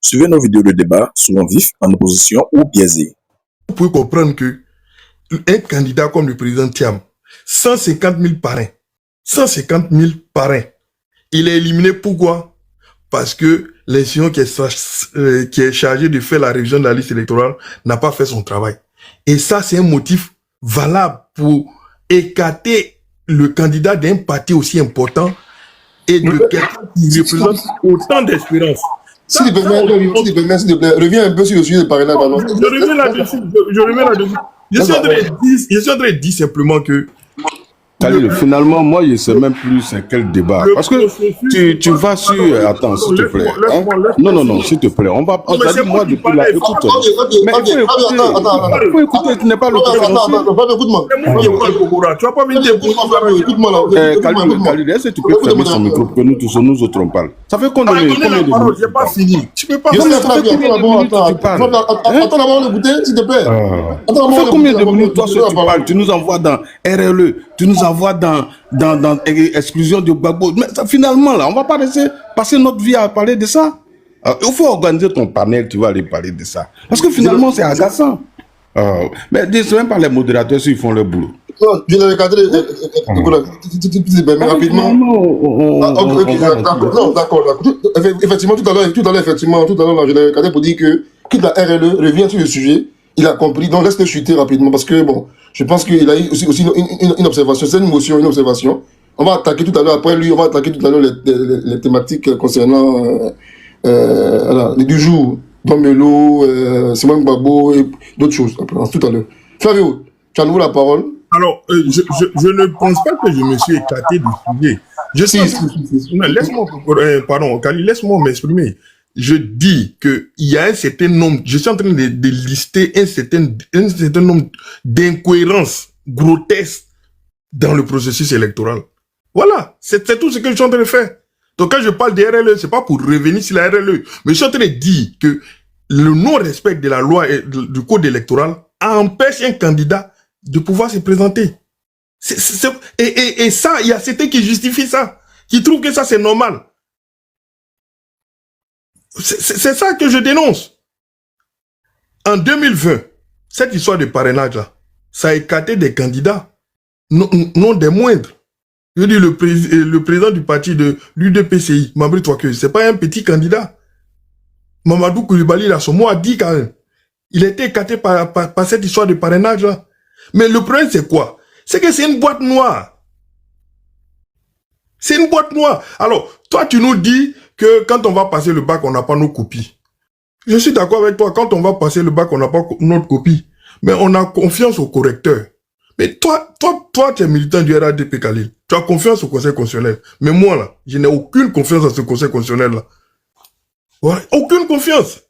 Suivez nos vidéos de débat, souvent vifs, en opposition ou biaisés. Vous pouvez comprendre que un candidat comme le président Thiam, 150 000 parrains, 150 000 parrains, il est éliminé. Pourquoi? Parce que l'institution qui est chargée de faire la révision de la liste électorale n'a pas fait son travail. Et ça, c'est un motif valable pour écarter le candidat d'un parti aussi important et de quelqu'un qui représente autant d'espérance. S'il te plaît, reviens un peu sur le sujet de parrainage. Je reviens là-dessus. Je suis en train de dire simplement que Khalil, finalement, moi, je ne sais même plus c'est quel débat. Parce que tu vas sur... Attends, s'il te plaît. Hein? Non, s'il te plaît. On va... moi, depuis là, écoute. Mais il faut écouter, tu n'es pas le écoute-moi. Tu vas pas venir écoute-moi. Khalil, est-ce que tu peux fermer son micro que nous autres on parle? Ça fait combien de minutes? J'ai pas fini. Tu peux pas... Attends d'abord d'écouter, s'il te plaît. Ça fait combien de minutes, toi, tu parles? Tu nous envoies dans RLE, tu nous envoie dans exclusion de Gbagbo. Mais ça, finalement, là, on va pas laisser passer notre vie à parler de ça. Il faut organiser ton panel, tu vas aller parler de ça. Parce que finalement, c'est agaçant. Mais dis même pas les modérateurs s'ils font leur boulot. Non, je l'ai cadré. Mais rapidement. D'accord. Effectivement, tout à l'heure, je l'ai cadré pour dire que quitte la RLE revient sur le sujet. Il a compris, donc laisse-le chuter rapidement parce que bon, je pense qu'il a eu aussi une observation, c'est une motion, une observation. On va attaquer tout à l'heure, après lui, on va attaquer tout à l'heure les thématiques concernant les du jour, Domelo, Simon Gbagbo et d'autres choses, tout à l'heure. Flavio, tu as nouveau la parole. Alors, je ne pense pas que je me suis éclaté du sujet. Laisse-moi, pardon, Khalil, laisse-moi m'exprimer. Je dis qu'il y a un certain nombre, je suis en train de lister un certain nombre d'incohérences grotesques dans le processus électoral. Voilà, c'est tout ce que je suis en train de faire. Donc quand je parle de RLE, c'est pas pour revenir sur la RLE, mais je suis en train de dire que le non-respect de la loi et du code électoral empêche un candidat de pouvoir se présenter. Et ça, il y a certains qui justifient ça, qui trouvent que ça c'est normal. C'est ça que je dénonce. En 2020, cette histoire de parrainage-là, ça a écarté des candidats, non des moindres. Je dis le président du parti de l'UDPCI, Mabri Touaké, c'est pas un petit candidat. Mamadou Koulibaly, là, son mot a dit quand même. Il a été écarté par cette histoire de parrainage-là. Mais le problème, c'est quoi? C'est que c'est une boîte noire. C'est une boîte noire. Alors, toi, tu nous dis que quand on va passer le bac, on n'a pas nos copies. Je suis d'accord avec toi, quand on va passer le bac, on n'a pas notre copie. Mais on a confiance au correcteur. Mais toi, tu es militant du RADP, Khalil. Tu as confiance au Conseil constitutionnel. Mais moi, là, je n'ai aucune confiance à ce Conseil constitutionnel-là. Voilà, aucune confiance.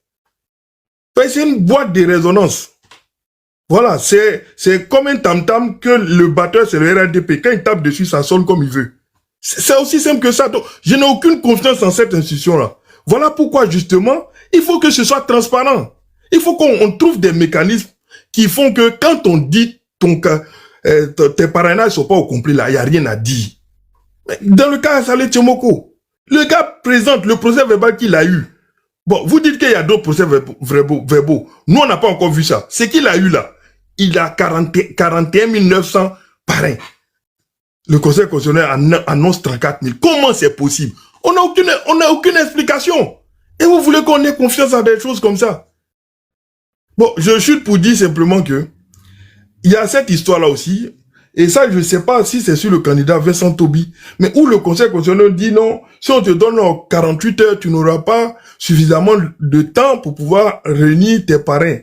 C'est une boîte de résonance. Voilà, c'est comme un tam-tam que le batteur, c'est le RADP. Quand il tape dessus, ça sonne comme il veut. C'est aussi simple que ça. Donc, je n'ai aucune confiance en cette institution-là. Voilà pourquoi, justement, il faut que ce soit transparent. Il faut qu'on trouve des mécanismes qui font que quand on dit tes parrainages ne sont pas au complet, là, il n'y a rien à dire. Dans le cas de Saleh Tchemoko, le gars présente le procès verbal qu'il a eu. Bon, vous dites qu'il y a d'autres procès verbaux. Nous, on n'a pas encore vu ça. Ce qu'il a eu là, il a 41 900 parrains. Le Conseil constitutionnel annonce 34 000. Comment c'est possible? On n'a aucune explication. Et vous voulez qu'on ait confiance à des choses comme ça? Bon, je chute pour dire simplement que il y a cette histoire-là aussi. Et ça, je ne sais pas si c'est sur le candidat Vincent Tobi, mais où le Conseil constitutionnel dit non, si on te donne 48 heures, tu n'auras pas suffisamment de temps pour pouvoir réunir tes parrains.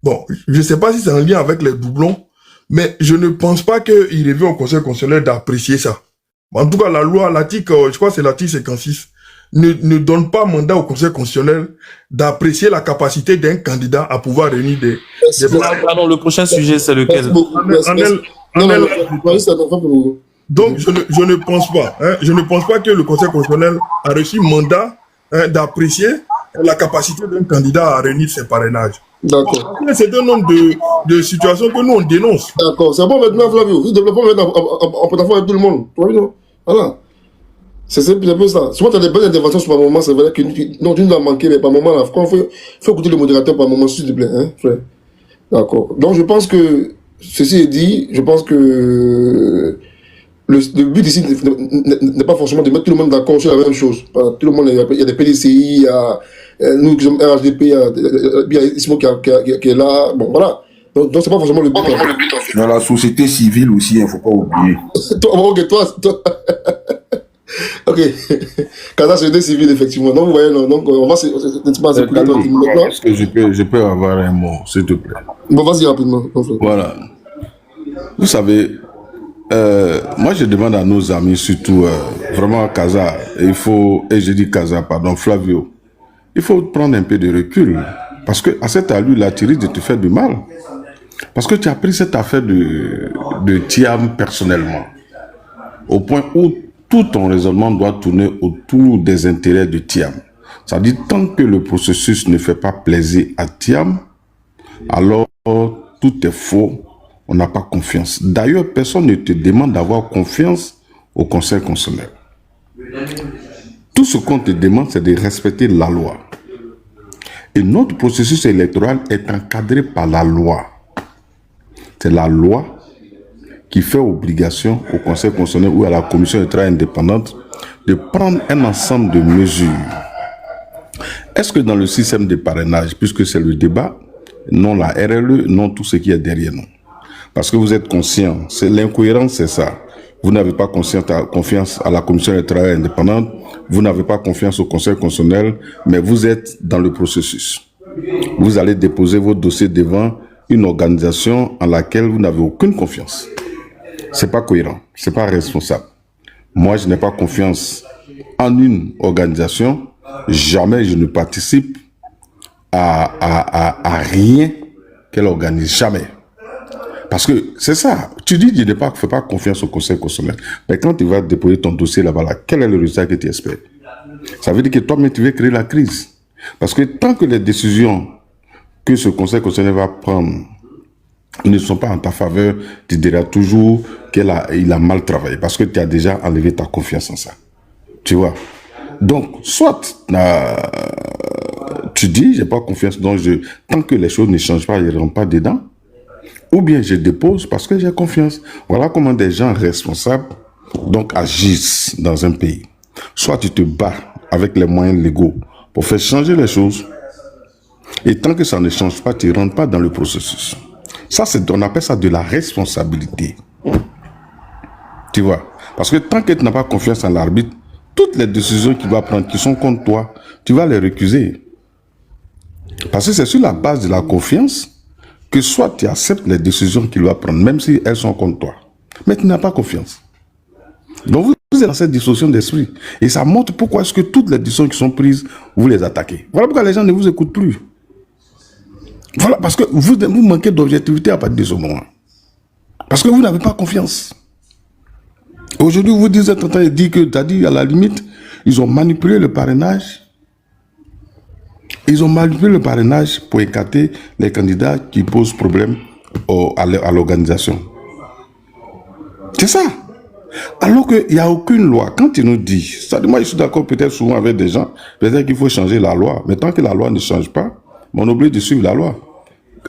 Bon, je ne sais pas si c'est en lien avec les doublons, mais je ne pense pas qu'il revient au Conseil constitutionnel d'apprécier ça. En tout cas, la loi, l'article, je crois que c'est l'article 56, ne donne pas mandat au Conseil constitutionnel d'apprécier la capacité d'un candidat à pouvoir réunir des pardon, le prochain sujet, c'est lequel? Donc, je ne pense pas. Je ne pense pas que le Conseil constitutionnel a reçu mandat d'apprécier la capacité d'un candidat à réunir ses parrainages. D'accord. C'est un nombre de situations que nous, on dénonce. D'accord. C'est bon maintenant, Flavio. Vous ne devez pas mettre en porte-à-faux avec tout le monde. Voilà. C'est un peu ça. Souvent, tu as des bonnes interventions par moment, c'est vrai que non, tu nous as manqué, mais par moment, là, quand faut écouter le modérateur par moment, s'il te plaît, hein, frère. D'accord. Donc, je pense que, ceci est dit, je pense que le but ici n'est pas forcément de mettre tout le monde d'accord sur la même chose. Tout le monde, il y a des PDCI, il y a nous qui sommes RHDP, il y a Ismo qui est là. Bon, voilà. Donc c'est pas forcément le but. Dans la société civile aussi, il ne faut pas oublier. toi. Ok. Casa, société civile, effectivement. Donc, vous voyez, donc on va s'écouter tranquillement. Est-ce que je peux avoir un mot, s'il te plaît? Bon, vas-y rapidement. Voilà. Vous savez, moi je demande à nos amis, surtout vraiment Casa, et je dis Casa, pardon, Flavio, il faut prendre un peu de recul. Parce que à cette allure-là, tu risques de te faire du mal. Parce que tu as pris cette affaire de Thiam personnellement. Au point où tout ton raisonnement doit tourner autour des intérêts de Thiam. C'est-à-dire, tant que le processus ne fait pas plaisir à Thiam, alors tout est faux, on n'a pas confiance. D'ailleurs, personne ne te demande d'avoir confiance au Conseil constitutionnel. Tout ce qu'on te demande, c'est de respecter la loi. Et notre processus électoral est encadré par la loi. C'est la loi qui fait obligation au Conseil constitutionnel ou à la Commission de travail indépendante de prendre un ensemble de mesures. Est-ce que dans le système de parrainage, puisque c'est le débat, non la RLE, non tout ce qui est derrière nous? Parce que vous êtes conscient, l'incohérence c'est ça. Vous n'avez pas confiance à la Commission de travail indépendante, vous n'avez pas confiance au Conseil constitutionnel, mais vous êtes dans le processus. Vous allez déposer vos dossiers devant une organisation en laquelle vous n'avez aucune confiance. C'est pas cohérent, c'est pas responsable. Moi, je n'ai pas confiance en une organisation. Jamais je ne participe à rien qu'elle organise. Jamais. Parce que c'est ça. Tu dis que tu ne fais pas confiance au Conseil constitutionnel. Mais quand tu vas déposer ton dossier là-bas, quel est le résultat que tu espères? Ça veut dire que toi-même, tu veux créer la crise. Parce que tant que les décisions que ce Conseil constitutionnel va prendre ne sont pas en ta faveur, tu diras toujours qu'il a mal travaillé. Parce que tu as déjà enlevé ta confiance en ça. Tu vois? Donc, soit tu dis, j'ai pas confiance, donc tant que les choses ne changent pas, ils ne rentrent pas dedans, ou bien je dépose parce que j'ai confiance. Voilà comment des gens responsables donc agissent dans un pays. Soit tu te bats avec les moyens légaux pour faire changer les choses, et tant que ça ne change pas, tu ne rentres pas dans le processus. Ça, on appelle ça de la responsabilité. Tu vois? Parce que tant que tu n'as pas confiance en l'arbitre, toutes les décisions qu'il va prendre qui sont contre toi, tu vas les récuser. Parce que c'est sur la base de la confiance que soit tu acceptes les décisions qu'il va prendre, même si elles sont contre toi. Mais tu n'as pas confiance. Donc vous êtes dans cette dissociation d'esprit. Et ça montre pourquoi est-ce que toutes les décisions qui sont prises, vous les attaquez. Voilà pourquoi les gens ne vous écoutent plus. Voilà, parce que vous manquez d'objectivité à partir de ce moment. Parce que vous n'avez pas confiance. Aujourd'hui, vous êtes en train de dire que, c'est-à-dire, à la limite, ils ont manipulé le parrainage. Ils ont manipulé le parrainage pour écarter les candidats qui posent problème à l'organisation. C'est ça. Alors qu'il n'y a aucune loi. Quand ils nous disent, moi je suis d'accord peut-être souvent avec des gens, peut-être qu'il faut changer la loi. Mais tant que la loi ne change pas, on est obligé de suivre la loi.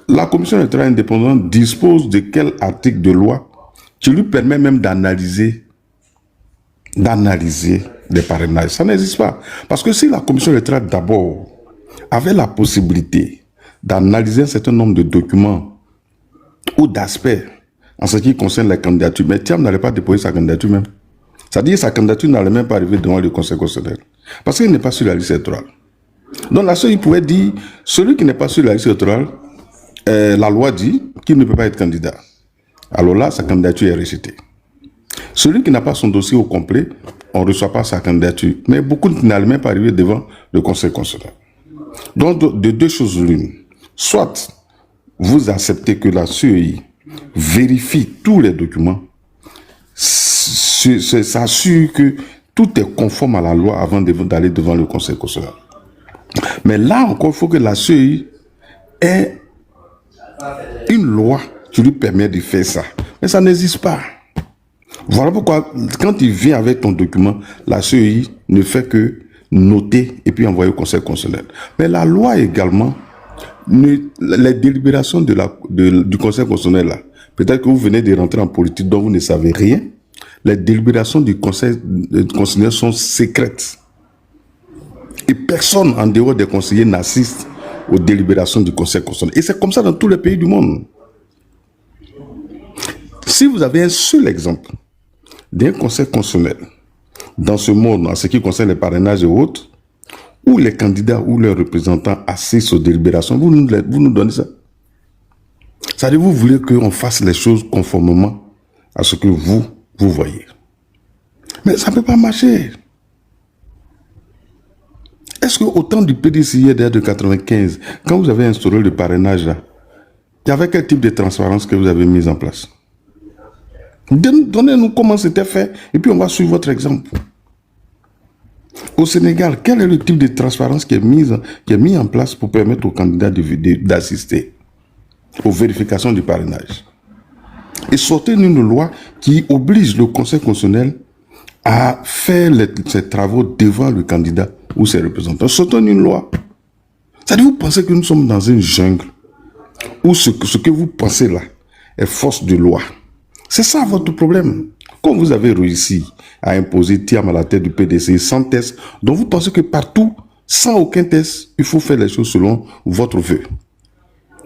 La Commission de travail indépendant dispose de quel article de loi qui lui permet même d'analyser les parrainages. Ça n'existe pas. Parce que si la Commission de travail d'abord avait la possibilité d'analyser un certain nombre de documents ou d'aspects en ce qui concerne les candidatures, mais Thiam n'allait pas déposer sa candidature même. C'est-à-dire que sa candidature n'allait même pas arriver devant le Conseil constitutionnel. Parce qu'il n'est pas sur la liste électorale. Donc là, il pouvait dire, celui qui n'est pas sur la liste électorale, la loi dit qu'il ne peut pas être candidat. Alors là, sa candidature est rejetée. Celui qui n'a pas son dossier au complet, on ne reçoit pas sa candidature. Mais beaucoup n'allaient même pas arriver devant le Conseil constitutionnel. Donc, de deux choses l'une. Soit vous acceptez que la CEI vérifie tous les documents, s'assure que tout est conforme à la loi avant d'aller devant le Conseil constitutionnel. Mais là encore, il faut que la CEI ait une loi qui lui permet de faire ça. Mais ça n'existe pas. Voilà pourquoi, quand il vient avec ton document, la CEI ne fait que noter et puis envoyer au Conseil constitutionnel. Mais la loi également, les délibérations du Conseil constitutionnel, là, peut-être que vous venez de rentrer en politique dont vous ne savez rien, les délibérations du Conseil constitutionnel sont secrètes. Et personne en dehors des conseillers n'assiste aux délibérations du Conseil constitutionnel. Et c'est comme ça dans tous les pays du monde. Si vous avez un seul exemple d'un Conseil constitutionnel dans ce monde, en ce qui concerne les parrainages et autres, où les candidats ou leurs représentants assistent aux délibérations, vous nous donnez ça. C'est-à-dire vous voulez qu'on fasse les choses conformément à ce que vous voyez. Mais ça ne peut pas marcher. Est-ce qu'au temps du PDCI de 95, quand vous avez instauré le parrainage là, il y avait quel type de transparence que vous avez mis en place? Donnez-nous comment c'était fait et puis on va suivre votre exemple. Au Sénégal, quel est le type de transparence qui est mis en place pour permettre aux candidats d'assister aux vérifications du parrainage? Et sortez une loi qui oblige le Conseil constitutionnel à faire ses travaux devant le candidat ou ses représentants. Sortez une loi. C'est-à-dire, vous pensez que nous sommes dans une jungle où ce que vous pensez là est force de loi. C'est ça votre problème. Quand vous avez réussi à imposer Thiam à la tête du PDC sans test, donc vous pensez que partout, sans aucun test, il faut faire les choses selon votre vœu.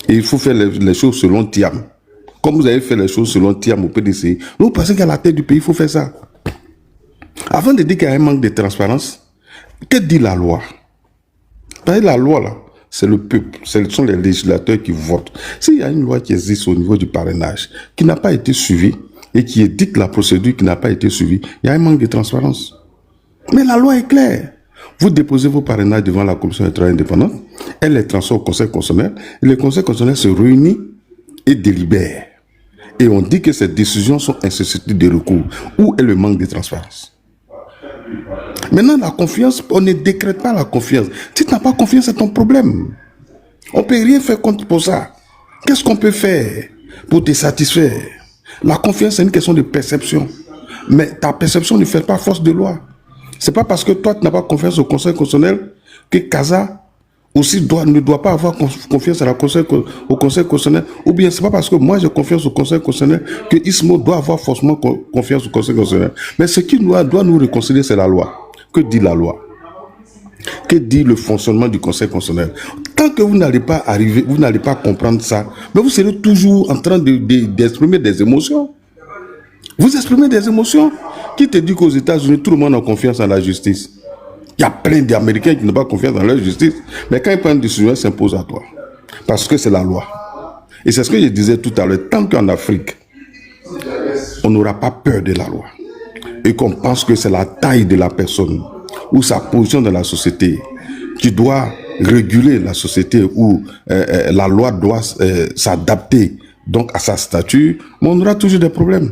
Et il faut faire les choses selon Thiam. Comme vous avez fait les choses selon Thiam au PDC, vous pensez qu'à la tête du pays, il faut faire ça. Avant de dire qu'il y a un manque de transparence, que dit la loi? Parce que la loi, là, c'est le peuple, ce sont les législateurs qui votent. S'il y a une loi qui existe au niveau du parrainage, qui n'a pas été suivie, et qui édicte la procédure qui n'a pas été suivie, il y a un manque de transparence. Mais la loi est claire. Vous déposez vos parrainages devant la commission électorale indépendante, elle les transfère au Conseil constitutionnel, et le Conseil constitutionnel se réunit et délibère. Et on dit que ces décisions sont insusceptibles de recours. Où est le manque de transparence? Maintenant, la confiance, on ne décrète pas la confiance. Si tu n'as pas confiance, c'est ton problème. On ne peut rien faire contre pour ça. Qu'est-ce qu'on peut faire pour te satisfaire? La confiance, c'est une question de perception. Mais ta perception ne fait pas force de loi. C'est pas parce que toi, tu n'as pas confiance au Conseil constitutionnel que Kaza aussi ne doit pas avoir confiance au Conseil constitutionnel. Ou bien c'est pas parce que moi j'ai confiance au Conseil constitutionnel que Ismo doit avoir forcément confiance au Conseil constitutionnel. Mais ce qui doit nous réconcilier, c'est la loi. Que dit la loi? Que dit le fonctionnement du Conseil constitutionnel? Tant que vous n'allez pas arriver, vous n'allez pas comprendre ça, mais vous serez toujours en train d'exprimer des émotions. Vous exprimez des émotions. Qui te dit qu'aux États-Unis, tout le monde a confiance en la justice? Il y a plein d'Américains qui n'ont pas confiance dans leur justice. Mais quand ils prennent une décision, ils s'imposent à toi. Parce que c'est la loi. Et c'est ce que je disais tout à l'heure. Tant qu'en Afrique, on n'aura pas peur de la loi. Et qu'on pense que c'est la taille de la personne ou sa position dans la société qui doit réguler la société, où la loi doit s'adapter donc à sa stature, mais on aura toujours des problèmes.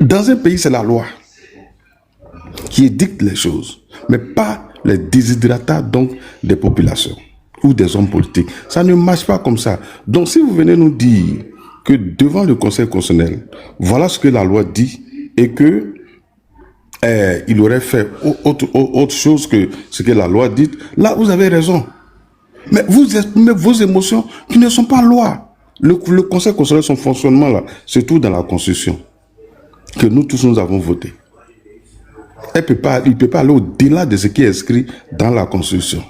Dans un pays, c'est la loi qui édicte les choses, mais pas les desiderata donc des populations ou des hommes politiques. Ça ne marche pas comme ça. Donc si vous venez nous dire que devant le Conseil constitutionnel, voilà ce que la loi dit, et que il aurait fait autre chose que ce que la loi dit, là vous avez raison. Mais vous exprimez vos émotions qui ne sont pas loi. Le Conseil constitutionnel, son fonctionnement là, c'est tout dans la Constitution que nous tous nous avons voté. Il ne peut pas aller au-delà de ce qui est écrit dans la Constitution.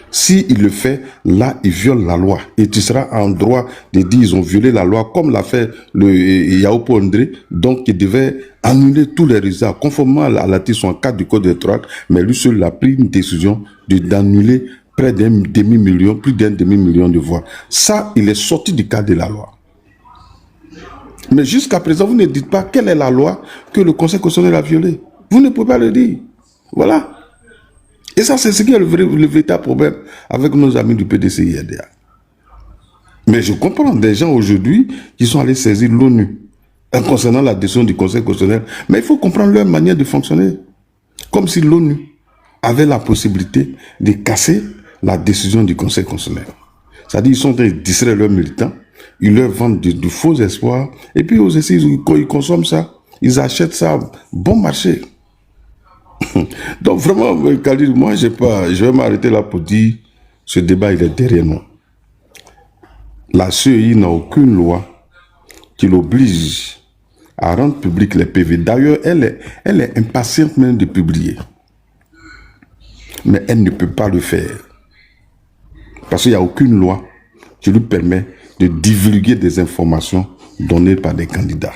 S'il le fait, là, il viole la loi. Et tu seras en droit de dire ils ont violé la loi, comme l'a fait le Yaopo André, donc il devait annuler tous les résultats, conformément à l'article 64 du Code électoral, mais lui seul a pris une décision d'annuler près d'un demi-million, plus d'un demi-million de voix. Ça, il est sorti du cadre de la loi. Mais jusqu'à présent, vous ne dites pas quelle est la loi que le Conseil constitutionnel a violée. Vous ne pouvez pas le dire. Voilà. Et ça, c'est ce qui est le véritable problème avec nos amis du PDCI-RDA. Mais je comprends des gens aujourd'hui qui sont allés saisir l'ONU concernant la décision du Conseil constitutionnel. Mais il faut comprendre leur manière de fonctionner. Comme si l'ONU avait la possibilité de casser la décision du Conseil constitutionnel. C'est-à-dire qu'ils sont en train de distraire leurs militants Ils leur vendent de faux espoirs. Et puis aussi, quand ils consomment ça, ils achètent ça bon marché. Donc vraiment, Khalil, moi, je vais m'arrêter là pour dire, ce débat, il est derrière nous. La CEI n'a aucune loi qui l'oblige à rendre public les PV. D'ailleurs, elle est impatiente même de publier. Mais elle ne peut pas le faire. Parce qu'il n'y a aucune loi qui lui permet de divulguer des informations données par des candidats.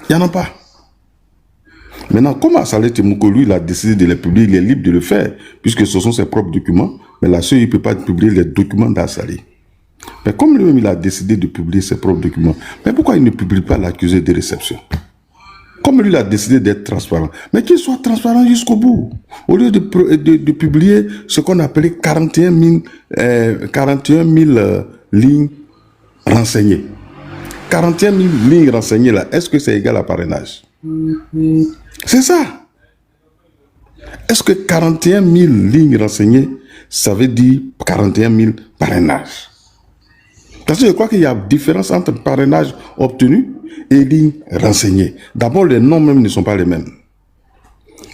Il n'y en a pas. Maintenant, comme Assalé Temouko, lui, il a décidé de les publier, il est libre de le faire, puisque ce sont ses propres documents, mais la CEI ne peut pas publier les documents d'Assalé. Mais comme lui-même, il a décidé de publier ses propres documents, mais pourquoi il ne publie pas l'accusé de réception? Comme lui, il a décidé d'être transparent, mais qu'il soit transparent jusqu'au bout. Au lieu de publier ce qu'on appelait 41 000 lignes renseignées. 41 000 lignes renseignées, là, est-ce que c'est égal à parrainage? C'est ça. Est-ce que 41 000 lignes renseignées, ça veut dire 41 000 parrainages? Parce que je crois qu'il y a différence entre parrainage obtenu et lignes renseignées. D'abord, les noms même ne sont pas les mêmes.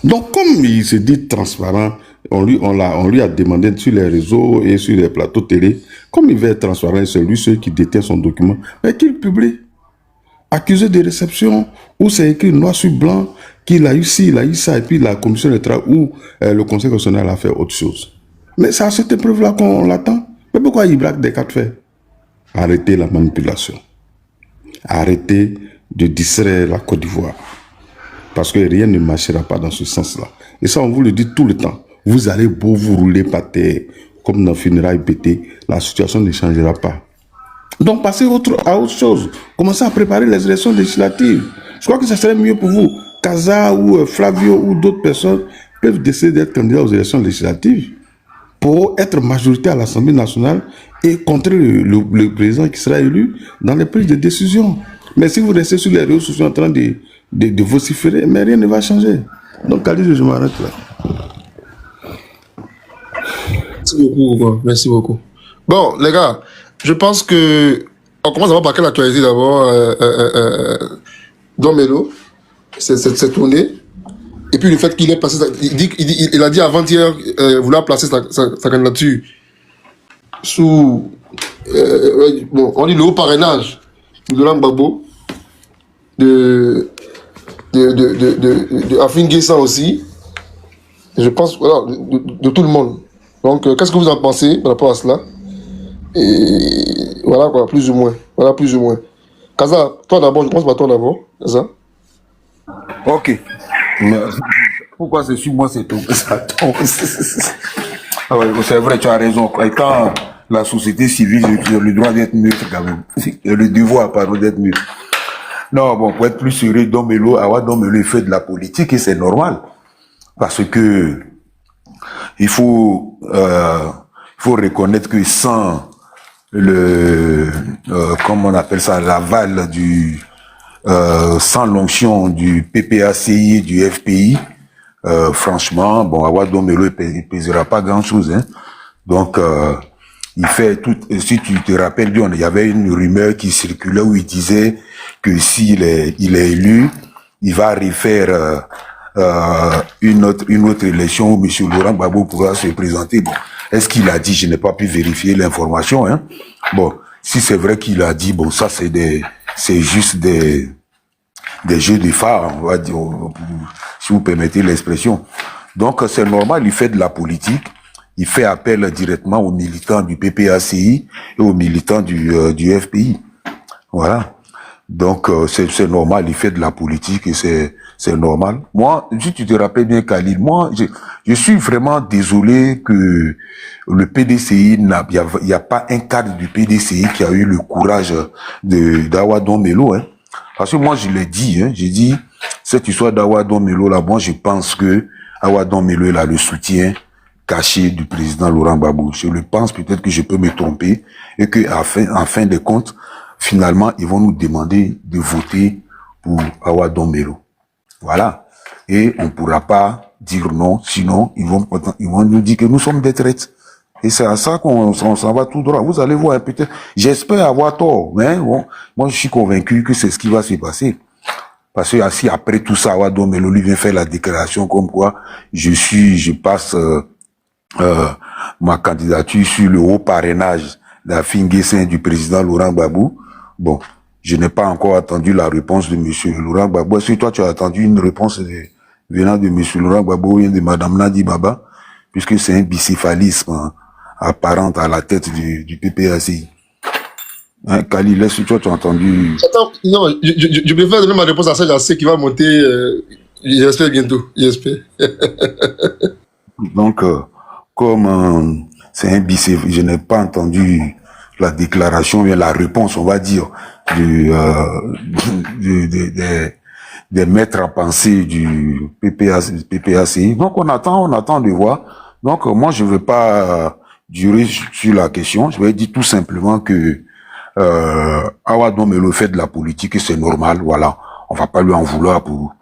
Donc, comme il se dit transparent, on lui a demandé sur les réseaux et sur les plateaux télé, comme il veut être transparent, c'est lui celui qui détient son document, mais qu'il publie. Accusé de réception, où c'est écrit noir sur blanc, qu'il a eu ci, il a eu ça, et puis la commission de travail ou le conseil constitutionnel a fait autre chose. Mais c'est à cette épreuve-là qu'on l'attend. Mais pourquoi il braque des cas de fait? Arrêtez la manipulation. Arrêtez de distraire la Côte d'Ivoire. Parce que rien ne marchera pas dans ce sens-là. Et ça, on vous le dit tout le temps. Vous allez beau vous rouler par terre, comme dans funérailles pété, la situation ne changera pas. Donc, passez à autre chose. Commencez à préparer les élections législatives. Je crois que ce serait mieux pour vous. Kaza ou Flavio ou d'autres personnes peuvent décider d'être candidats aux élections législatives pour être majorité à l'Assemblée nationale et contrer le président qui sera élu dans les prises de décision. Mais si vous restez sur les réseaux sociaux en train de vociférer, mais rien ne va changer. Donc, Khalid, je m'arrête là. Merci beaucoup. Merci beaucoup. Bon, les gars, je pense que on commence à voir par quelle actualité d'abord Don Melo, cette tournée. Et puis le fait qu'il ait passé, il a dit avant-hier vouloir placer sa candidature sous, bon, on dit le haut parrainage de Laurent Gbagbo, de Afin Guessa aussi. Et je pense, voilà, de tout le monde. Donc, qu'est-ce que vous en pensez par rapport à cela? Et voilà quoi, plus ou moins. Voilà, plus ou moins. Kaza, toi d'abord, je pense par toi d'abord. Kaza. Ok. Mais pourquoi c'est sur moi c'est tout ça tombe. Ah ouais, c'est vrai, tu as raison. Étant la société civile, j'ai le droit d'être neutre quand même. Le devoir, pardon, d'être neutre. Non, bon, pour être plus sérieux, Don Melo, il fait de la politique et c'est normal. Parce que il faut reconnaître que sans comment on appelle ça, l'aval sans l'onction du PPACI et du FPI, franchement, bon, Awa Don Melo, il pèsera pas grand chose, hein. Donc, il fait tout, si tu te rappelles bien, il y avait une rumeur qui circulait où il disait que s'il est élu, il va refaire, une autre élection où M. Laurent Gbagbo pourra se présenter. Bon, est-ce qu'il a dit? Je n'ai pas pu vérifier l'information, hein. Bon, si c'est vrai qu'il a dit, bon, ça c'est juste des jeux de phare, on va dire, si vous permettez l'expression. Donc c'est normal, il fait de la politique, il fait appel directement aux militants du PPACI et aux militants du FPI. Voilà. Donc c'est normal, il fait de la politique et c'est normal. Moi, si tu te rappelles bien, Khalil, moi je suis vraiment désolé que le PDCI il y a pas un cadre du PDCI qui a eu le courage d'Awa Don Melo, hein. Parce que moi je l'ai dit, hein, j'ai dit cette histoire d'Awa Don Melo là, moi je pense que Awa Don Melo il a le soutien caché du président Laurent Gbagbo. Je le pense, peut-être que je peux me tromper et que en fin de compte, finalement, ils vont nous demander de voter pour Awa Don Melo. Voilà. Et on ne pourra pas dire non, sinon ils vont nous dire que nous sommes des traites. Et c'est à ça qu'on s'en va tout droit. Vous allez voir, peut-être, j'espère avoir tort, mais bon, moi je suis convaincu que c'est ce qui va se passer. Parce que si après tout ça, Awa Melo lui vient faire la déclaration comme quoi je passe ma candidature sur le haut parrainage d'Afin-Guessin du président Laurent Gbagbo. Bon, je n'ai pas encore attendu la réponse de monsieur Laurent Gbagbo. Est-ce que toi tu as attendu une réponse venant de monsieur Laurent Gbagbo ou de madame Nadi Baba? Puisque c'est un bicéphalisme apparent à la tête du PPACI. Hein, Khalil, est-ce que toi tu as entendu? Attends, non, je préfère donner ma réponse à ça, je sais qui va monter, j'espère bientôt, j'espère. Donc, comme c'est un bicéphalisme, je n'ai pas entendu la déclaration, bien la réponse, on va dire, des maîtres à penser du PPACI. Donc, on attend de voir. Donc, moi, je ne vais pas durer sur la question. Je vais dire tout simplement que Awa Melo fait de la politique et c'est normal, voilà. On va pas lui en vouloir pour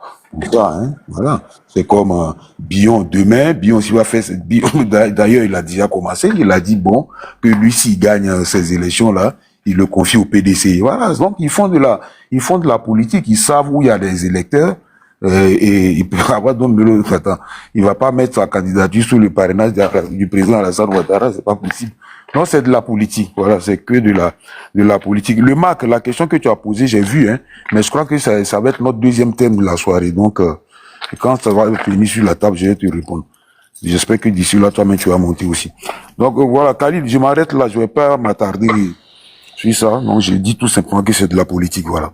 ça, hein, voilà. C'est comme Bion demain, Bion s'il va faire, d'ailleurs il a déjà commencé, il a dit bon, que lui s'il gagne ces élections-là, il le confie au PDC. Voilà, donc ils font de la politique, ils savent où il y a des électeurs, et il peut avoir Melo, attends, il va pas mettre sa candidature sous le parrainage du président Alassane Ouattara, c'est pas possible. Non, c'est de la politique. Voilà, c'est que de la politique. Le Mac, la question que tu as posée, j'ai vu, hein, mais je crois que ça va être notre deuxième thème de la soirée. Donc, quand ça va être mis sur la table, je vais te répondre. J'espère que d'ici là, toi-même, tu vas monter aussi. Donc, voilà, Khalil, je m'arrête là, je vais pas m'attarder sur ça. Donc, je dis tout simplement que c'est de la politique, voilà.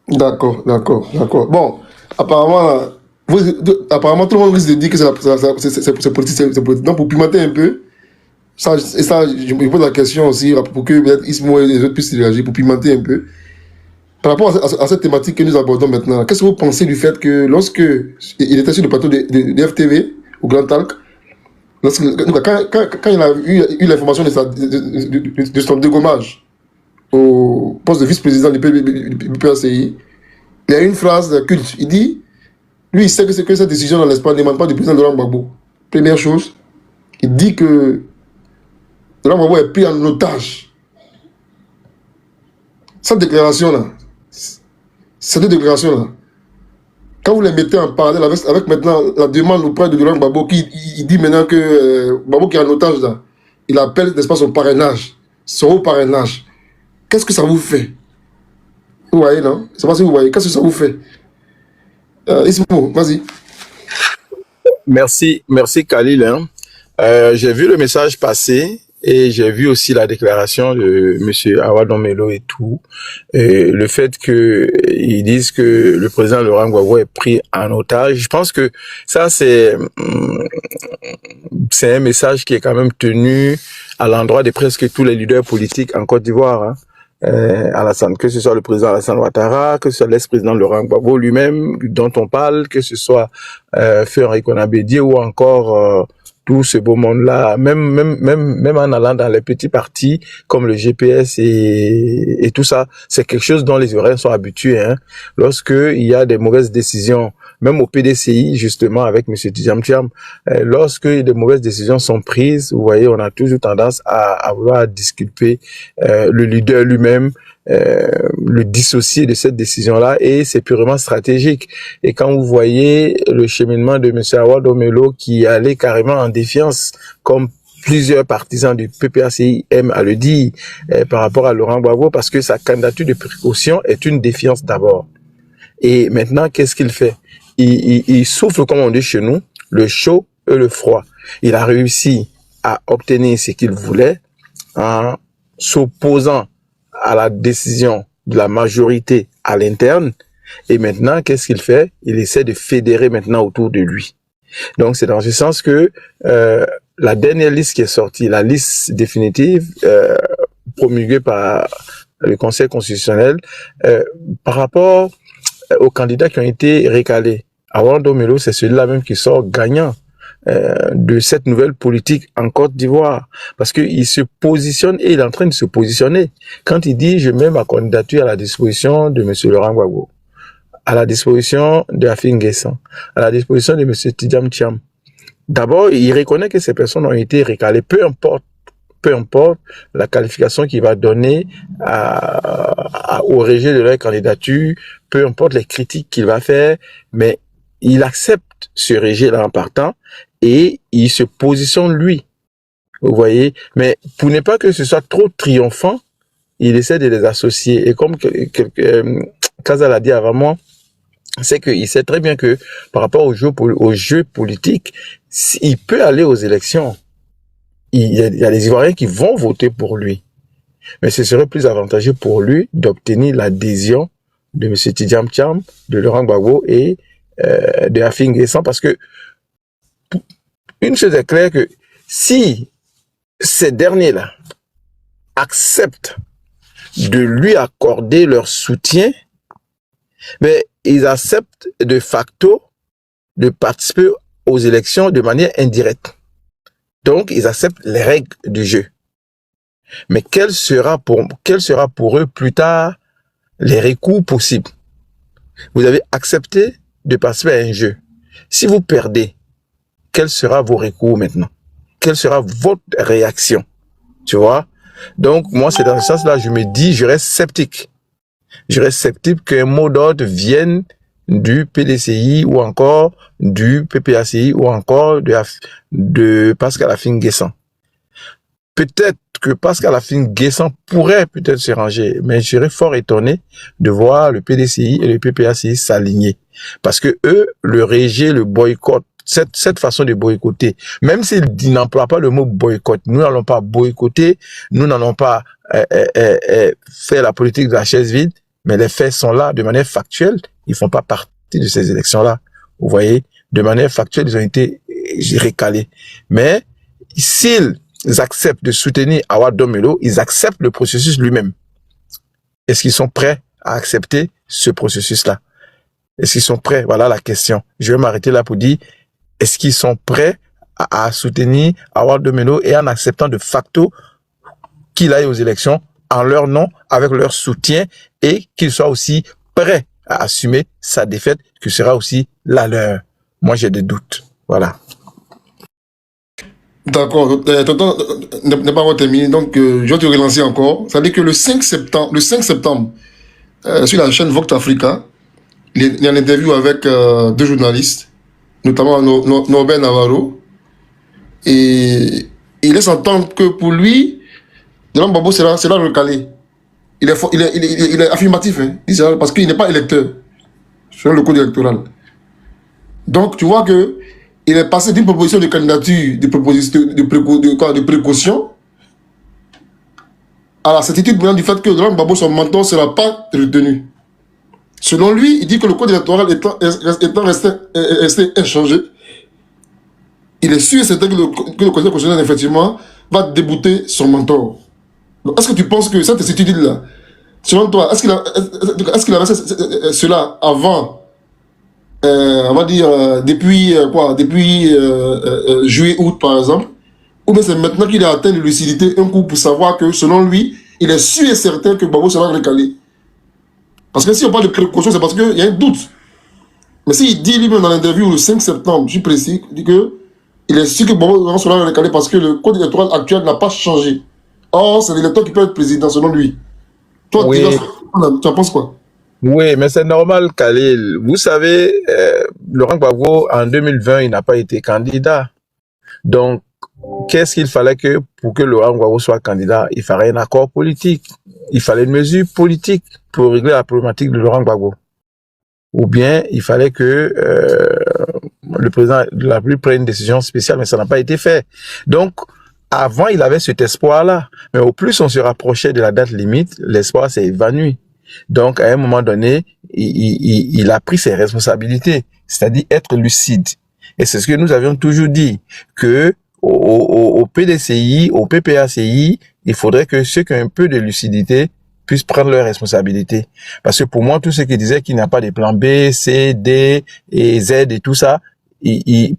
D'accord. Bon, apparemment, apparemment, tout le monde risque de dire que c'est politique, c'est politique. Donc, pour pimenter un peu, ça, je me pose la question aussi, pour que peut-être Ismo et les autres puissent réagir, pour pimenter un peu. Par rapport à cette thématique que nous abordons maintenant, qu'est-ce que vous pensez du fait que lorsque il était sur le plateau de FTV, au Grand Talk, quand il a eu l'information de son dégommage au poste de vice-président du PPACI, il y a une phrase culte. Il dit, lui, il sait que cette décision dans l'espace ne demande pas du président Laurent Gbagbo. Première chose, il dit que Laurent Gbagbo est pris en otage. Cette déclaration-là, ces deux déclarations-là, quand vous les mettez en parallèle avec maintenant la demande auprès de Laurent Gbagbo, il dit maintenant que Gbagbo qui est en otage là, il appelle, n'est-ce pas, son parrainage, son haut parrainage. Qu'est-ce que ça vous fait? Vous voyez, non? Je ne sais pas si vous voyez. Qu'est-ce que ça vous fait? Ismo, vas-y. Merci Khalil. Hein. J'ai vu le message passer et j'ai vu aussi la déclaration de monsieur Awa Melo et tout. Et le fait qu'ils disent que le président Laurent Gbagbo est pris en otage. Je pense que ça, c'est un message qui est quand même tenu à l'endroit de presque tous les leaders politiques en Côte d'Ivoire. Hein. Alassane, que ce soit le président Alassane Ouattara, que ce soit l'ex-président Laurent Gbagbo lui-même, dont on parle, que ce soit Feu Henri Konabédié ou encore tout ce beau monde-là, même en allant dans les petits partis comme le GPS et tout ça, c'est quelque chose dont les Ivoiriens sont habitués. Hein. Lorsque il y a des mauvaises décisions, même au PDCI justement avec M. Tidjam Thiam, lorsque des mauvaises décisions sont prises, vous voyez, on a toujours tendance à vouloir disculper le leader lui-même, le dissocier de cette décision-là, et c'est purement stratégique. Et quand vous voyez le cheminement de M. Awa Melo qui allait carrément en défiance, comme plusieurs partisans du PPACI aiment à le dire, par rapport à Laurent Gbagbo, parce que sa candidature de précaution est une défiance d'abord. Et maintenant, qu'est-ce qu'il fait? Il souffle, comme on dit chez nous, le chaud et le froid. Il a réussi à obtenir ce qu'il voulait en s'opposant à la décision de la majorité à l'interne. Et maintenant, qu'est-ce qu'il fait? Il essaie de fédérer maintenant autour de lui. Donc, c'est dans ce sens que la dernière liste qui est sortie, la liste définitive promulguée par le Conseil constitutionnel, par rapport aux candidats qui ont été recalés, Awa Melo, c'est celui-là même qui sort gagnant de cette nouvelle politique en Côte d'Ivoire, parce qu'il se positionne et il est en train de se positionner. Quand il dit « je mets ma candidature à la disposition de M. Laurent Gbagbo, à la disposition de Afin-Guessin, à la disposition de M. Tidjam Thiam », d'abord, il reconnaît que ces personnes ont été recalées, peu importe la qualification qu'il va donner au rejet de leur candidature, peu importe les critiques qu'il va faire, mais il accepte ce rejet-là en partant et il se positionne lui. Vous voyez? Mais pour ne pas que ce soit trop triomphant, il essaie de les associer. Et comme Kaza l'a dit avant moi, c'est qu'il sait très bien que par rapport au jeu politique, il peut aller aux élections. Il y a les Ivoiriens qui vont voter pour lui. Mais ce serait plus avantageux pour lui d'obtenir l'adhésion de M. Tidjam Tcham, de Laurent Gbagbo et de Afin Guessan, parce que une chose est claire, que si ces derniers-là acceptent de lui accorder leur soutien, mais ils acceptent de facto de participer aux élections de manière indirecte. Donc, ils acceptent les règles du jeu. Mais quel sera pour eux plus tard les recours possibles? Vous avez accepté de participer à un jeu. Si vous perdez, quels seront vos recours maintenant? Quelle sera votre réaction? Tu vois? Donc, moi, c'est dans ce sens-là, je me dis, je reste sceptique. Je reste sceptique qu'un mot d'ordre vienne du PDCI ou encore du PPACI ou encore de Pascal Afin Guessan. Peut-être que Pascal Afin Guessan pourrait peut-être se ranger, mais je serais fort étonné de voir le PDCI et le PPACI s'aligner. Parce que eux, le rejet, le boycott, cette façon de boycotter, même s'ils n'emploient pas le mot boycott, nous n'allons pas boycotter, nous n'allons pas faire la politique de la chaise vide, mais les faits sont là de manière factuelle, ils font pas partie de ces élections-là. Vous voyez, de manière factuelle, ils ont été recalés. Mais s'ils acceptent de soutenir Awad Domelo, ils acceptent le processus lui-même. Est-ce qu'ils sont prêts à accepter ce processus-là? Est-ce qu'ils sont prêts? Voilà la question. Je vais m'arrêter là pour dire, est-ce qu'ils sont prêts à soutenir Awad Domelo et en acceptant de facto qu'il aille aux élections en leur nom, avec leur soutien, et qu'ils soient aussi prêts à assumer sa défaite, qui sera aussi la leur? Moi, j'ai des doutes. Voilà. D'accord, tonton n'est pas encore terminé, donc je vais te relancer encore. Ça veut dire que le 5 septembre, sur la chaîne Vox Africa, il y a une interview avec deux journalistes, notamment Norbert Navarro, et il laisse entendre que pour lui, Laurent Gbagbo sera recalé. Il est affirmatif, hein, parce qu'il n'est pas électeur sur le code électoral. Donc tu vois que il est passé d'une proposition de candidature, de précaution, à la certitude du fait que Laurent Gbagbo, son mentor, ne sera pas retenu. Selon lui, il dit que le code électoral étant resté inchangé, il est sûr et certain que le Conseil constitutionnel, effectivement, va débouter son mentor. Est-ce que tu penses que cette certitude-là, selon toi, est-ce qu'il avait cela avant, on va dire, depuis juillet, août, par exemple, ou bien c'est maintenant qu'il a atteint de lucidité un coup pour savoir que, selon lui, il est sûr et certain que Gbagbo sera recalé? Parce que si on parle de précaution, c'est parce qu'il y a un doute. Mais s'il dit lui-même dans l'interview le 5 septembre, je suis précis, il dit que il est sûr que Gbagbo sera recalé parce que le code électoral actuel n'a pas changé. Or, c'est l'électeur qui peut être président, selon lui. Toi, Oui. tu en penses quoi? Oui, mais c'est normal, Khalil. Vous savez, Laurent Gbagbo, en 2020, il n'a pas été candidat. Donc, qu'est-ce qu'il fallait que, pour que Laurent Gbagbo soit candidat? Il fallait un accord politique. Il fallait une mesure politique pour régler la problématique de Laurent Gbagbo. Ou bien, il fallait que le président de la République prenne une décision spéciale, mais ça n'a pas été fait. Donc, avant, il avait cet espoir-là. Mais au plus on se rapprochait de la date limite, l'espoir s'est évanoui. Donc, à un moment donné, il a pris ses responsabilités, c'est-à-dire être lucide. Et c'est ce que nous avions toujours dit, que au PDCI, au PPACI, il faudrait que ceux qui ont un peu de lucidité puissent prendre leurs responsabilités. Parce que pour moi, tous ceux qui disaient qu'il n'y a pas de plan B, C, D et Z et tout ça,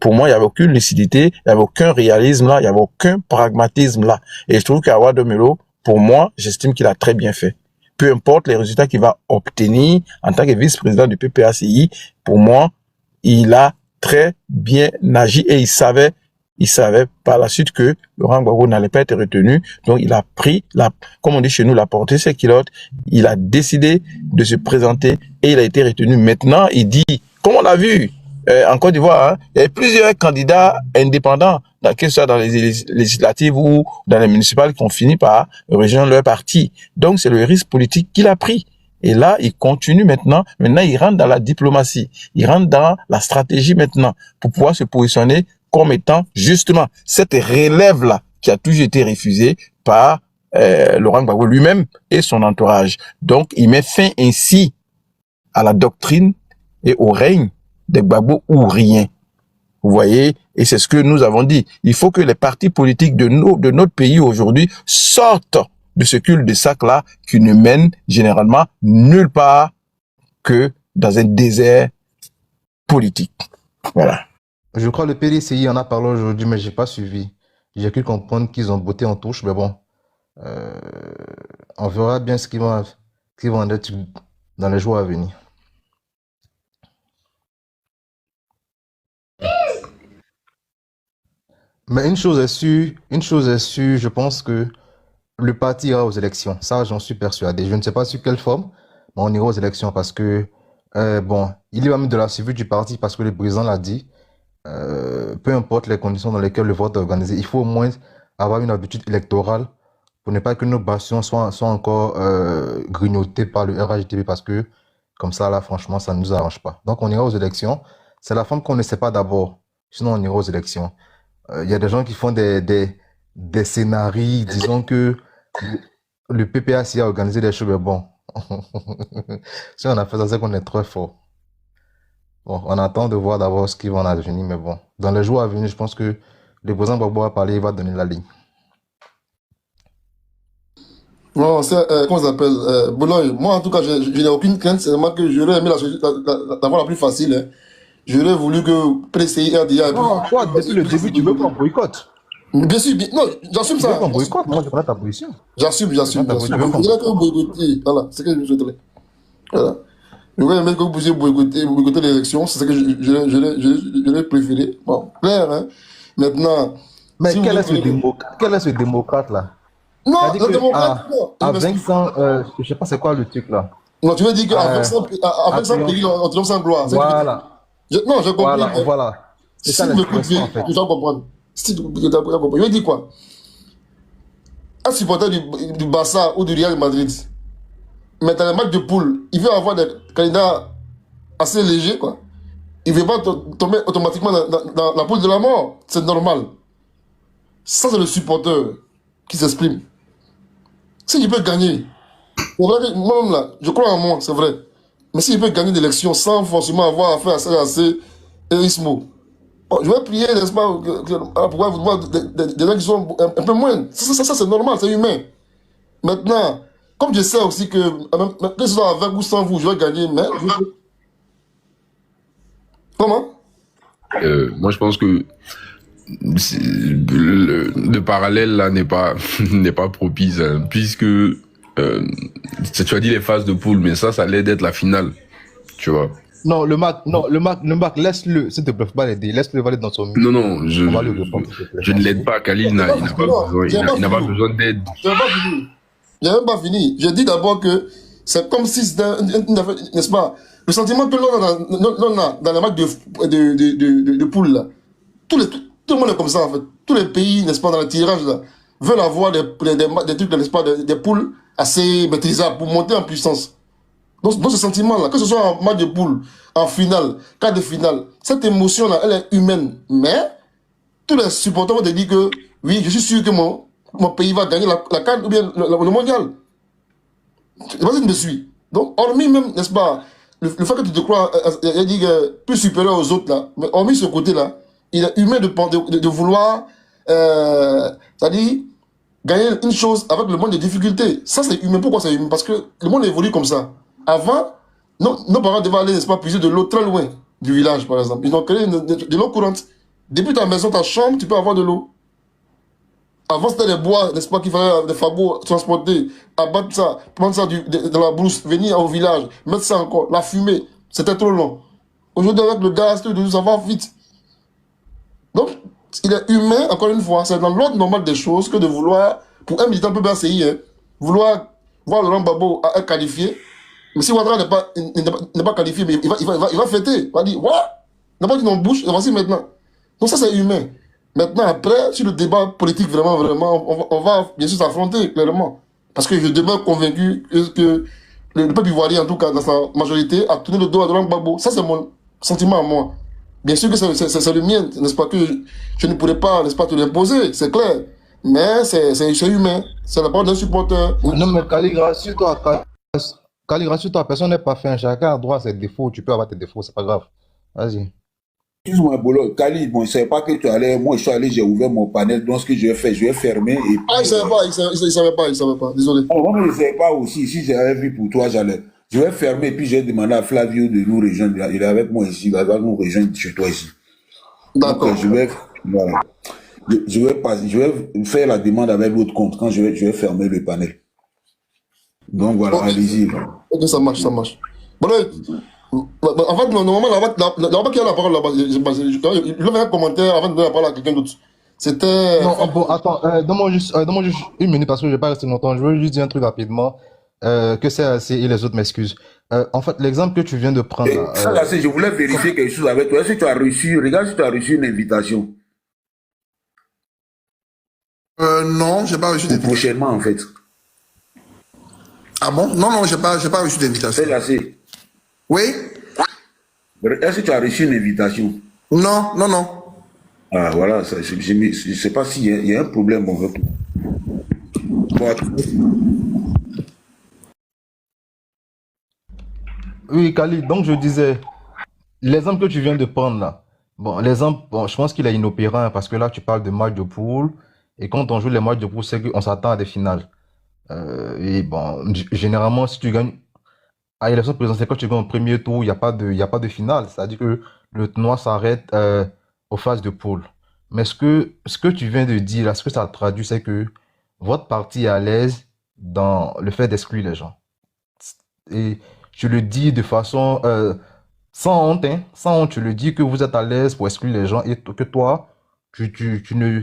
pour moi, il n'y avait aucune lucidité, il n'y avait aucun réalisme là, il n'y avait aucun pragmatisme là. Et je trouve qu'Awad Domelo, pour moi, j'estime qu'il a très bien fait. Peu importe les résultats qu'il va obtenir en tant que vice-président du PPACI, pour moi, il a très bien agi et il savait Il savait par la suite que Laurent Gbagbo n'allait pas être retenu. Donc, il a pris, comme on dit chez nous, la portée ses culottes. Il a décidé de se présenter et il a été retenu. Maintenant, il dit, comme on l'a vu en Côte d'Ivoire, hein, il y a plusieurs candidats indépendants, que ce soit dans les législatives ou dans les municipales, qui ont fini par rejoindre leur parti. Donc, c'est le risque politique qu'il a pris. Et là, il continue maintenant. Maintenant, il rentre dans la diplomatie. Il rentre dans la stratégie maintenant pour pouvoir se positionner comme étant justement cette relève-là qui a toujours été refusée par Laurent Gbagbo lui-même et son entourage. Donc, il met fin ainsi à la doctrine et au règne de Gbagbo ou rien. Vous voyez, et c'est ce que nous avons dit. Il faut que les partis politiques de notre pays aujourd'hui sortent de ce cul-de-sac-là qui ne mène généralement nulle part que dans un désert politique. Voilà. Je crois que le PDCI en a parlé aujourd'hui, mais j'ai pas suivi. J'ai cru comprendre qu'ils ont botté en touche, mais bon. On verra bien ce qu'ils vont en être dans les jours à venir. Mais une chose est sûre, je pense que le parti ira aux élections. Ça, j'en suis persuadé. Je ne sais pas sur quelle forme, mais on ira aux élections parce que, bon, il y a même de la suivi du parti parce que le président l'a dit. Peu importe les conditions dans lesquelles le vote est organisé, il faut au moins avoir une habitude électorale pour ne pas que nos bastions soient encore grignotés par le RHTP parce que, comme ça, là, franchement, ça ne nous arrange pas. Donc, on ira aux élections. C'est la forme qu'on ne sait pas d'abord. Sinon, on ira aux élections. Il y a des gens qui font des scénarios, disons que le PPAC a organisé des choses, mais bon. Si on a fait ça, c'est qu'on est très fort. Bon, on attend de voir d'abord ce qui va en advenir, mais bon. Dans les jours à venir, je pense que le président Gbagbo a parlé, il va donner la ligne. Non, c'est, comment ça s'appelle Boulogne, moi en tout cas, je n'ai aucune crainte, c'est vraiment que j'aurais aimé d'avoir la plus facile. Hein. J'aurais voulu que PCI RDA... Non, toi, depuis le début, tu veux qu'on boycotte. Bien sûr, non, j'assume ça. Tu veux qu'on boycotte, moi je prends ta position. J'assume. Je voudrais que vous boycottez, voilà, c'est ce que je souhaiterais. Voilà. J'aurais aimé que vous puissiez boycotter l'élection, c'est ce que je l'ai préféré. Bon, clair, hein. Maintenant... Mais si quel est ce démocrate là? Non, le démocrate, non. À 500, je sais pas c'est quoi le truc là. Non, tu veux dire qu'à 500 pays, on triomphe sans gloire. Voilà. Non, j'ai compris. Voilà. C'est ça l'expression en fait. Tu dois comprendre. Si tu comprends. Je veux dire quoi? Un supporter du Barça ou du Real Madrid, mais dans les matchs de poule, il veut avoir des candidats assez légers, quoi. Il ne veut pas tomber automatiquement dans la poule de la mort. C'est normal. Ça, c'est le supporter qui s'exprime. Si il peut gagner, moi-même là, je crois en moi, c'est vrai. Mais s'il peut gagner l'élection sans forcément avoir affaire à CAC et ISMO, bon, je vais prier, n'est-ce pas, pour voir des gens qui sont un peu moins. Ça c'est normal, c'est humain. Maintenant, comme je sais aussi que ce soit avec ou sans vous, je vais gagner, mais... Comment? Moi, je pense que le parallèle là n'est pas propice, hein, puisque tu as dit les phases de poule, mais ça allait d'être la finale, tu vois. Non, le Mac, laisse-le, s'il te plaît, faut pas l'aider, laisse-le aller dans son milieu. Non, je ne l'aide pas, Khalil n'a pas besoin d'aide. J'ai même pas fini. Je dis d'abord que c'est comme si c'était n'est-ce pas, le sentiment que l'on a dans les matchs de poule là, tout le monde est comme ça en fait. Tous les pays, n'est-ce pas, dans le tirage là, veulent avoir des trucs, n'est-ce pas, des poules assez maîtrisables pour monter en puissance. Donc ce sentiment-là, que ce soit en match de poule, en finale, quart de finale, cette émotion-là, elle est humaine. Mais tous les supporters vont te dire que oui, je suis sûr que mon pays va gagner la CAN ou bien le mondial. Je sais pas si tu me suis. Donc, hormis même, n'est-ce pas, le fait que tu te crois plus supérieur aux autres, là, mais hormis ce côté-là, il est humain de vouloir, c'est-à-dire, gagner une chose avec le monde de difficultés. Ça, c'est humain. Pourquoi c'est humain? Parce que le monde évolue comme ça. Avant, nos parents devaient aller, n'est-ce pas, puiser de l'eau très loin du village, par exemple. Ils ont créé de l'eau courante. Depuis ta maison, ta chambre, tu peux avoir de l'eau. Avant, c'était des bois, n'est-ce pas, qu'il fallait des fagots transporter, abattre ça, prendre ça de la brousse, venir au village, mettre ça encore, la fumée. C'était trop long. Aujourd'hui, avec le gaz, ça va vite. Donc, il est humain, encore une fois. C'est dans l'ordre normal des choses que de vouloir, pour un militant PPACI, vouloir voir Laurent Gbagbo à être qualifié. Mais si Ouattara n'est pas qualifié, mais il va fêter. Il va dire, what? Il n'a pas dit non bouche, et voici maintenant. Donc ça, c'est humain. Maintenant, après, sur le débat politique, vraiment, on va bien sûr s'affronter, clairement. Parce que je demeure convaincu que le peuple ivoirien, en tout cas, dans sa majorité, a tourné le dos à Laurent Gbagbo. Ça, c'est mon sentiment à moi. Bien sûr que c'est le mien, n'est-ce pas, que je ne pourrais pas, n'est-ce pas, te l'imposer, c'est clair. Mais c'est humain. C'est la part d'un supporter. Non, mais Kali, rassure-toi, Kali, rassure-toi, personne n'est parfait. Chacun a droit à ses défauts. Tu peux avoir tes défauts, c'est pas grave. Vas-y. Excuse-moi, Bolo, Khalid, bon, je ne savais pas que tu allais. Moi, je suis allé, j'ai ouvert mon panel. Donc, ce que je vais faire, je vais fermer. Et puis, Ah, il ne savait pas, désolé. moi, je ne savais pas aussi. Si j'avais vu pour toi, j'allais. Je vais fermer, et puis j'ai demandé à Flavio de nous rejoindre. Il est avec moi ici, il va nous rejoindre chez toi ici. D'accord. Donc, voilà. Je vais faire la demande avec l'autre compte quand je vais fermer le panel. Donc, voilà, Okay. allez-y. Ok, ça marche. Bon, là, en fait, normalement, là-bas qui a la parole, là-bas, il avait un commentaire avant de donner la parole à quelqu'un d'autre. C'était... Non, bon, attends, donne-moi juste une minute parce que je vais pas rester longtemps. Je veux juste dire un truc rapidement, que c'est assez et les autres m'excusent. En fait, l'exemple que tu viens de prendre là, Ça, là, je voulais vérifier quelque chose avec toi. Est-ce que tu as reçu, regarde si tu as reçu une invitation. Non, j'ai pas reçu Pour prochainement, en fait. Ah bon? Non, j'ai pas reçu d'invitation. C'est assez. Oui? Est-ce que tu as reçu une invitation? Non. Ah, voilà, ça, je ne sais pas s'il y a un problème. Bon, oui, Kali, donc je disais, l'exemple que tu viens de prendre là, bon, l'exemple, bon, je pense qu'il est inopérant parce que là, tu parles de match de poule, et quand on joue les matchs de poule, c'est qu'on s'attend à des finales. Et bon, généralement, si tu gagnes à l'élection présidentielle, quand tu gagnes au premier tour, il y a pas de finale. C'est-à-dire que le tournoi s'arrête aux phases de poule. Mais ce que tu viens de dire là, ce que ça traduit, c'est que votre parti est à l'aise dans le fait d'exclure les gens. Et je le dis de façon sans honte, hein, sans honte, je le dis que vous êtes à l'aise pour exclure les gens et que toi, tu ne,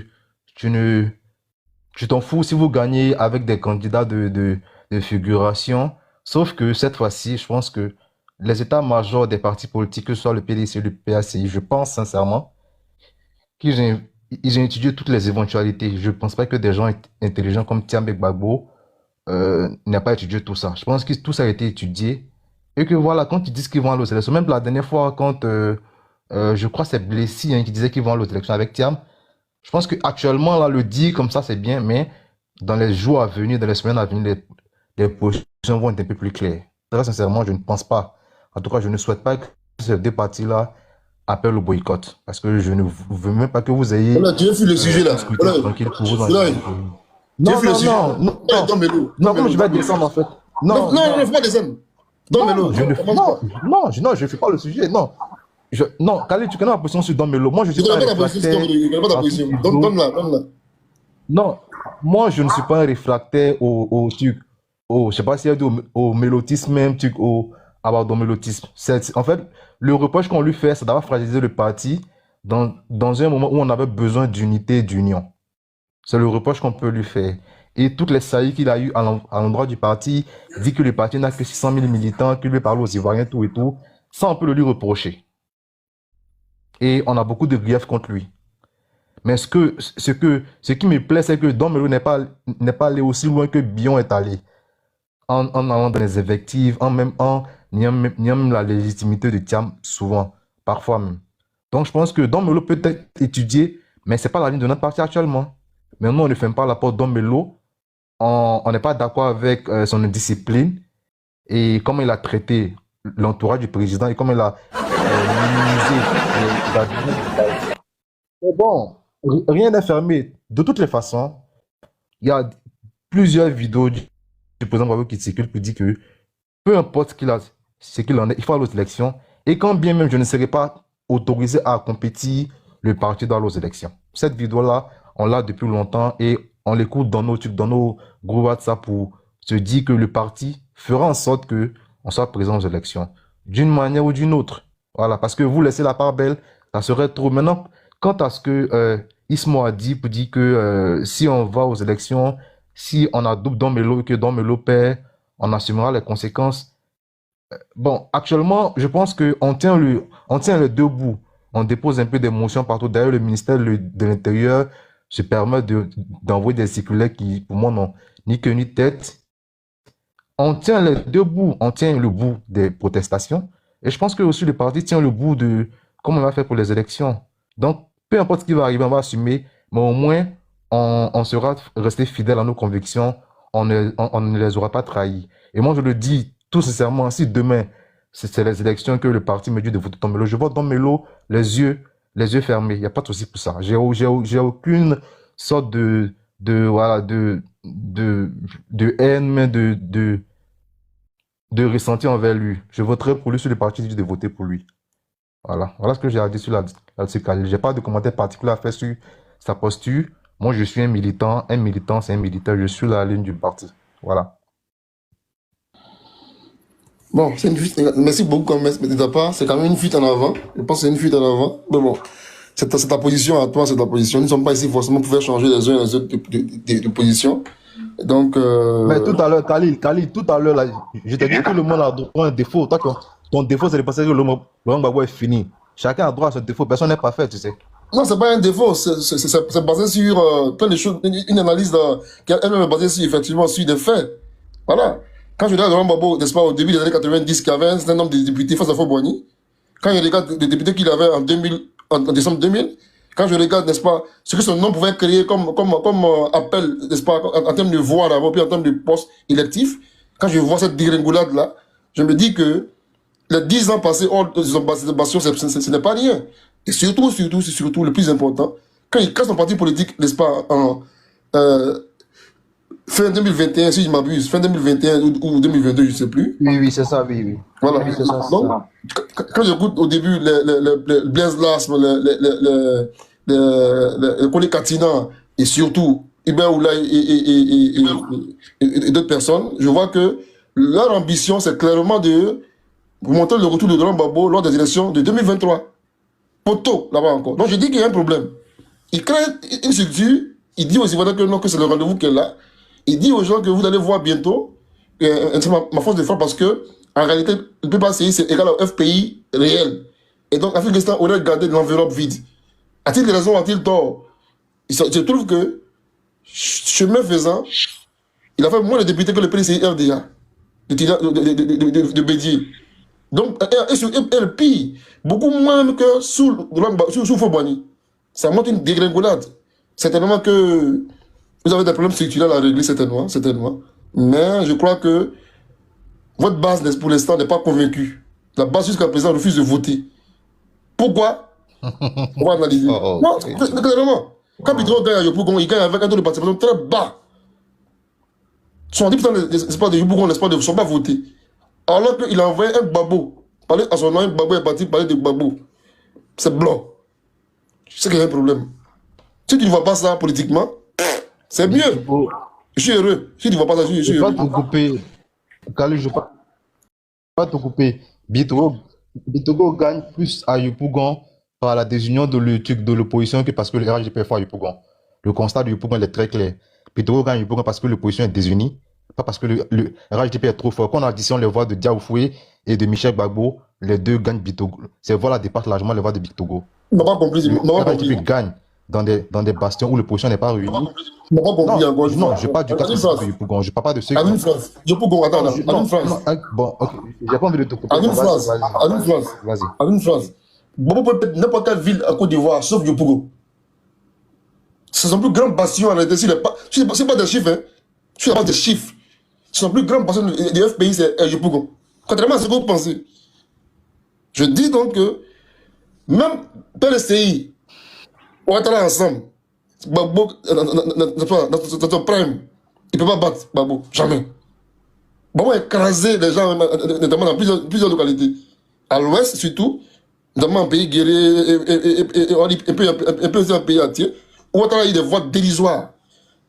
tu t'en fous si vous gagnez avec des candidats de figuration. Sauf que cette fois-ci, je pense que les états-majors des partis politiques, que ce soit le PDC et le PACI, je pense sincèrement ils ont étudié toutes les éventualités. Je ne pense pas que des gens intelligents comme Tiambé Gbagbo n'aient pas étudié tout ça. Je pense que tout ça a été étudié. Et que voilà, quand ils disent qu'ils vont aller aux élections, même la dernière fois, quand je crois que c'est Blessy qui disait qu'ils vont aller aux élections avec Tiam, je pense qu'actuellement, là, le dire comme ça, c'est bien, mais dans les jours à venir, dans les semaines à venir, les positions vont être un peu plus claires. Très sincèrement, je ne pense pas. En tout cas, je ne souhaite pas que ces deux partis-là appellent au boycott. Parce que je ne veux même pas que vous ayez... Voilà, tu as vu le sujet là. Voilà. Tranquille pour vous non, comme je vais descendre en fait. Non, il ne faut pas descendre. Non, je ne fais pas le sujet, non. Non, Khalid, tu connais ma position sur Don Melo. Moi, je suis pas un réfractaire. Donne-la. Non, moi, je ne suis pas un réfractaire au truc, je sais pas s'il y a dit au mélotisme même, truc, au mélotisme. En fait, le reproche qu'on lui fait, c'est d'avoir fragilisé le parti dans un moment où on avait besoin d'unité, d'union. C'est le reproche qu'on peut lui faire. Et toutes les saillies qu'il a eues à l'endroit du parti, dit que le parti n'a que 600 000 militants, qu'il lui parle aux Ivoiriens, tout et tout, ça, on peut le lui reprocher. Et on a beaucoup de griefs contre lui. Mais ce qui me plaît, c'est que Don Melo n'est pas allé aussi loin que Bion est allé. En allant dans les effectifs, en niant même la légitimité de Thiam, souvent, parfois même. Donc je pense que Don Melo peut être étudié, mais ce n'est pas la ligne de notre parti actuellement. Mais nous, on ne fait pas la porte Don Melo. On n'est pas d'accord avec son discipline et comment il a traité l'entourage du président et comment il a minimisé. Mais bon, rien n'est fermé. De toutes les façons, il y a plusieurs vidéos du président Gbagbo qui circulent pour dire que peu importe ce qu'il en est, il faut aller aux élections. Et quand bien même je ne serai pas autorisé à compétir, le parti dans aux élections. Cette vidéo-là, on l'a depuis longtemps et on l'écoute dans nos groupes WhatsApp pour se dire que le parti fera en sorte qu'on soit présent aux élections, d'une manière ou d'une autre. Voilà, parce que vous laissez la part belle, ça serait trop. Maintenant, quant à ce que Ismo a dit pour dire que si on va aux élections, si on adopte Domelo et que Domelo perd, on assumera les conséquences. Bon, actuellement, je pense qu'on tient les deux bouts. On dépose un peu des motions partout. D'ailleurs, le ministère de l'Intérieur se permet d'envoyer des circulaires qui, pour moi, n'ont ni queue ni tête. On tient les deux bouts. On tient le bout des protestations. Et je pense que aussi le parti tient le bout de comment on va faire pour les élections. Donc, peu importe ce qui va arriver, on va assumer. Mais au moins, on sera resté fidèle à nos convictions. On ne les aura pas trahis. Et moi, je le dis tout sincèrement, si demain, c'est les élections que le parti me dit de voter Domelo, je vote Domelo les yeux fermés. Il n'y a pas de souci pour ça. J'ai aucune sorte de haine, mais de ressenti envers lui. Je voterai pour lui si le parti dit de voter pour lui. Voilà ce que j'ai à dire sur là-dessus. Je n'ai pas de commentaire particulier à faire sur sa posture. Moi, je suis un militant. Un militant, c'est un militant. Je suis la ligne du parti. Voilà. Bon, c'est une fuite. Merci beaucoup quand même de ta part. C'est quand même une fuite en avant. Je pense que c'est une fuite en avant. Mais bon, c'est ta position à toi, c'est ta position. Nous ne sommes pas ici forcément pour faire changer les uns et les autres de position. Donc, Mais tout à l'heure, Khalil, tout à l'heure, là, je t'ai dit que le monde a droit à un défaut. Toi, ton défaut, c'est de penser que le Laurent Gbagbo est fini. Chacun a droit à son défaut. Personne n'est parfait, tu sais. non, c'est pas un défaut. C'est basé sur plein de choses. Une analyse qui elle-même est basée sur, effectivement, sur des faits. Voilà. Quand je regarde Laurent Gbagbo, n'est-ce pas, au début des années 90, qui avait un certain nombre de députés face à Faux-Boigny, quand je regarde les députés qu'il avait en décembre 2000, quand je regarde, n'est-ce pas, ce que son nom pouvait créer comme appel, n'est-ce pas, en termes de voix d'abord, puis en termes de postes électifs, quand je vois cette dégringolade-là, je me dis que les 10 ans passés hors de son bastion, ce n'est pas rien. Et surtout, le plus important, quand son parti politique, n'est-ce pas, en fin 2021, si je m'abuse, fin 2021 ou 2022, je ne sais plus. Oui, c'est ça, oui. Voilà. Oui, c'est ça, Donc, quand j'écoute au début le Blaise Lasme, le Kone Katina, et surtout Hubert Oulay et d'autres personnes, je vois que leur ambition, c'est clairement de montrer le retour de Laurent Gbagbo lors des élections de 2023. Poto, là-bas encore. Donc je dis qu'il y a un problème. Il crée une structure, il dit aux Ivoiriens que non, que c'est le rendez-vous qu'elle a. Il dit aux gens que vous allez voir bientôt ma force de frappe parce que en réalité, le PPACI c'est égal au FPI réel. Et donc Afrique de l'Est aurait gardé l'enveloppe vide. A-t-il des raisons, a-t-il tort? Je trouve que, chemin faisant, il a fait moins de députés que le PDCI RDA de Bédier. Donc, et le pire, beaucoup moins que sous Faux-Boigny. Ça montre une dégringolade. Certainement que vous avez des problèmes structurels à régler, certainement. Mais je crois que votre base, pour l'instant, n'est pas convaincue. La base, jusqu'à présent, refuse de voter. Pourquoi? On va analyser. Non, clairement. Quand Bitro gagne à Yopougon, il gagne avec un taux de participation très bas. 70% des espoirs de Yopougon ne sont pas votés. Alors qu'il a envoyé un Gbagbo. Parler à son nom, un Gbagbo est parti parler de Gbagbo. C'est blanc. Je sais qu'il y a un problème. Si tu ne vois pas ça politiquement, c'est mieux. Je suis heureux. Si tu ne vois pas ça, je suis heureux. Je ne vais pas te couper. Khalil, je ne vais pas te couper. Bitogo gagne plus à Yopougon par la désunion de l'opposition que parce que le RHDP est fort à Yopougon. Le constat de Yopougon est très clair. Bitogo gagne Yopougon parce que l'opposition est désunie, pas parce que le RHDP est trop fort. Quand on additionne les voix de Diaoufoué et de Michel Gbagbo, les deux gagnent Bitogo. Ces voix-là dépassent largement les voix de Bitogo. Je n'ai pas compris. Le RHDP gagne dans des bastions où l'opposition n'est pas réunie. Je n'ai pas compris encore. Non, je parle du cas de Yopougon. Je ne parle pas de ceux qui... Une phrase. Yopougon, attends, une phrase. Bon, ok. J'ai pas envie de te couper. Une phrase. Vas-y. Une phrase. Gbagbo peut être n'importe quelle ville à Côte d'Ivoire, sauf Yopougon. C'est son plus grand bastion en réalité. C'est pas des chiffres, hein. Je suis pas des chiffres. Son plus grand bastion du FPI, c'est Yopougon. Contrairement à ce que vous pensez. Je dis donc que même PLCI, on va être ensemble. Gbagbo, dans son prime, il ne peut pas battre Gbagbo. Jamais. Gbagbo a écrasé les gens, notamment dans plusieurs localités. À l'ouest, surtout, notamment en pays guerrier et peu aussi en pays entier, où on a eu des voix dérisoires.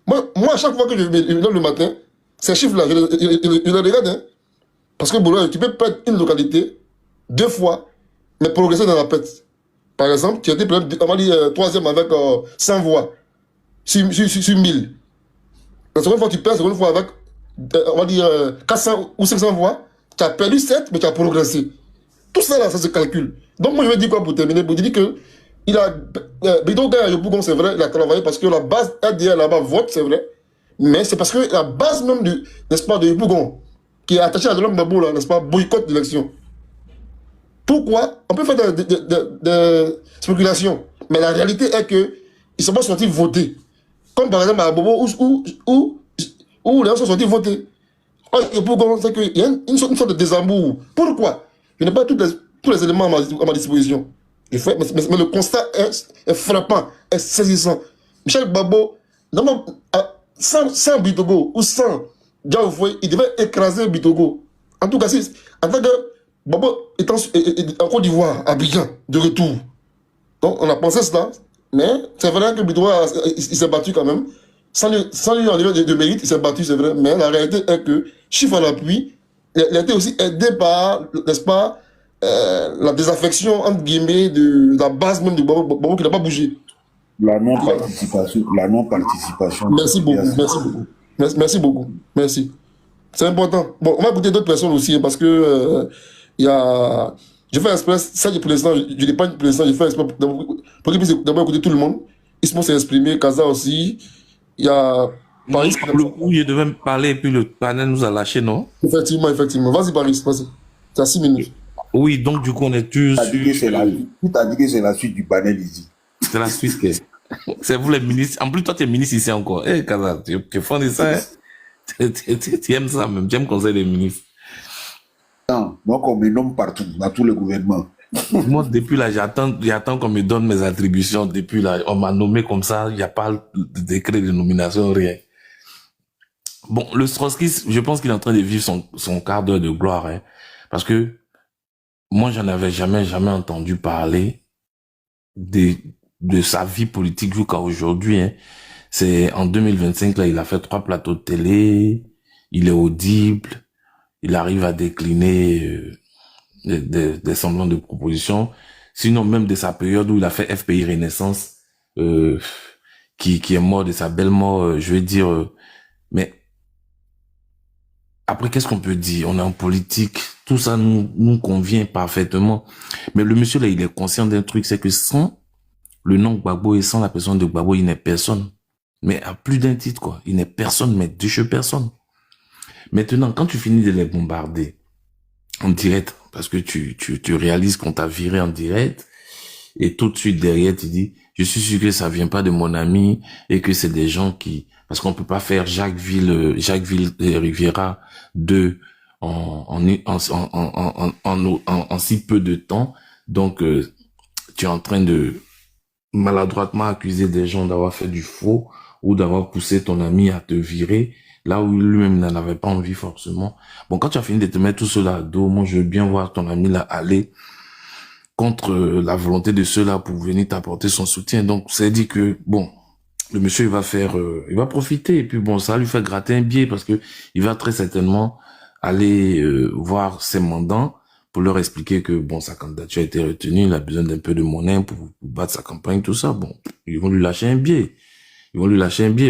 Moi, à chaque fois que je me lève le matin, ces chiffres-là, je les regarde. Hein, parce que tu peux perdre une localité 2 fois, mais progresser dans la pète. Par exemple, tu as été, on va dire, troisième avec 100 voix sur 1000. La seconde fois, tu perds, la seconde fois avec, on va dire, 400 ou 500 voix. Tu as perdu 7, mais tu as progressé. Tout ça, là, ça se calcule. Donc, moi, je vais dire quoi pour terminer? Pour dire que il a, Bidon gagne le Bougon, c'est vrai, il a travaillé parce que la base ADR là-bas vote, c'est vrai. Mais c'est parce que la base même du, n'est-ce pas, de Bougon, qui est attachée à l'homme Babou, là, n'est-ce pas, boycott l'élection. Pourquoi? On peut faire des spéculations. Mais la réalité est que ils ne sont pas sortis voter. Comme par exemple à Bobo, où les gens sont sortis voter. Et Bougon, c'est qu'il y a une sorte de désamour. Pourquoi? Je n'ai pas tous les éléments à ma disposition. Mais le constat est frappant, est saisissant. Michel Babo, sans Bitogo ou sans Diaoufoué, il devait écraser Bitogo. En tout cas, en tant que Babo est en Côte d'Ivoire, à Abidjan, de retour. Donc, on a pensé cela, mais c'est vrai que Bitogo, il s'est battu quand même. Sans lui enlever de mérite, il s'est battu, c'est vrai. Mais la réalité est que, chiffre à l'appui, il a été aussi aidé par, n'est-ce pas, la désaffection, entre guillemets, de la base même du Babo qui n'a pas bougé. La non-participation. Merci beaucoup, merci beaucoup. Merci beaucoup, merci. C'est important. Bon, on va écouter d'autres personnes aussi, hein, parce que il y a... Je fais exprès, ça pour l'instant, je n'ai pas pour l'instant, je fais exprès pour qu'ils puissent d'abord écouter tout le monde. Ismo s'est exprimé, Kaza aussi. Il y a Paris. Pour le coup, je devais me parler et puis le panel nous a lâché, non? Effectivement. Vas-y, Paris, vas-y. C'est à 6 minutes. Oui, donc du coup, on est tous sur... Qui t'a dit que c'est la suite du panel ici? C'est la suite, c'est vous les ministres. En plus, toi, tu es ministre ici encore. Eh, Kaza, tu fais de ça, hein? Tu aimes ça même, tu aimes conseil des ministres. Non, moi, on me nomme partout, dans tout le gouvernement. Moi, depuis là, j'attends qu'on me donne mes attributions. Depuis là, on m'a nommé comme ça, il n'y a pas de décret de nomination, rien. Bon, le Strotskis, je pense qu'il est en train de vivre son quart d'heure de gloire, hein, parce que moi, j'en avais jamais entendu parler de sa vie politique jusqu'à aujourd'hui, hein. C'est en 2025, là, il a fait 3 plateaux de télé, il est audible, il arrive à décliner des semblants de propositions. Sinon, même de sa période où il a fait FPI Renaissance, qui est mort de sa belle mort, je vais dire, mais après, qu'est-ce qu'on peut dire? On est en politique, tout ça nous convient parfaitement. Mais le monsieur là, il est conscient d'un truc, c'est que sans le nom Gbagbo et sans la personne de Gbagbo, il n'est personne. Mais à plus d'un titre, quoi. Il n'est personne, mais de personne. Maintenant, quand tu finis de les bombarder en direct, parce que tu réalises qu'on t'a viré en direct, et tout de suite derrière, tu dis, je suis sûr que ça vient pas de mon ami, et que c'est des gens qui, parce qu'on peut pas faire Jacquesville Riviera 2 en si peu de temps. Donc, tu es en train de maladroitement accuser des gens d'avoir fait du faux, ou d'avoir poussé ton ami à te virer, là où lui-même n'en avait pas envie forcément. Bon, quand tu as fini de te mettre tout cela à dos, moi je veux bien voir ton ami là aller contre la volonté de ceux-là pour venir t'apporter son soutien. Donc c'est dit que, bon, le monsieur il va profiter, et puis bon, ça va lui faire gratter un billet, parce que il va très certainement aller voir ses mandants pour leur expliquer que, bon, sa candidature a été retenue, il a besoin d'un peu de monnaie pour battre sa campagne, tout ça. Bon, ils vont lui lâcher un billet.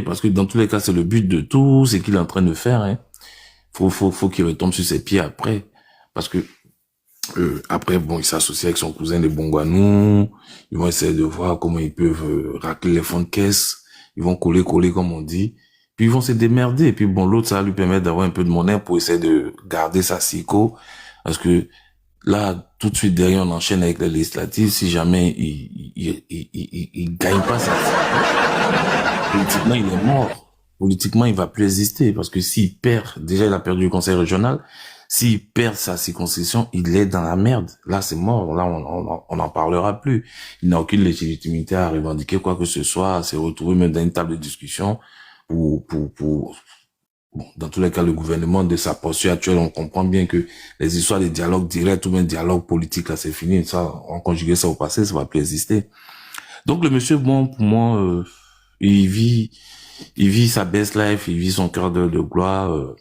Parce que dans tous les cas, c'est le but de tout ce qu'il est en train de faire, hein. Faut qu'il retombe sur ses pieds après. Parce que, après, bon, il s'associe avec son cousin de Bongwanou. Ils vont essayer de voir comment ils peuvent racler les fonds de caisse. Ils vont coller, comme on dit. Puis ils vont se démerder. Et puis bon, l'autre, ça va lui permettre d'avoir un peu de monnaie pour essayer de garder sa psycho. Parce que là, tout de suite derrière, on enchaîne avec les législatives. Si jamais il gagne pas sa politiquement, il est mort. Politiquement, il va plus exister. Parce que s'il perd, déjà, il a perdu le conseil régional. S'il perd sa circonscription, il est dans la merde. Là, c'est mort. Là, on n'en parlera plus. Il n'a aucune légitimité à revendiquer quoi que ce soit, à se retrouver même dans une table de discussion bon, dans tous les cas, le gouvernement de sa posture actuelle, on comprend bien que les histoires de dialogue direct ou même dialogue politique, là, c'est fini. Ça, on conjuguait ça au passé, ça va plus exister. Donc, le monsieur, bon, pour moi, il vit sa best life, il vit son cœur de gloire,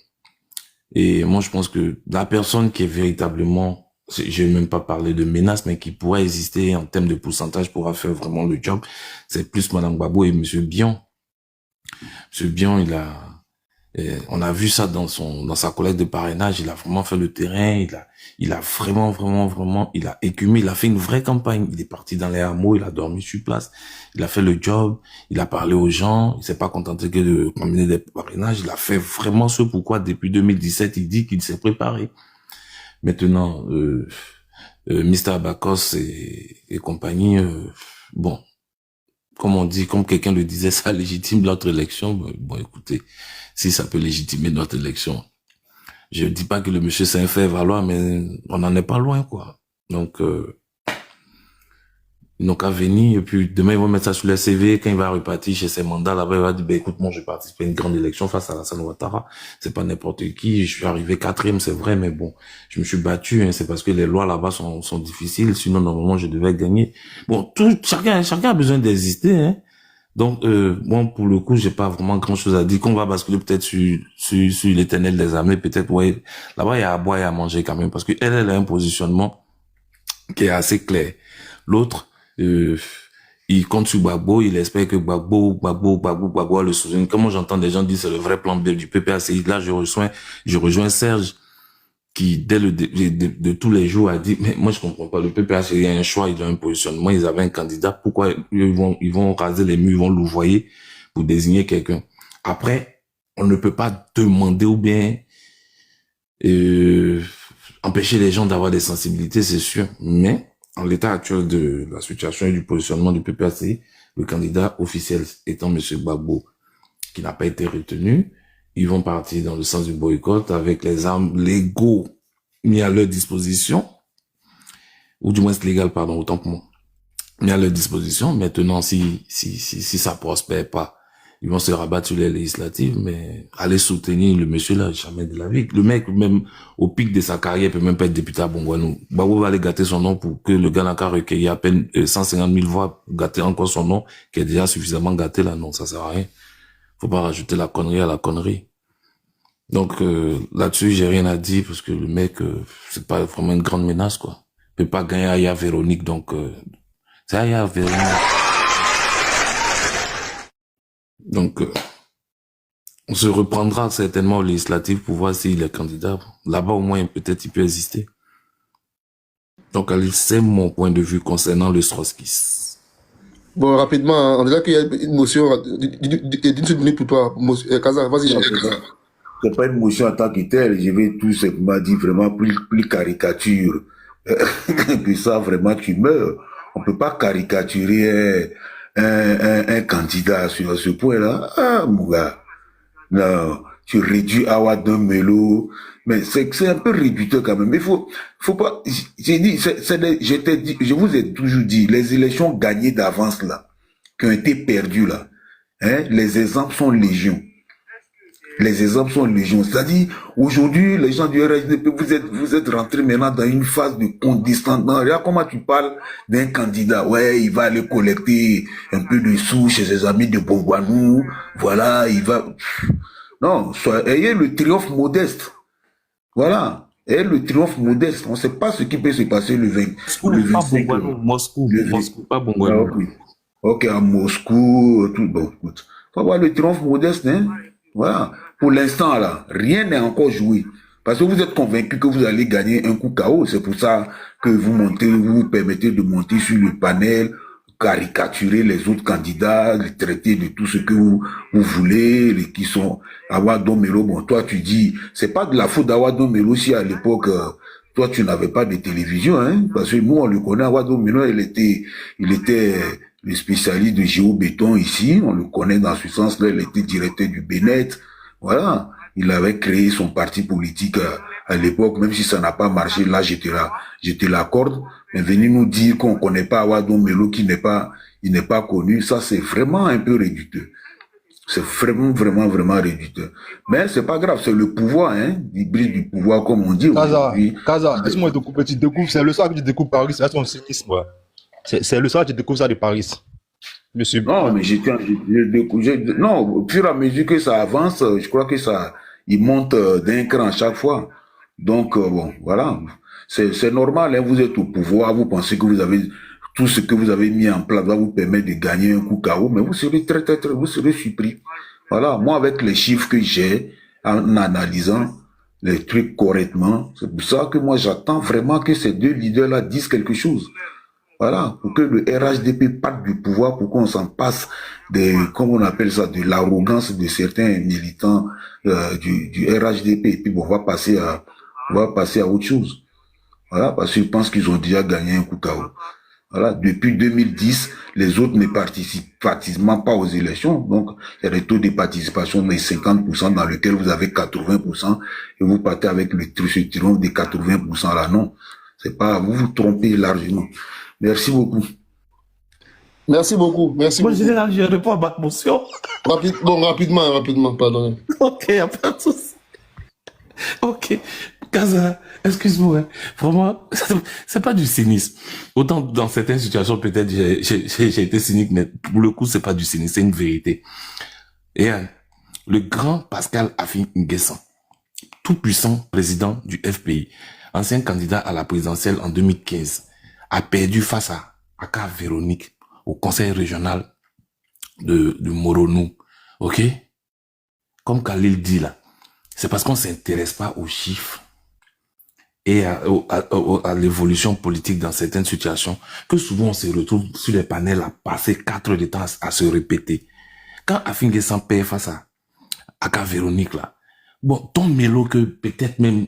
et moi, je pense que la personne qui est véritablement je vais même pas parler de menace, mais qui pourrait exister en termes de pourcentage pour faire vraiment le job, c'est plus Madame Gbagbo et Monsieur Bion. Monsieur Bion, on a vu ça dans sa collecte de parrainage, il a vraiment fait le terrain, il a vraiment, il a écumé, il a fait une vraie campagne. Il est parti dans les hameaux, il a dormi sur place, il a fait le job, il a parlé aux gens, il s'est pas contenté que de combiner des parrainages, il a fait vraiment ce pourquoi depuis 2017, il dit qu'il s'est préparé. Maintenant, Mr. Abakos et compagnie, bon, comme on dit, comme quelqu'un le disait, ça légitime notre élection. Bon, écoutez, si ça peut légitimer notre élection, je dis pas que le monsieur s'est fait valoir, mais on n'en est pas loin, quoi. Donc, ils n'ont qu'à venir, et puis demain, ils vont mettre ça sur le CV, quand il va repartir chez ses mandats, là-bas, il va dire, écoute, moi, j'ai participé à une grande élection face à Alassane Ouattara. C'est pas n'importe qui, je suis arrivé 4e, c'est vrai, mais bon, je me suis battu, hein, c'est parce que les lois là-bas sont difficiles, sinon, normalement, je devais gagner. Bon, chacun a besoin d'exister, hein. Donc, bon, pour le coup, j'ai pas vraiment grand chose à dire, qu'on va basculer peut-être sur l'éternel des armées, peut-être, ouais, là-bas, il y a à boire et à manger quand même, parce que elle a un positionnement qui est assez clair. L'autre, il compte sur Gbagbo, il espère que Gbagbo le soutient. Comme j'entends des gens dire c'est le vrai plan B du PPACI, là je rejoins Serge qui dès de tous les jours a dit mais moi je comprends pas, le PPACI a un choix, il a un positionnement, ils avaient un candidat, pourquoi ils vont raser les murs, ils vont louvoyer pour désigner quelqu'un. Après, on ne peut pas demander ou bien empêcher les gens d'avoir des sensibilités, c'est sûr, mais en l'état actuel de la situation et du positionnement du PPACI, le candidat officiel étant M. Gbagbo, qui n'a pas été retenu, ils vont partir dans le sens du boycott avec les armes légaux mis à leur disposition, ou du moins légal, pardon, autant pour moi, mis à leur disposition. Maintenant, si ça prospère pas, ils vont se rabattre sur les législatives, mais aller soutenir le monsieur là, jamais de la vie. Le mec, même au pic de sa carrière, peut même pas être député à Bongouanou. Gbagbo va aller gâter son nom pour que le gars n'a qu'à recueillir à peine 150 000 voix, gâter encore son nom, qui est déjà suffisamment gâté là. Non, ça sert à rien. Faut pas rajouter la connerie à la connerie. Donc là-dessus, j'ai rien à dire parce que le mec, c'est pas vraiment une grande menace, quoi. Il peut pas gagner Aya Véronique, donc c'est Aya Véronique. Donc, on se reprendra certainement aux législatives pour voir s'il est candidat. Là-bas, au moins, peut-être il peut exister. Donc, Ali, c'est mon point de vue concernant le Stroskis. Bon, rapidement, on est là qu'il y a une motion d'une seule minute pour toi. Kaza, vas-y. C'est pas une motion en tant que telle. Je vais tout simplement dire vraiment plus caricature que ça, vraiment, tu meurs. On peut pas caricaturer un candidat sur ce point-là. Ah, mon gars. Non, tu réduis Awa d'un mélo. Mais c'est un peu réducteur quand même. Mais faut pas, j'ai dit, je vous ai toujours dit, les élections gagnées d'avance là, qui ont été perdues là, hein, les exemples sont légion. Les exemples sont légion. C'est-à-dire, aujourd'hui, les gens du RHDP, vous êtes rentrés maintenant dans une phase de condescendance. Regarde comment tu parles d'un candidat. Ouais, il va aller collecter un peu de sous chez ses amis de Bongouanou. Voilà, il va... Non, ayez le triomphe modeste. Voilà. Ayez le triomphe modeste. On ne sait pas ce qui peut se passer le 20. Moscou, pas Bongouanou. Ah, okay. Ok, à Moscou, tout bon. Faut avoir le triomphe modeste, hein. Voilà. Pour l'instant, là, rien n'est encore joué. Parce que vous êtes convaincu que vous allez gagner un coup KO. C'est pour ça que vous permettez de monter sur le panel, caricaturer les autres candidats, les traiter de tout ce que vous voulez, les qui sont Awadou Melo. Bon, toi, tu dis, c'est pas de la faute d'Awadou Melo si à l'époque, toi, tu n'avais pas de télévision, hein. Parce que nous, on le connaît, Awadou Melo, il était le spécialiste de géobéton ici, on le connaît dans ce sens-là, il était directeur du Bénet, voilà, il avait créé son parti politique à l'époque, même si ça n'a pas marché, là je te l'accorde, mais venir nous dire qu'on connaît pas Awadou Melo, il n'est pas connu, ça c'est vraiment un peu réducteur. C'est vraiment réducteur. Mais c'est pas grave, c'est le pouvoir, hein, l'hybride du pouvoir, comme on dit aujourd'hui. Kaza, laisse-moi te couper, tu découvres, c'est le soir que tu découvres Paris, c'est ton cynisme, ouais. C'est le soir que tu découvres ça de Paris. Monsieur. Non, mais non, au fur et à mesure que ça avance, je crois que il monte d'un cran à chaque fois. Donc, bon, voilà. C'est normal, hein, vous êtes au pouvoir, vous pensez que vous avez tout ce que vous avez mis en place va vous permettre de gagner un coup KO, mais vous serez vous serez surpris. Voilà, moi avec les chiffres que j'ai, en analysant les trucs correctement, c'est pour ça que moi j'attends vraiment que ces deux leaders-là disent quelque chose. Voilà, pour que le RHDP parte du pouvoir, pour qu'on s'en passe comme on appelle ça, de l'arrogance de certains militants du RHDP, et puis bon, on va passer à autre chose. Voilà, parce que je pense qu'ils ont déjà gagné un coup KO. Voilà, depuis 2010, les autres ne participent pratiquement pas aux élections. Donc, il y a des taux de participation de 50% dans lequel vous avez 80% et vous partez avec ce triomphe de 80% là. Non, c'est pas, vous vous trompez largement. Merci beaucoup. Merci beaucoup. Merci Moi, beaucoup. général, je réponds à ma motion. Rapidement, pardon. Ok, y a pas de souci. Ok. Kaza, excuse-moi, hein. Vraiment, c'est pas du cynisme. Autant dans certaines situations, peut-être, j'ai été cynique, mais pour le coup, c'est pas du cynisme, c'est une vérité. Et le grand Pascal Affi N'Guessan, tout puissant président du FPI, ancien candidat à la présidentielle en 2015, a perdu face à Aka Véronique au conseil régional de Moronou. Ok? Comme Khalil dit là, c'est parce qu'on s'intéresse pas aux chiffres et à l'évolution politique dans certaines situations que souvent on se retrouve sur les panels à passer 4 heures de temps à se répéter. Quand Affi N'Guessan perd face à Aka Véronique là, bon, ton mélo que peut-être même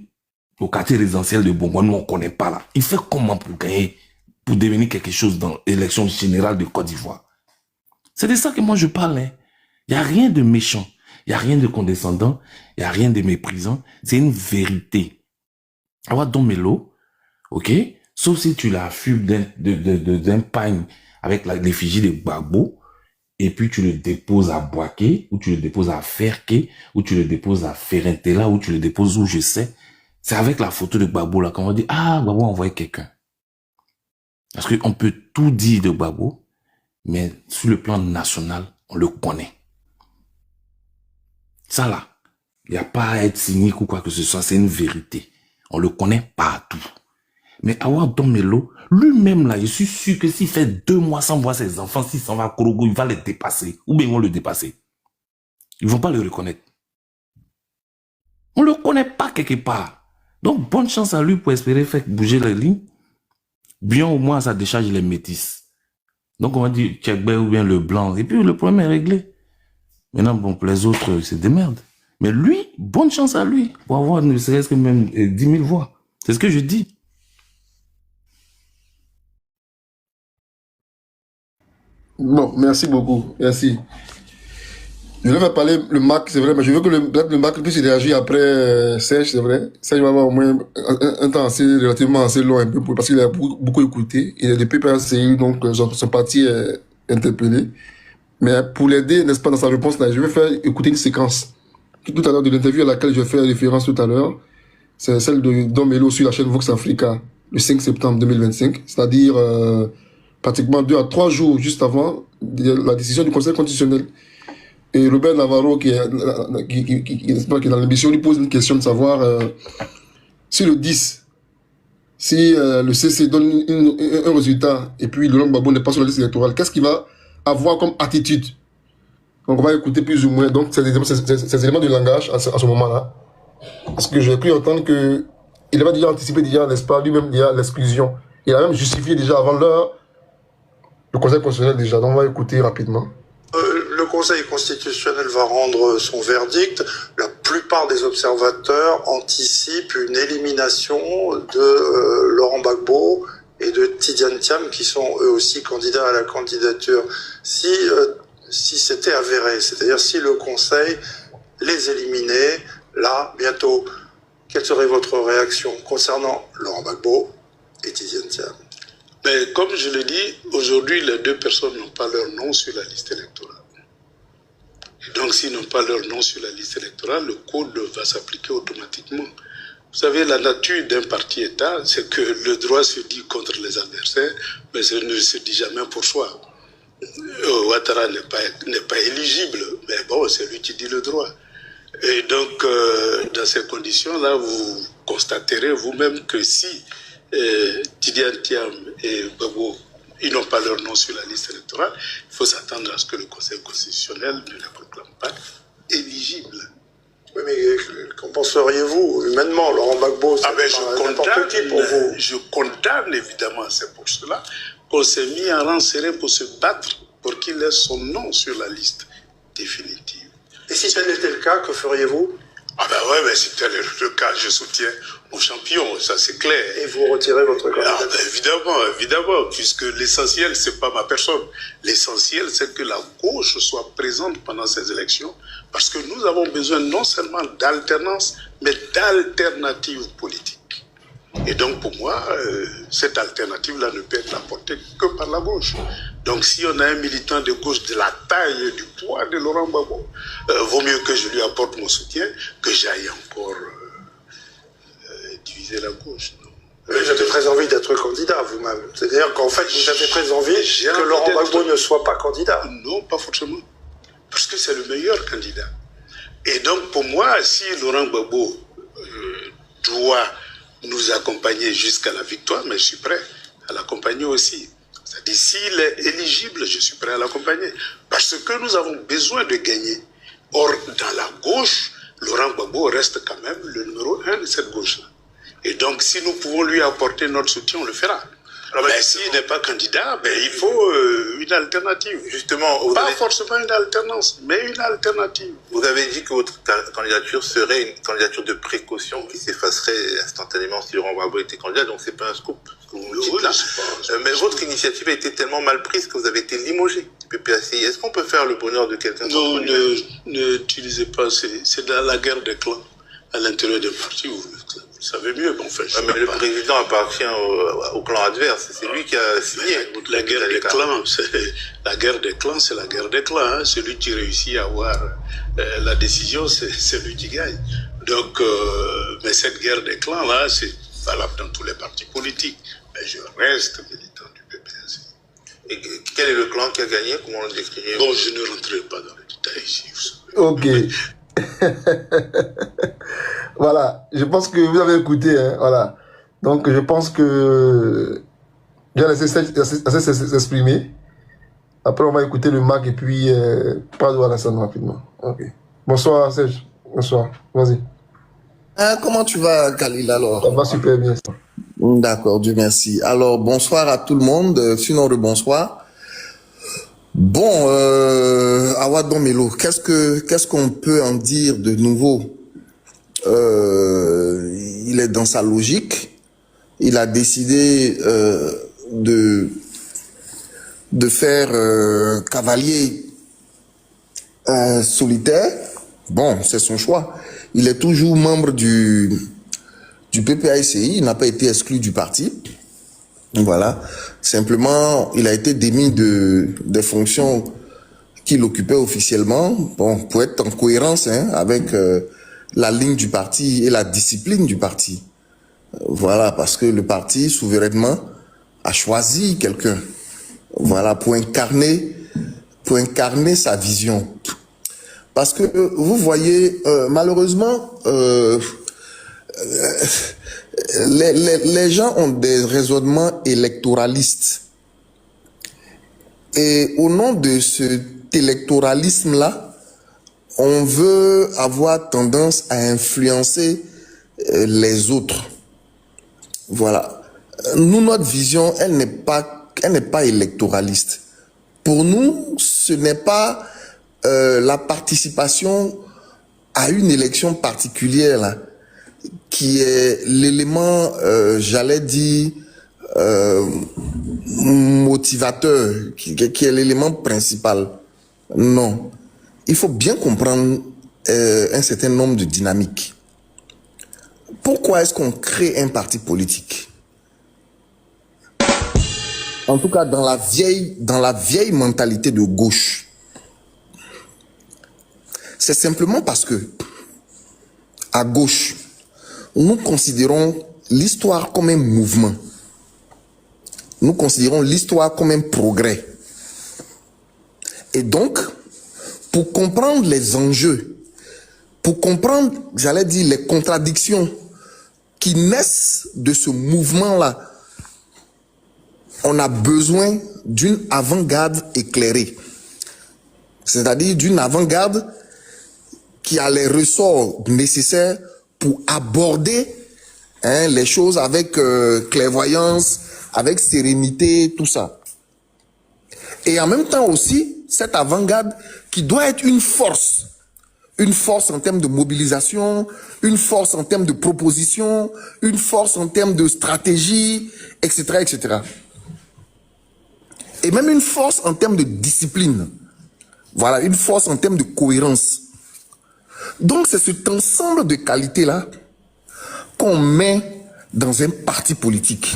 au quartier résidentiel de Bongo, nous on connaît pas là. Il fait comment pour gagner, pour devenir quelque chose dans l'élection générale de Côte d'Ivoire? C'est de ça que moi je parle. Hein. Il y a rien de méchant, il y a rien de condescendant, il y a rien de méprisant. C'est une vérité. Avoir Don Melo, ok, sauf si tu la fumes d'un pagne avec l'effigie de Gbagbo, et puis tu le déposes à Boaké, ou tu le déposes à Ferké, ou tu le déposes à Ferentela, ou tu le déposes où je sais. C'est avec la photo de Gbagbo là qu'on va dire, ah, Gbagbo a envoyé quelqu'un. Parce qu'on peut tout dire de Gbagbo, mais sur le plan national, on le connaît. Ça là, il n'y a pas à être cynique ou quoi que ce soit, c'est une vérité. On le connaît partout. Mais Awa Don Melo, lui-même là, je suis sûr que s'il fait 2 mois sans voir ses enfants, s'il s'en va à Korogo, il va les dépasser. Ou bien ils vont le dépasser. Ils vont pas le reconnaître. On le connaît pas quelque part. Donc bonne chance à lui pour espérer faire bouger les lignes. Bien au moins ça décharge les métis. Donc on va dire Tchèque ou bien le blanc. Et puis le problème est réglé. Maintenant, bon, pour les autres, c'est des merdes. Mais lui, bonne chance à lui pour avoir ne serait-ce que même 10 000 voix. C'est ce que je dis. Bon, merci beaucoup. Merci. Je vais parler le MAC, c'est vrai, mais je veux que le MAC puisse réagir après Serge, c'est vrai. Serge va avoir au moins un temps relativement assez long un peu, parce qu'il a beaucoup écouté. Il est depuis PACI, donc son parti est interpellé. Mais pour l'aider, n'est-ce pas, dans sa réponse là, je vais faire écouter une séquence. Tout à l'heure de l'interview à laquelle je fais référence tout à l'heure, c'est celle de Don Melo sur la chaîne Vox Africa, le 5 septembre 2025, c'est-à-dire pratiquement 2 à 3 jours juste avant la décision du Conseil constitutionnel. Et Robert Navarro, qui est dans l'émission, lui pose une question de savoir si le 10, si le CC donne un résultat et puis Laurent Gbagbo n'est pas sur la liste électorale, qu'est-ce qu'il va avoir comme attitude? Donc on va écouter plus ou moins donc ces éléments de langage à ce moment-là. Parce que j'ai pu entendre que il avait déjà anticipé déjà, n'est-ce pas, lui-même déjà l'exclusion. Il a même justifié déjà avant l'heure le Conseil constitutionnel déjà. Donc on va écouter rapidement. Le Conseil constitutionnel va rendre son verdict. La plupart des observateurs anticipent une élimination de Laurent Gbagbo et de Tidiane Thiam, qui sont eux aussi candidats à la candidature. Si c'était avéré, c'est-à-dire si le Conseil les éliminait, là, bientôt, quelle serait votre réaction concernant Laurent Gbagbo et Tidiane Thiam? Mais comme je le dis, aujourd'hui, les deux personnes n'ont pas leur nom sur la liste électorale. Et donc, s'ils n'ont pas leur nom sur la liste électorale, le code va s'appliquer automatiquement. Vous savez, la nature d'un parti-État, c'est que le droit se dit contre les adversaires, mais ça ne se dit jamais pour soi. Ouattara n'est pas éligible, mais bon, c'est lui qui dit le droit. Et donc, dans ces conditions-là, vous constaterez vous-même que si Tidiane Thiam et Gbagbo, ils n'ont pas leur nom sur la liste électorale, il faut s'attendre à ce que le Conseil constitutionnel ne les proclame pas éligibles. Oui, mais qu'en penseriez-vous humainement, Laurent Gbagbo? Je condamne évidemment, c'est pour cela qu'on s'est mis en rang serré pour se battre pour qu'il laisse son nom sur la liste définitive. Et si tel était le cas, que feriez-vous? Ah ben ouais, mais si tel est le cas, je soutiens mon champion, ça c'est clair. Et vous retirez votre candidature? Ah ben évidemment, puisque l'essentiel, c'est pas ma personne. L'essentiel, c'est que la gauche soit présente pendant ces élections, parce que nous avons besoin non seulement d'alternance, mais d'alternatives politiques. Et donc pour moi, cette alternative-là ne peut être apportée que par la gauche. Donc si on a un militant de gauche de la taille et du poids de Laurent Gbagbo, vaut mieux que je lui apporte mon soutien que j'aille encore diviser la gauche. Vous avez très envie d'être candidat vous-même. C'est-à-dire qu'en fait, vous avez très envie que Laurent Gbagbo ne soit pas candidat. Non, pas forcément. Parce que c'est le meilleur candidat. Et donc pour moi, si Laurent Gbagbo doit nous accompagner jusqu'à la victoire, mais je suis prêt à l'accompagner aussi. C'est-à-dire, s'il est éligible, je suis prêt à l'accompagner. Parce que nous avons besoin de gagner. Or, dans la gauche, Laurent Gbagbo reste quand même le numéro 1 de cette gauche-là. Et donc, si nous pouvons lui apporter notre soutien, on le fera. Alors, mais s'il n'est pas candidat, il faut une alternative. Justement, pas forcément une alternance, mais une alternative. Vous avez dit que votre candidature serait une candidature de précaution qui s'effacerait instantanément si Laurent Gbagbo était candidat, donc c'est pas un scoop ce que vous me dites là. Mais votre initiative a été tellement mal prise que vous avez été limogé du PPACI. Est-ce qu'on peut faire le bonheur de quelqu'un? Non, n'utilisez pas, c'est dans la guerre des clans à l'intérieur d'un parti. Vous savez mieux, bon, enfin, mais le président appartient au clan adverse, c'est lui qui a signé. La guerre des clans, c'est la guerre des clans. Hein. Celui qui réussit à avoir la décision, c'est lui qui gagne. Donc, mais cette guerre des clans là, c'est valable dans tous les partis politiques. Mais je reste militant du PPACI. Et quel est le clan qui a gagné? Comment le décririez-vous? Bon, je ne rentrerai pas dans les détails ici. Ok. Voilà, je pense que vous avez écouté, hein, voilà. Donc je pense que j'ai laissé s'exprimer. Après on va écouter le Mac et puis Pado Alassane rapidement. Ok. Bonsoir Serge. Bonsoir. Vas-y. Comment tu vas, Khalil, alors? Ça va super bien. D'accord, Dieu merci. Alors bonsoir à tout le monde, sinon rebonsoir. Bon, Awadon Melo, qu'est-ce qu'on peut en dire de nouveau? Il est dans sa logique. Il a décidé de faire cavalier solitaire. Bon, c'est son choix. Il est toujours membre du PPACI. Il n'a pas été exclu du parti. Voilà. Simplement, il a été démis des fonctions qu'il occupait officiellement, bon, pour être en cohérence avec la ligne du parti et la discipline du parti. Voilà, parce que le parti, souverainement, a choisi quelqu'un. Voilà, pour incarner sa vision. Parce que, vous voyez, malheureusement, les gens ont des raisonnements électoralistes. Et au nom de cet électoralisme-là, on veut avoir tendance à influencer les autres. Voilà. Nous, notre vision, elle n'est pas électoraliste. Pour nous, ce n'est pas la participation à une élection particulière là, qui est l'élément, j'allais dire, motivateur, qui est l'élément principal. Non. Il faut bien comprendre un certain nombre de dynamiques. Pourquoi est-ce qu'on crée un parti politique? En tout cas, dans la vieille mentalité de gauche. C'est simplement parce que, à gauche, nous considérons l'histoire comme un mouvement. Nous considérons l'histoire comme un progrès. Et donc, pour comprendre les enjeux, pour comprendre, j'allais dire, les contradictions qui naissent de ce mouvement-là, on a besoin d'une avant-garde éclairée. C'est-à-dire d'une avant-garde qui a les ressorts nécessaires pour aborder les choses avec clairvoyance, avec sérénité, tout ça. Et en même temps aussi, cette avant-garde qui doit être une force en termes de mobilisation, une force en termes de proposition, une force en termes de stratégie, etc., etc. Et même une force en termes de discipline. Voilà, une force en termes de cohérence. Donc c'est cet ensemble de qualités-là qu'on met dans un parti politique.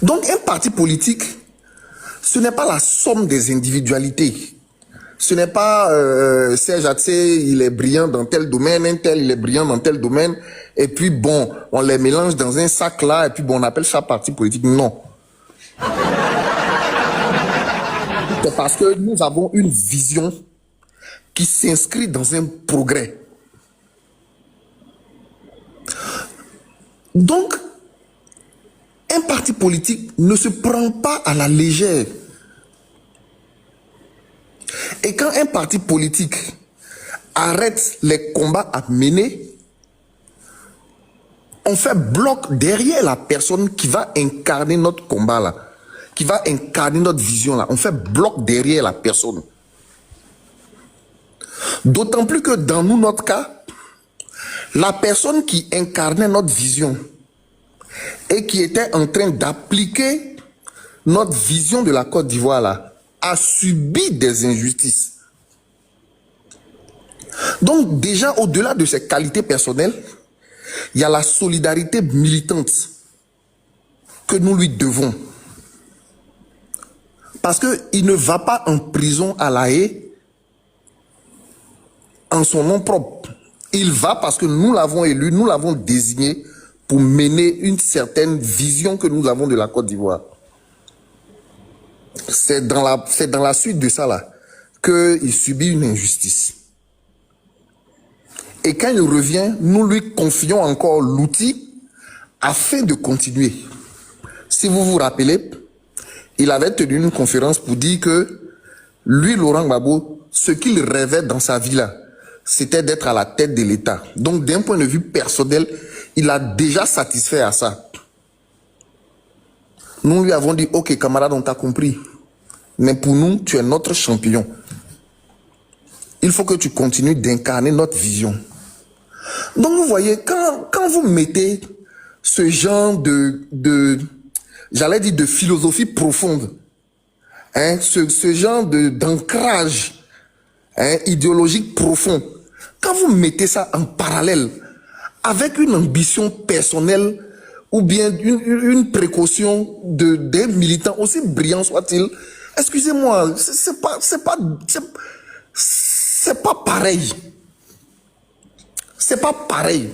Donc un parti politique, ce n'est pas la somme des individualités. Ce n'est pas Serge Atsé, il est brillant dans tel domaine, un tel, il est brillant dans tel domaine, et puis bon, on les mélange dans un sac là, et puis bon, on appelle ça parti politique. Non. C'est parce que nous avons une vision qui s'inscrit dans un progrès. Donc, un parti politique ne se prend pas à la légère. Et quand un parti politique arrête les combats à mener, on fait bloc derrière la personne qui va incarner notre combat là, qui va incarner notre vision là. On fait bloc derrière la personne. D'autant plus que dans nous, notre cas, la personne qui incarnait notre vision et qui était en train d'appliquer notre vision de la Côte d'Ivoire là, a subi des injustices. Donc déjà, au-delà de ses qualités personnelles, il y a la solidarité militante que nous lui devons. Parce qu'il ne va pas en prison à La Haye en son nom propre. Il va parce que nous l'avons élu, nous l'avons désigné pour mener une certaine vision que nous avons de la Côte d'Ivoire. C'est dans la suite de ça là qu'il subit une injustice. Et quand il revient, nous lui confions encore l'outil afin de continuer. Si vous vous rappelez, il avait tenu une conférence pour dire que lui, Laurent Gbagbo, ce qu'il rêvait dans sa vie là, c'était d'être à la tête de l'État. Donc d'un point de vue personnel, il a déjà satisfait à ça. Nous lui avons dit, ok camarade, on t'a compris. Mais pour nous, tu es notre champion. Il faut que tu continues d'incarner notre vision. Donc vous voyez, quand vous mettez ce genre j'allais dire de philosophie profonde, ce genre d'ancrage idéologique profond, quand vous mettez ça en parallèle avec une ambition personnelle ou bien une précaution d'un militant, aussi brillant soit-il, excusez-moi, c'est pas pareil. C'est pas pareil.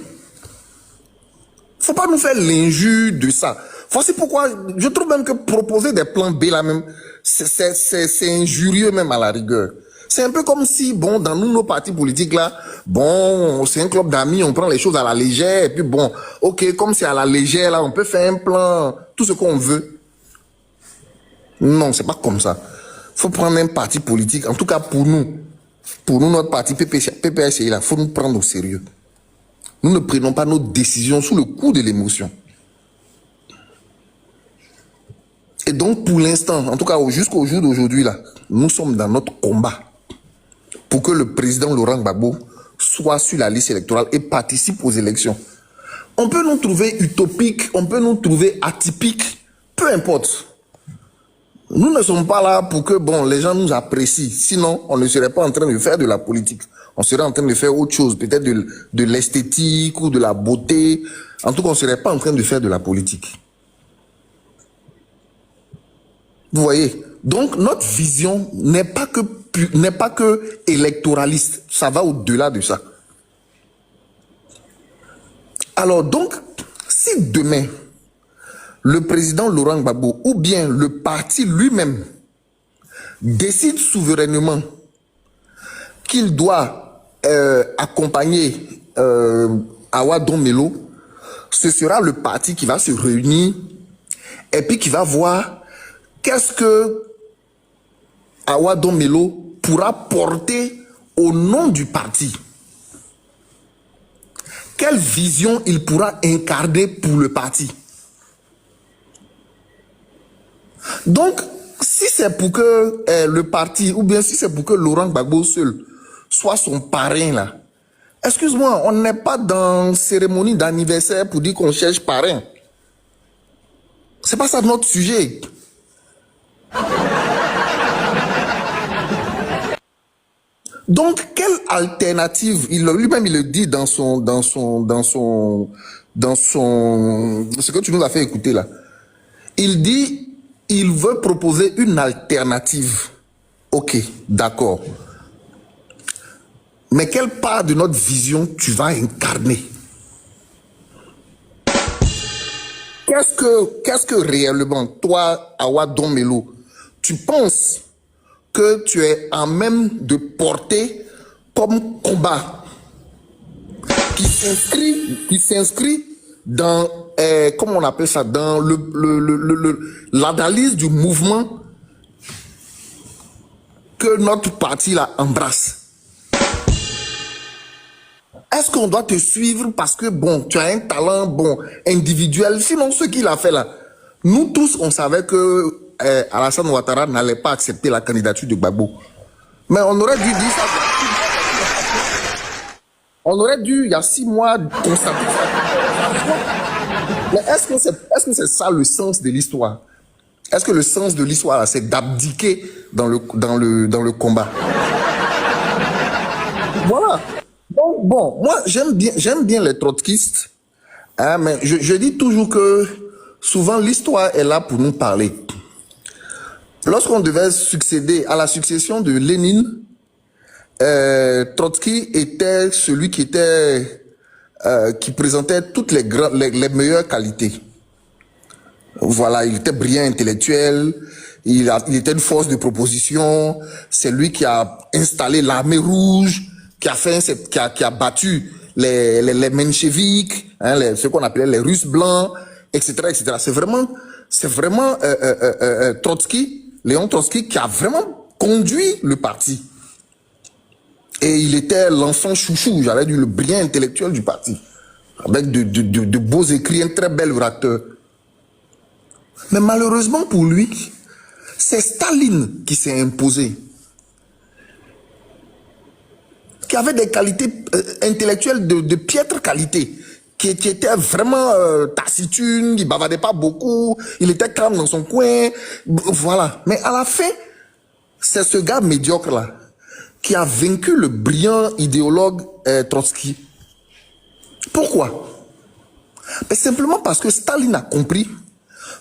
Faut pas nous faire l'injure de ça. Voici pourquoi je trouve même que proposer des plans B là même, c'est injurieux même à la rigueur. C'est un peu comme si, bon, dans nos partis politiques là, bon, c'est un club d'amis, on prend les choses à la légère, et puis bon, ok, comme c'est à la légère là, on peut faire un plan, tout ce qu'on veut. Non, c'est pas comme ça. Faut prendre un parti politique, en tout cas pour nous, notre parti PPACI là, faut nous prendre au sérieux. Nous ne prenons pas nos décisions sous le coup de l'émotion. Et donc, pour l'instant, en tout cas jusqu'au jour d'aujourd'hui, là, nous sommes dans notre combat pour que le président Laurent Gbagbo soit sur la liste électorale et participe aux élections. On peut nous trouver utopiques, on peut nous trouver atypiques, peu importe. Nous ne sommes pas là pour que bon, les gens nous apprécient. Sinon, on ne serait pas en train de faire de la politique. On serait en train de faire autre chose, peut-être de l'esthétique ou de la beauté. En tout cas, on ne serait pas en train de faire de la politique. Vous voyez? Donc, notre vision n'est pas que électoraliste. Ça va au-delà de ça. Alors donc, si demain, le président Laurent Gbagbo ou bien le parti lui-même décide souverainement qu'il doit accompagner Awa Don Melo, ce sera le parti qui va se réunir et puis qui va voir qu'est-ce que Awa Don Melo pourra porter au nom du parti. Quelle vision il pourra incarner pour le parti. Donc, si c'est pour que le parti, ou bien si c'est pour que Laurent Gbagbo seul soit son parrain là, excuse-moi, on n'est pas dans cérémonie d'anniversaire pour dire qu'on cherche parrain. C'est pas ça notre sujet. Donc, quelle alternative, lui-même il le dit dans ce que tu nous as fait écouter là. Il dit, il veut proposer une alternative. Ok, d'accord. Mais quelle part de notre vision tu vas incarner? Qu'est-ce que réellement, toi, Awa Don Melo, tu penses que tu es en même de porter comme combat qui s'inscrit dans, comment on appelle ça, dans l'analyse du mouvement que notre parti là embrasse. Est-ce qu'on doit te suivre parce que, bon, tu as un talent, bon, individuel? Sinon, ce qu'il a fait là, nous tous, on savait que Alassane Ouattara n'allait pas accepter la candidature de Gbagbo. Mais on aurait dû dire ça. On aurait dû, il y a 6 mois, constater ça. Mais est-ce que c'est ça le sens de l'histoire? Est-ce que le sens de l'histoire, c'est d'abdiquer dans le combat? Voilà. Donc, bon, moi, j'aime bien les trotskistes, hein, mais je dis toujours que souvent l'histoire est là pour nous parler. Lorsqu'on devait succéder à la succession de Lénine, Trotsky était celui qui présentait toutes les meilleures qualités. Voilà, il était brillant intellectuel, il était une force de proposition, c'est lui qui a installé l'armée rouge, qui a battu les mencheviks, hein, ce qu'on appelait les Russes blancs, etc., etc. C'est vraiment Léon Trotsky qui a vraiment conduit le parti. Et il était l'enfant chouchou, j'allais dire le brillant intellectuel du parti, avec de beaux écrits, un très bel orateur. Mais malheureusement pour lui, c'est Staline qui s'est imposé, qui avait des qualités intellectuelles de piètre qualité, qui était vraiment taciturne, il bavardait pas beaucoup, il était calme dans son coin, voilà. Mais à la fin, c'est ce gars médiocre là qui a vaincu le brillant idéologue Trotsky. Pourquoi? Mais simplement parce que Staline a compris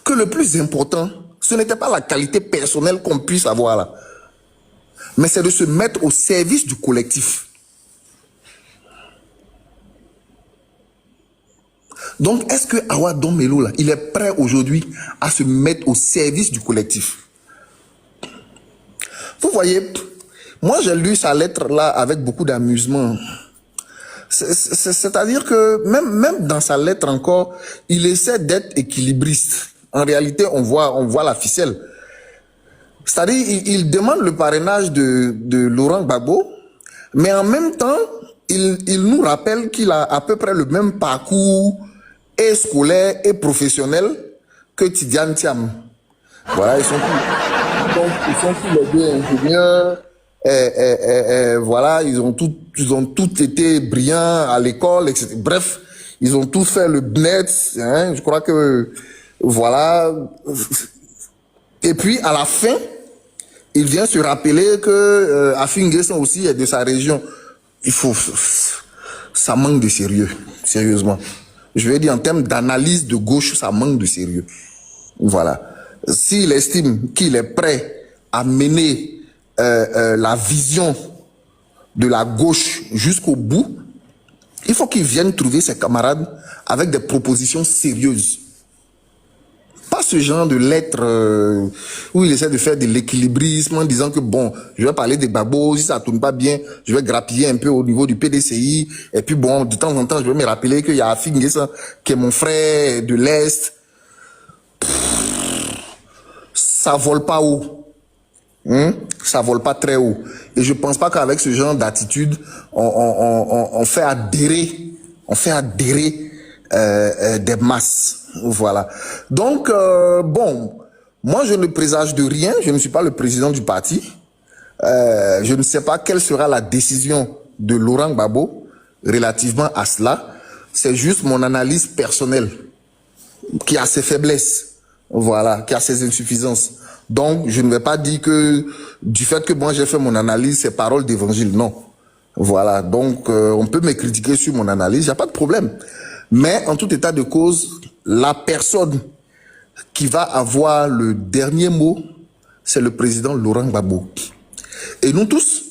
que le plus important, ce n'était pas la qualité personnelle qu'on puisse avoir là, mais c'est de se mettre au service du collectif. Donc, est-ce que Awa Don Melo là, il est prêt aujourd'hui à se mettre au service du collectif? Vous voyez, moi j'ai lu sa lettre là avec beaucoup d'amusement. C'est-à-dire que même dans sa lettre encore, il essaie d'être équilibriste. En réalité, on voit la ficelle. C'est-à-dire, il demande le parrainage de Laurent Gbagbo, mais en même temps, il nous rappelle qu'il a à peu près le même parcours et scolaire et professionnel que Tidiane Thiam. Voilà, ils sont tous les deux ingénieurs. Voilà, ils ont tous été brillants à l'école, etc. Bref, ils ont tous fait le BNET, hein, je crois que, voilà. Et puis, à la fin, il vient se rappeler que Afin Guesson aussi est de sa région. Ça manque de sérieux, sérieusement. Je vais dire, en termes d'analyse de gauche, ça manque de sérieux. Voilà. S'il estime qu'il est prêt à mener la vision de la gauche jusqu'au bout, il faut qu'il vienne trouver ses camarades avec des propositions sérieuses. Pas ce genre de lettres où il essaie de faire de l'équilibrisme en disant que bon, je vais parler des babos, si ça tourne pas bien, je vais grappiller un peu au niveau du PDCI, et puis bon, de temps en temps, je vais me rappeler qu'il y a Afingesa, qui est mon frère de l'Est. Ça vole pas haut. Ça vole pas très haut. Et je pense pas qu'avec ce genre d'attitude, on fait adhérer des masses. Voilà. Donc, bon, moi je ne présage de rien, je ne suis pas le président du parti. Je ne sais pas quelle sera la décision de Laurent Gbagbo relativement à cela. C'est juste mon analyse personnelle qui a ses faiblesses, voilà, qui a ses insuffisances. Donc, je ne vais pas dire que du fait que moi j'ai fait mon analyse, c'est parole d'évangile, non. Voilà, donc on peut me critiquer sur mon analyse, il n'y a pas de problème. Mais en tout état de cause, la personne qui va avoir le dernier mot, c'est le président Laurent Gbagbo. Et nous tous,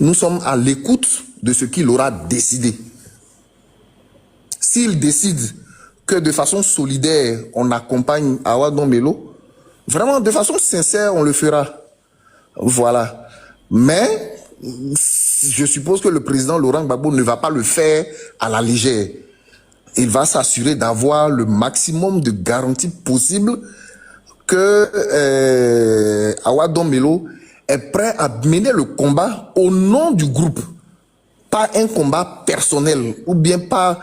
nous sommes à l'écoute de ce qu'il aura décidé. S'il décide que de façon solidaire, on accompagne Awa Dombelo, vraiment, de façon sincère, on le fera. Voilà. Mais, je suppose que le président Laurent Gbagbo ne va pas le faire à la légère. Il va s'assurer d'avoir le maximum de garanties possibles que Awa Dombelo est prêt à mener le combat au nom du groupe. Pas un combat personnel ou bien pas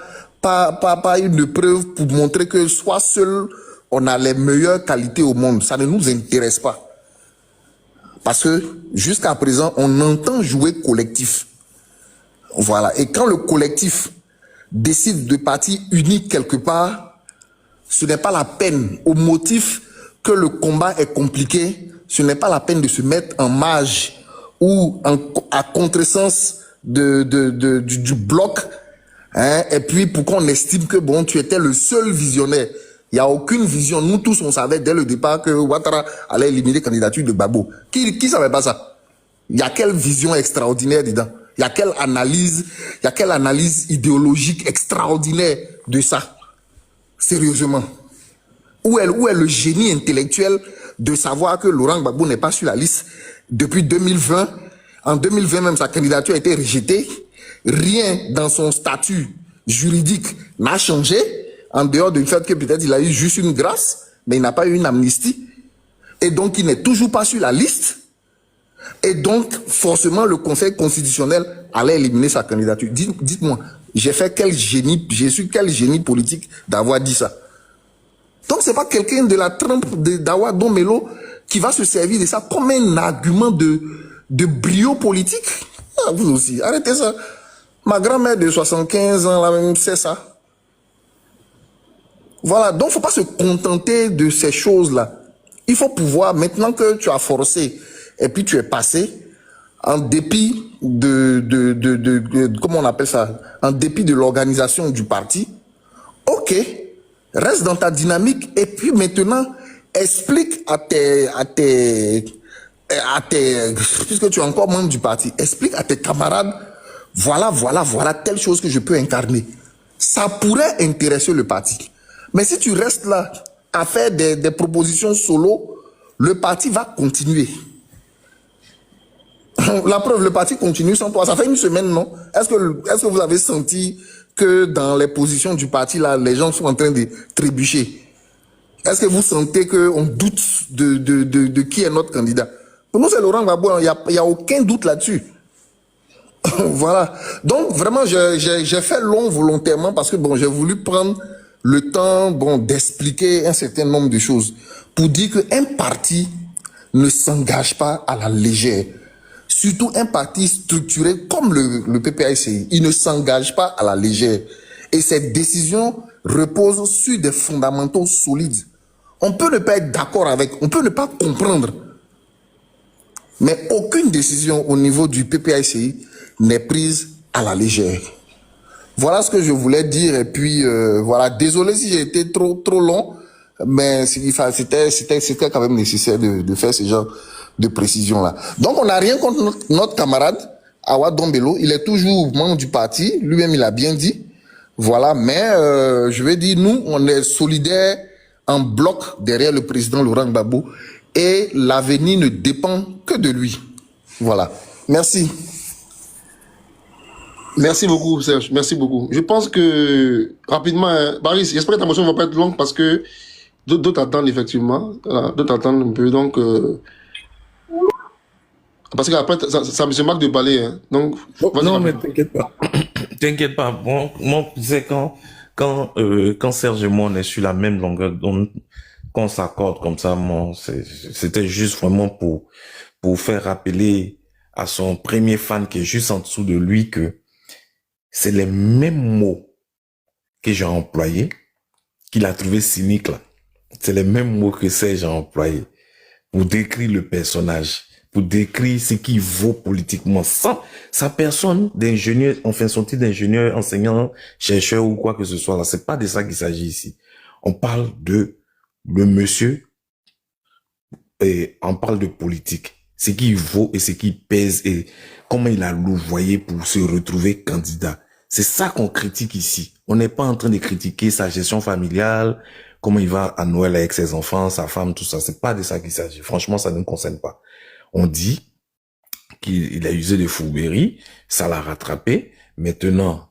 une preuve pour montrer que soit seul on a les meilleures qualités au monde. Ça ne nous intéresse pas. Parce que jusqu'à présent, on entend jouer collectif. Voilà. Et quand le collectif décide de partir unique quelque part, ce n'est pas la peine, au motif que le combat est compliqué, ce n'est pas la peine de se mettre en marge ou à contresens du bloc. Hein, et puis pour qu'on estime que bon, tu étais le seul visionnaire. Il n'y a aucune vision. Nous tous, on savait dès le départ que Ouattara allait éliminer la candidature de Gbagbo. Qui savait pas ça? Il y a quelle vision extraordinaire dedans? Il y a quelle analyse idéologique extraordinaire de ça? Sérieusement. Où est le génie intellectuel de savoir que Laurent Gbagbo n'est pas sur la liste depuis 2020? En 2020 même, sa candidature a été rejetée. Rien dans son statut juridique n'a changé. En dehors du fait que peut-être il a eu juste une grâce, mais il n'a pas eu une amnistie. Et donc, il n'est toujours pas sur la liste. Et donc, forcément, le Conseil constitutionnel allait éliminer sa candidature. Dites-moi, j'ai su quel génie politique d'avoir dit ça. Donc, c'est pas quelqu'un de la trempe d'Awa Dombelo qui va se servir de ça comme un argument de brio politique. Ah, vous aussi, arrêtez ça. Ma grand-mère de 75 ans, là même, c'est ça. Voilà, donc il ne faut pas se contenter de ces choses-là. Il faut pouvoir, maintenant que tu as forcé et puis tu es passé, en dépit comment on appelle ça, en dépit de l'organisation du parti, ok, reste dans ta dynamique et puis maintenant, explique puisque tu es encore membre du parti, explique à tes camarades, voilà telle chose que je peux incarner. Ça pourrait intéresser le parti. Mais si tu restes là à faire des propositions solo, le parti va continuer. La preuve, le parti continue sans toi. Ça fait une semaine, non? Est-ce que vous avez senti que dans les positions du parti, là, les gens sont en train de trébucher? Est-ce que vous sentez qu'on doute de qui est notre candidat? Pour nous, c'est Laurent Gbagbo. Il n'y a aucun doute là-dessus. Voilà. Donc, vraiment, j'ai fait long volontairement parce que, bon, j'ai voulu prendre le temps, bon, d'expliquer un certain nombre de choses pour dire qu'un parti ne s'engage pas à la légère. Surtout un parti structuré comme le PPACI. Il ne s'engage pas à la légère. Et cette décision repose sur des fondamentaux solides. On peut ne pas être d'accord avec, on peut ne pas comprendre. Mais aucune décision au niveau du PPACI n'est prise à la légère. Voilà ce que je voulais dire. Et puis, voilà. Désolé si j'ai été trop long. Mais c'était quand même nécessaire de faire ce genre de précision-là. Donc, on n'a rien contre notre camarade, Awa Dombelo. Il est toujours membre du parti. Lui-même, il a bien dit. Voilà. Mais, je vais dire, nous, on est solidaires en bloc derrière le président Laurent Gbagbo et l'avenir ne dépend que de lui. Voilà. Merci. Merci beaucoup, Serge. Merci beaucoup. Je pense que, rapidement, Baris, j'espère que ta motion ne va pas être longue parce que d'autres attendent, effectivement. Voilà, d'autres attendent un peu. Donc, parce qu'après, ça me marque de parler. Hein. Donc, non, mais t'inquiète pas. T'inquiète pas. Bon, moi, tu sais, quand Serge et moi, on est sur la même longueur d'onde, qu'on s'accorde comme ça, c'était juste vraiment pour faire rappeler à son premier fan qui est juste en dessous de lui que c'est les mêmes mots que j'ai employés qu'il a trouvé cynique là. C'est les mêmes mots que Serge a employés pour décrire le personnage, pour décrire ce qu'il vaut politiquement. Sa personne d'ingénieur, enfin son titre d'ingénieur, enseignant, chercheur ou quoi que ce soit là, c'est pas de ça qu'il s'agit ici. On parle de monsieur et on parle de politique. Ce qu'il vaut et ce qu'il pèse et comment il a louvoyé pour se retrouver candidat. C'est ça qu'on critique ici. On n'est pas en train de critiquer sa gestion familiale, comment il va à Noël avec ses enfants, sa femme, tout ça. C'est pas de ça qu'il s'agit. Franchement, ça ne nous concerne pas. On dit qu'il a usé de fourberie, ça l'a rattrapé. Maintenant,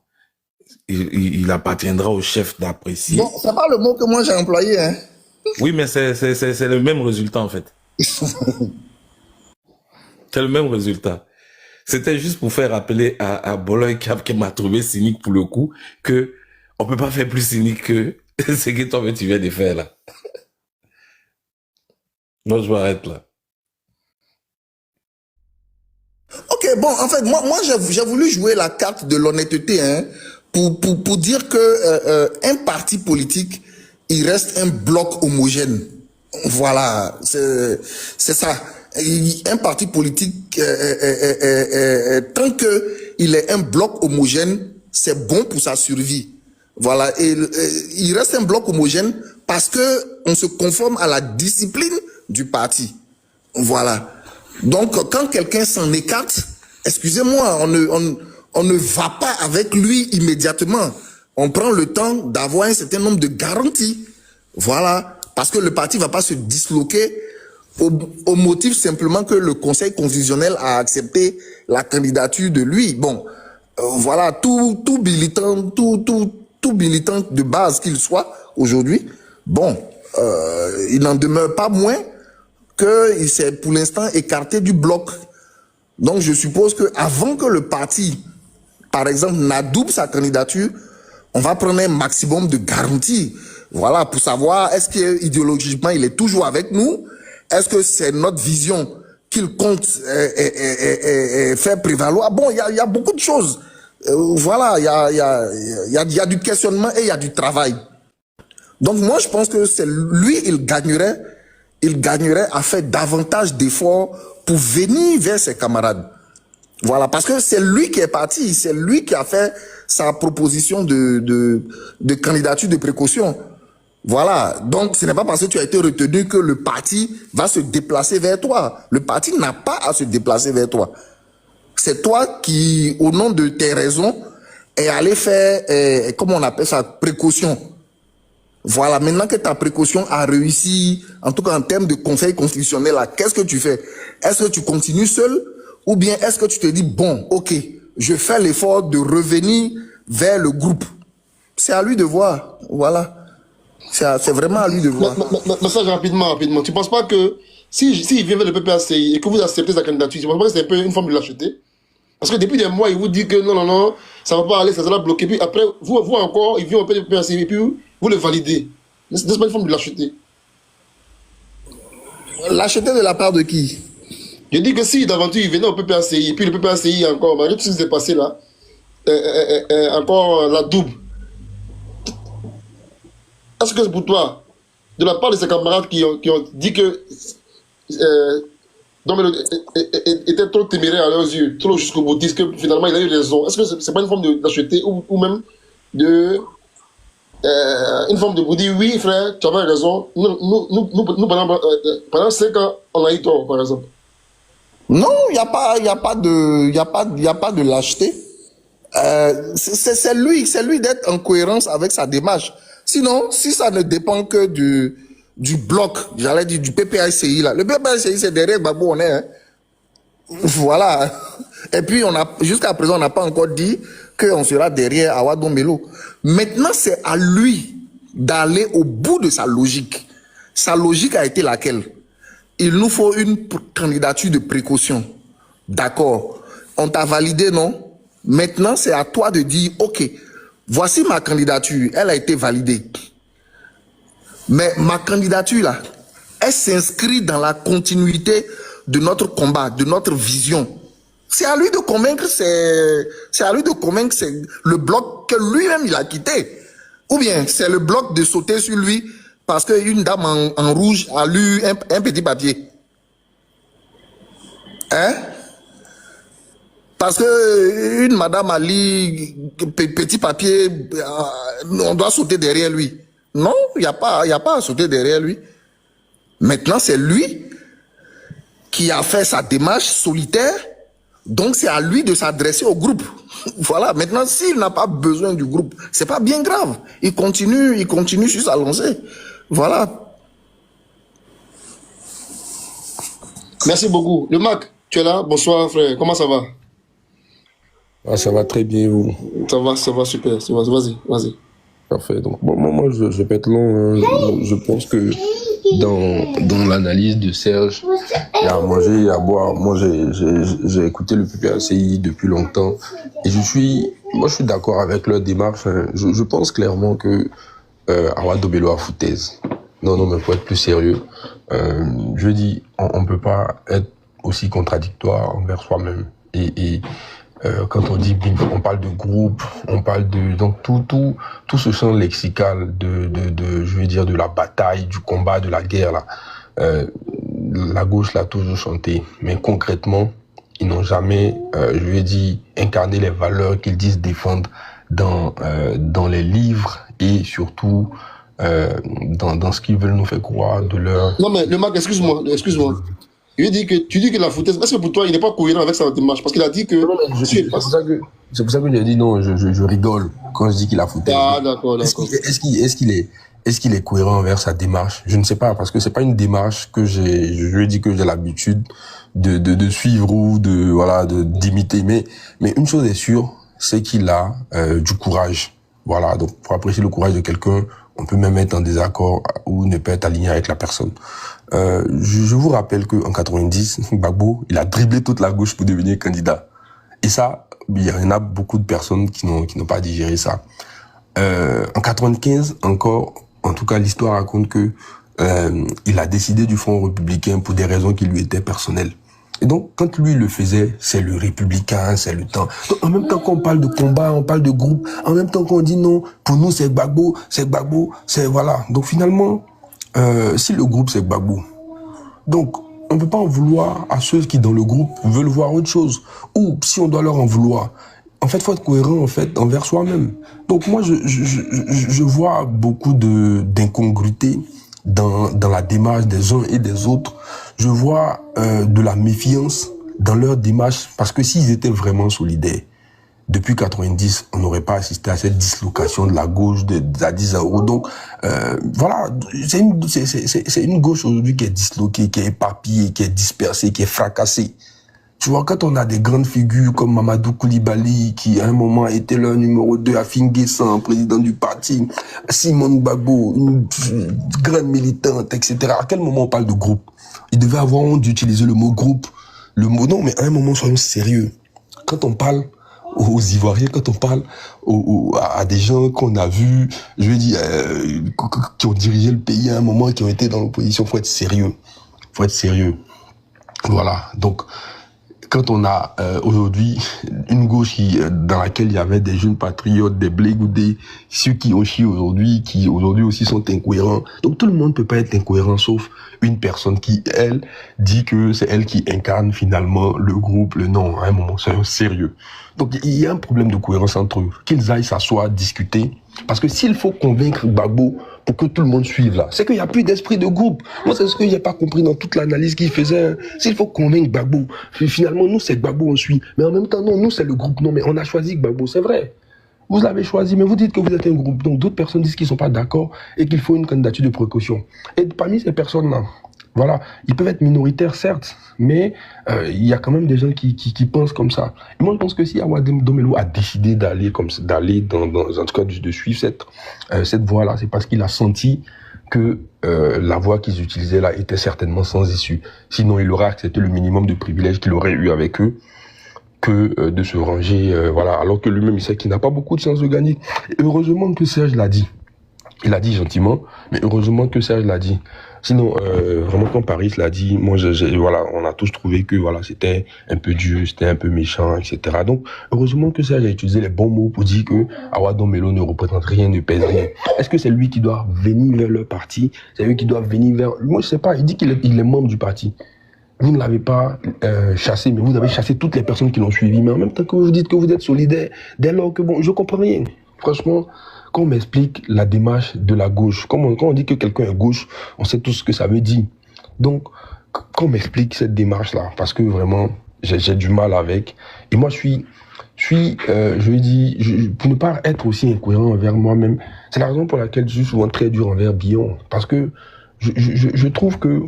il appartiendra au chef d'apprécier. Bon, c'est pas le mot que moi j'ai employé, hein. Oui, mais c'est le même résultat, en fait. C'est le même résultat. C'était juste pour faire rappeler à Boloy Cap qui m'a trouvé cynique pour le coup que on peut pas faire plus cynique que ce que toi tu viens de faire là. Moi je m'arrête là. Ok, bon, en fait, moi j'ai voulu jouer la carte de l'honnêteté, hein, pour dire que un parti politique, il reste un bloc homogène. Voilà, c'est ça. Un parti politique, tant que il est un bloc homogène, c'est bon pour sa survie. Voilà, et il reste un bloc homogène parce que on se conforme à la discipline du parti. Voilà. Donc, quand quelqu'un s'en écarte, excusez-moi, on ne va pas avec lui immédiatement. On prend le temps d'avoir un certain nombre de garanties. Voilà. Parce que le parti va pas se disloquer au motif simplement que le Conseil constitutionnel a accepté la candidature de lui. Bon, voilà, tout militant de base qu'il soit aujourd'hui, bon, il n'en demeure pas moins qu'il s'est pour l'instant écarté du bloc. Donc je suppose que avant que le parti, par exemple, n'adoube sa candidature, on va prendre un maximum de garanties. Voilà, pour savoir est-ce qu'idéologiquement il est toujours avec nous. Est-ce que c'est notre vision qu'il compte faire prévaloir? Bon, il y a beaucoup de choses. Voilà, il y a du questionnement et il y a du travail. Donc moi, je pense que c'est lui, il gagnerait à faire davantage d'efforts pour venir vers ses camarades. Voilà, parce que c'est lui qui est parti, c'est lui qui a fait sa proposition de candidature de précaution. Voilà, donc ce n'est pas parce que tu as été retenu que le parti va se déplacer vers toi. Le parti n'a pas à se déplacer vers toi. C'est toi qui, au nom de tes raisons, est allé faire, comment on appelle ça, précaution. Voilà, maintenant que ta précaution a réussi, en tout cas en termes de conseil constitutionnel, qu'est-ce que tu fais? Est-ce que tu continues seul ou bien est-ce que tu te dis, bon, ok, je fais l'effort de revenir vers le groupe? C'est à lui de voir, voilà. C'est vraiment à lui de voir. Mais ça, rapidement. Tu ne penses pas que s'il vient vers le PPACI et que vous acceptez sa candidature, tu ne penses pas que c'est un peu une forme de lâcheté? Parce que depuis des mois, il vous dit que non, ça ne va pas aller, ça sera bloqué. Puis après, vous encore, il vient au PPACI et puis vous le validez. N'est-ce pas une forme de lâcheté? Lâcheté de la part de qui? Je dis que si d'aventure il venait au PPACI et puis le PPACI encore, malgré tout ce qui s'est passé là, encore la double. Est-ce que c'est pour toi, de la part de ses camarades qui ont dit que était trop téméraire à leurs yeux, trop jusqu'au boutiste, que finalement il a eu raison, est-ce que c'est pas une forme d'acheter ou même de une forme de vous dire oui frère, tu avais raison, nous pendant 5 ans on a eu tort par exemple? Non, il n'y a pas de lâcheté. C'est lui d'être en cohérence avec sa démarche. Sinon, si ça ne dépend que du bloc, j'allais dire du PPACI là. Le PPACI, c'est derrière Gbagbo, on est. Hein. Voilà. Et puis, jusqu'à présent, on n'a pas encore dit qu'on sera derrière Awa Dombelo. Maintenant, c'est à lui d'aller au bout de sa logique. Sa logique a été laquelle? Il nous faut une candidature de précaution. D'accord. On t'a validé, non? Maintenant, c'est à toi de dire, OK, voici ma candidature. Elle a été validée. Mais ma candidature, là, elle s'inscrit dans la continuité de notre combat, de notre vision. C'est à lui de convaincre, c'est à lui de convaincre le bloc que lui-même il a quitté. Ou bien c'est le bloc de sauter sur lui parce qu'une dame en rouge a lu un petit papier. Hein? Parce que une madame a lu petit papier, on doit sauter derrière lui. Non, il n'y a pas à sauter derrière lui. Maintenant, c'est lui qui a fait sa démarche solitaire. Donc, c'est à lui de s'adresser au groupe. Voilà. Maintenant, s'il n'a pas besoin du groupe, c'est pas bien grave. Il continue sur sa lancée. Voilà. Merci beaucoup. Le Mac, tu es là? Bonsoir, frère. Comment ça va? Ah, ça va très bien, vous. Ça va super. Vas-y. Parfait. Donc, moi, je vais pas être long. Hein. Je pense que dans l'analyse de Serge, il y a à manger, il y a à boire. Moi, j'ai écouté le PPACI depuis longtemps et je suis d'accord avec leur démarche. Hein. Je pense clairement que Awa Dombelo a foutaise. Non, mais faut être plus sérieux. Je dis, on peut pas être aussi contradictoire envers soi-même. Quand on dit on parle de groupe, on parle de donc tout ce champ lexical de je veux dire de la bataille, du combat, de la guerre là. La gauche l'a toujours chanté, mais concrètement, ils n'ont jamais, je veux dire, incarné les valeurs qu'ils disent défendre dans les livres et surtout dans ce qu'ils veulent nous faire croire de leur. Non mais le Mac, excuse-moi. Tu dis que la foutaise, est-ce que pour toi, il n'est pas cohérent avec sa démarche? Parce qu'il a dit que... C'est pour ça que j'ai dit non, je rigole quand je dis qu'il a foutaise. Ah, d'accord. Est-ce qu'il est cohérent envers sa démarche? Je ne sais pas, parce que c'est pas une démarche que je lui ai dit que j'ai l'habitude de suivre ou d'imiter. Mais une chose est sûre, c'est qu'il a du courage. Voilà, donc pour apprécier le courage de quelqu'un, on peut même être en désaccord ou ne pas être aligné avec la personne. Je vous rappelle qu'en 90, Gbagbo, il a dribblé toute la gauche pour devenir candidat. Et ça, il y en a beaucoup de personnes qui n'ont pas digéré ça. En 95, encore, en tout cas, l'histoire raconte que il a décidé du Front républicain pour des raisons qui lui étaient personnelles. Et donc, quand lui le faisait, c'est le républicain, c'est le temps. Donc, en même temps qu'on parle de combat, on parle de groupe, en même temps qu'on dit non, pour nous c'est Gbagbo, c'est voilà. Donc finalement, si le groupe c'est Gbagbo, donc on ne peut pas en vouloir à ceux qui dans le groupe veulent voir autre chose. Ou si on doit leur en vouloir, en fait, faut être cohérent en fait envers soi-même. Donc moi, je vois beaucoup d'incongruités dans la démarche des uns et des autres. Je vois de la méfiance dans leur démarche, parce que s'ils étaient vraiment solidaires, depuis 90, on n'aurait pas assisté à cette dislocation de la gauche de Zadie Zaouroua. Donc, voilà, c'est une gauche aujourd'hui qui est disloquée, qui est éparpillée, qui est dispersée, qui est fracassée. Tu vois, quand on a des grandes figures comme Mamadou Koulibaly, qui à un moment était le numéro 2, Afin Guessan, président du parti, Simone Gbagbo, une grande militante, etc. À quel moment on parle de groupe? Il devait avoir honte d'utiliser le mot groupe. Non, mais à un moment, soyons sérieux. Quand on parle aux Ivoiriens, quand on parle à des gens qu'on a vus, je veux dire, qui ont dirigé le pays à un moment, qui ont été dans l'opposition, faut être sérieux. Voilà. Donc, quand on a aujourd'hui une gauche dans laquelle il y avait des jeunes patriotes, des Blé-Goudé, ceux qui ont chié aujourd'hui, qui aujourd'hui aussi sont incohérents. Donc tout le monde peut pas être incohérent, sauf une personne qui, elle, dit que c'est elle qui incarne finalement le groupe, le nom. À un moment, c'est sérieux. Donc il y a un problème de cohérence entre eux. Qu'ils aillent s'asseoir, discuter. Parce que s'il faut convaincre Gbagbo pour que tout le monde suive là, c'est qu'il n'y a plus d'esprit de groupe. Moi, c'est ce que j'ai pas compris dans toute l'analyse qu'il faisait. S'il faut convaincre Gbagbo, finalement, nous, c'est Gbagbo, on suit. Mais en même temps, non, nous, c'est le groupe. Non, mais on a choisi Gbagbo, c'est vrai. Vous l'avez choisi, mais vous dites que vous êtes un groupe. Donc d'autres personnes disent qu'ils ne sont pas d'accord et qu'il faut une candidature de précaution. Et parmi ces personnes-là, voilà, ils peuvent être minoritaires, certes, mais il y a quand même des gens qui pensent comme ça. Et moi, je pense que si Awa Domelo a décidé d'aller en tout cas de suivre cette voie-là, c'est parce qu'il a senti que la voie qu'ils utilisaient là était certainement sans issue. Sinon, il aurait accepté le minimum de privilèges qu'il aurait eu avec eux que de se ranger, voilà, alors que lui-même, il sait qu'il n'a pas beaucoup de chances de gagner. Et heureusement que Serge l'a dit. Il a dit gentiment, mais heureusement que Serge l'a dit. Sinon, vraiment, quand Paris l'a dit, moi, voilà, on a tous trouvé que voilà, c'était un peu dur, c'était un peu méchant, etc. Donc, heureusement que Serge a utilisé les bons mots pour dire que Awa Domelo ne représente rien, ne pèse rien. Est-ce que c'est lui qui doit venir vers le parti? C'est lui qui doit venir vers... Moi, je sais pas, il dit qu'il est membre du parti. Vous ne l'avez pas chassé, mais vous avez chassé toutes les personnes qui l'ont suivi. Mais en même temps que vous dites que vous êtes solidaire, dès lors que, bon, je comprends rien. Franchement, quand on m'explique la démarche de la gauche, quand on dit que quelqu'un est gauche, on sait tout ce que ça veut dire. Donc, quand on m'explique cette démarche-là, parce que vraiment, j'ai du mal avec, et moi je dis, pour ne pas être aussi incohérent envers moi-même, c'est la raison pour laquelle je suis souvent très dur envers Billon, parce que je trouve que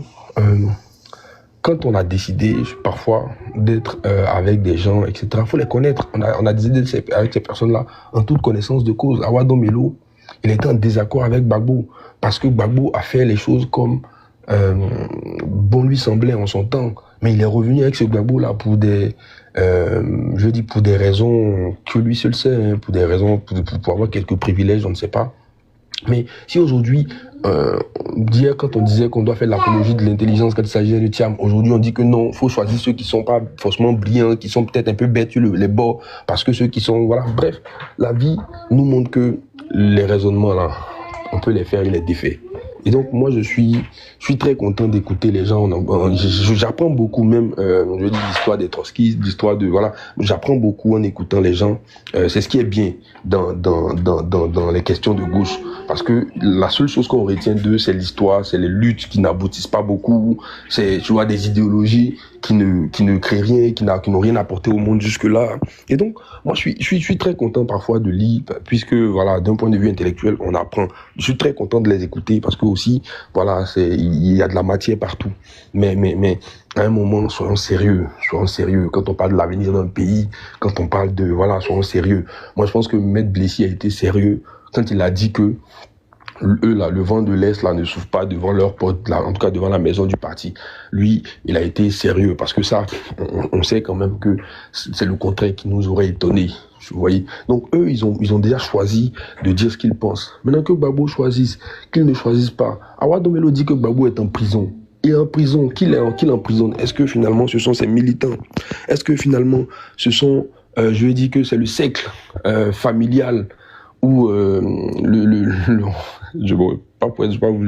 quand on a décidé parfois d'être avec des gens, etc., il faut les connaître. On a décidé d'être avec ces personnes-là en toute connaissance de cause. Awa Domelo, il était en désaccord avec Gbagbo, parce que Gbagbo a fait les choses comme bon lui semblait en son temps. Mais il est revenu avec ce Gbagbo-là pour des raisons que lui seul sait, hein, pour des raisons, pour avoir quelques privilèges, on ne sait pas. Mais si aujourd'hui, d'hier quand on disait qu'on doit faire l'apologie de l'intelligence quand il s'agit de Thiam, aujourd'hui on dit que non, il faut choisir ceux qui sont pas forcément brillants, qui sont peut-être un peu bêtes sur les bords, parce que ceux qui sont, voilà, bref, la vie nous montre que les raisonnements là, on peut les faire, il est défait. Et donc moi je suis très content d'écouter les gens. J'apprends beaucoup même, je dis l'histoire des trotskistes, l'histoire de voilà, j'apprends beaucoup en écoutant les gens. C'est ce qui est bien dans les questions de gauche, parce que la seule chose qu'on retient d'eux, c'est l'histoire, c'est les luttes qui n'aboutissent pas beaucoup, c'est tu vois des idéologies qui ne créent rien, qui n'ont rien apporté au monde jusque là. Et donc moi je suis très content parfois de lire, puisque voilà, d'un point de vue intellectuel on apprend. Je suis très content de les écouter parce que aussi voilà, il y a de la matière partout. Mais à un moment, soyons sérieux. Quand on parle de l'avenir d'un pays, quand on parle de voilà, soyons sérieux. Moi je pense que Maître Blessy a été sérieux quand il a dit que eux là, le vent de l'Est là ne souffle pas devant leur porte là, en tout cas devant la maison du parti. Lui, il a été sérieux parce que ça, on sait quand même que c'est le contraire qui nous aurait étonné. Vous voyez. Donc eux, ils ont déjà choisi de dire ce qu'ils pensent. Maintenant que Gbagbo choisisse, qu'ils ne choisissent pas. Awa Domelo dit que Gbagbo est en prison. Il est en prison. Qu'il emprisonne. Est-ce que finalement ce sont ses militants? Est-ce que finalement ce sont, je vais dire que c'est le cercle familial ou j'ai pas envie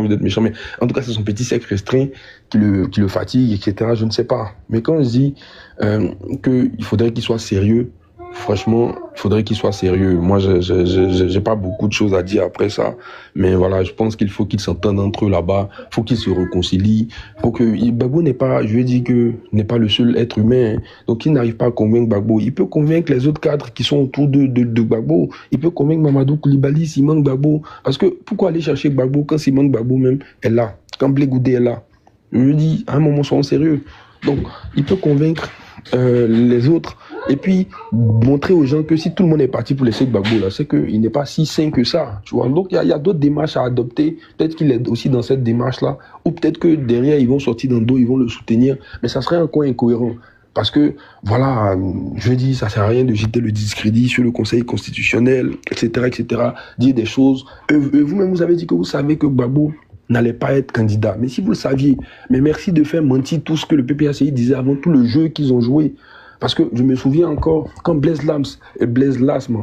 d'être méchant, mais en tout cas c'est son petit cercle restreint qui le fatigue, etc. Je ne sais pas. Mais quand je dis qu'il faudrait qu'il soit sérieux, franchement, il faudrait qu'il soit sérieux. Moi, j'ai pas beaucoup de choses à dire après ça, mais voilà, je pense qu'il faut qu'ils s'entendent entre eux là-bas, faut qu'ils se réconcilient, faut que Gbagbo n'est pas le seul être humain, hein. Donc il n'arrive pas à convaincre Gbagbo. Il peut convaincre les autres cadres qui sont autour de Gbagbo. Il peut convaincre Mamadou Koulibaly, Simon Gbagbo. Parce que pourquoi aller chercher Gbagbo quand Simon Gbagbo même est là, quand Blé Goudé est là? Je lui dis, à un moment, soyons sérieux. Donc, il peut convaincre les autres et puis montrer aux gens que si tout le monde est parti pour laisser Gbagbo là, c'est qu'il n'est pas si sain que ça, tu vois. Donc il y a d'autres démarches à adopter. Peut-être qu'il est aussi dans cette démarche là, ou peut-être que derrière ils vont sortir dans le dos, ils vont le soutenir, mais ça serait encore incohérent. Parce que, voilà, je dis, ça sert à rien de jeter le discrédit sur le Conseil constitutionnel, etc., etc., dire des choses. Vous-même, vous avez dit que vous savez que Gbagbo n'allait pas être candidat. Mais si vous le saviez, mais merci de faire mentir tout ce que le PPACI disait avant, tout le jeu qu'ils ont joué. Parce que je me souviens encore, quand Blaise Lasme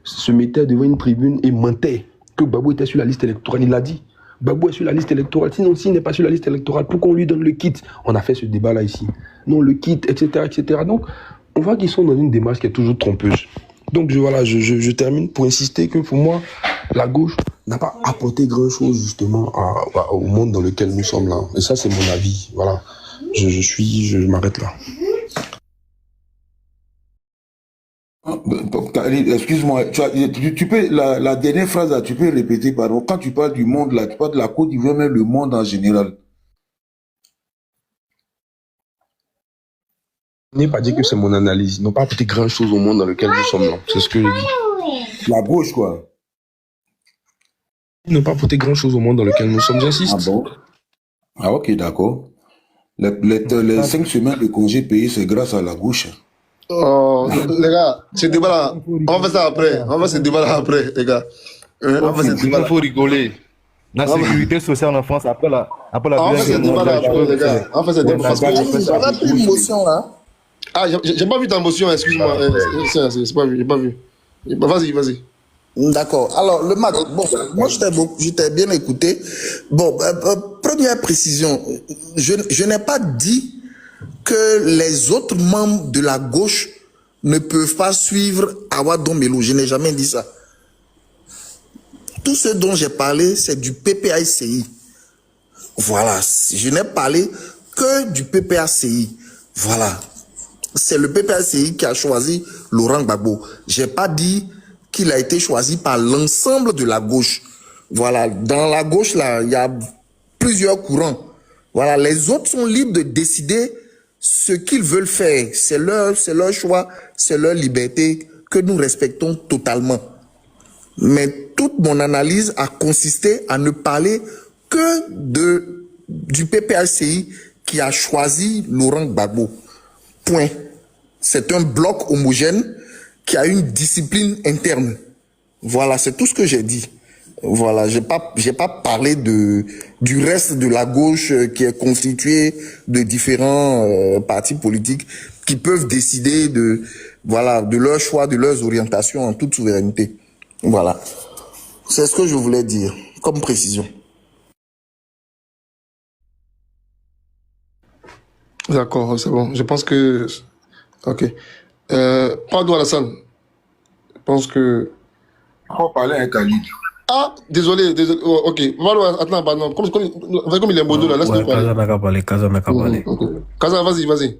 se mettait devant une tribune et mentait que Gbagbo était sur la liste électorale, il l'a dit. Gbagbo est sur la liste électorale. Sinon, s'il n'est pas sur la liste électorale, pour qu'on lui donne le kit. On a fait ce débat-là ici. Non, le kit, etc., etc. Donc, on voit qu'ils sont dans une démarche qui est toujours trompeuse. Donc, je termine pour insister que pour moi, la gauche n'a pas apporté grand-chose, justement, au monde dans lequel nous sommes là. Et ça, c'est mon avis. Voilà. Je m'arrête là. Excuse-moi, tu peux, la dernière phrase là, tu peux répéter, pardon. Quand tu parles du monde là, tu parles de la Côte d'Ivoire, même le monde en général. Je n'ai pas dit que c'est mon analyse. Ils n'ont pas apporté grand-chose au monde dans lequel nous sommes là. C'est ce que je dis. La gauche, quoi. Ils n'ont pas apporté grand-chose au monde dans lequel nous sommes, j'insiste. Ah bon? Ah ok, d'accord. Les 5 semaines de congé payés, c'est grâce à la gauche. Oh, les gars, ce débat-là, on va faire ça après. On va faire ce débat-là après, les gars. On va faire ce débat-là. Il faut rigoler. La sécurité sociale en France, après la on va faire ce débat-là après, les gars. On va faire ce débat parce que... On a plus une motion là. Ah, j'ai pas vu ta motion, excuse-moi. C'est pas vu, j'ai pas vu. Vas-y. D'accord. Alors, le match, bon, moi, j'étais bien écouté. Bon, première précision. Je n'ai pas dit que les autres membres de la gauche ne peuvent pas suivre Awa Dombelo. Je n'ai jamais dit ça. Tout ce dont j'ai parlé, c'est du PPACI. Voilà. Je n'ai parlé que du PPACI. Voilà. C'est le PPACI qui a choisi Laurent Gbagbo. J'ai pas dit qu'il a été choisi par l'ensemble de la gauche. Voilà. Dans la gauche, là, il y a plusieurs courants. Voilà. Les autres sont libres de décider ce qu'ils veulent faire. C'est leur choix, c'est leur liberté que nous respectons totalement. Mais toute mon analyse a consisté à ne parler que du PPACI qui a choisi Laurent Gbagbo. Point. C'est un bloc homogène qui a une discipline interne. Voilà, c'est tout ce que j'ai dit. Voilà, j'ai pas parlé du reste de la gauche qui est constitué de différents partis politiques qui peuvent décider de leur choix, de leurs orientations en toute souveraineté. Voilà. C'est ce que je voulais dire comme précision. D'accord, c'est bon. Je pense que... Ok. Pardon, Alassane. Je pense que... On va parler à un Khalid. Ah, désolé. Oh, ok. Voilà, attends, pardon. Comme il est modo là, laisse-le parler. Kaza n'a qu'à parler. Kaza, vas-y.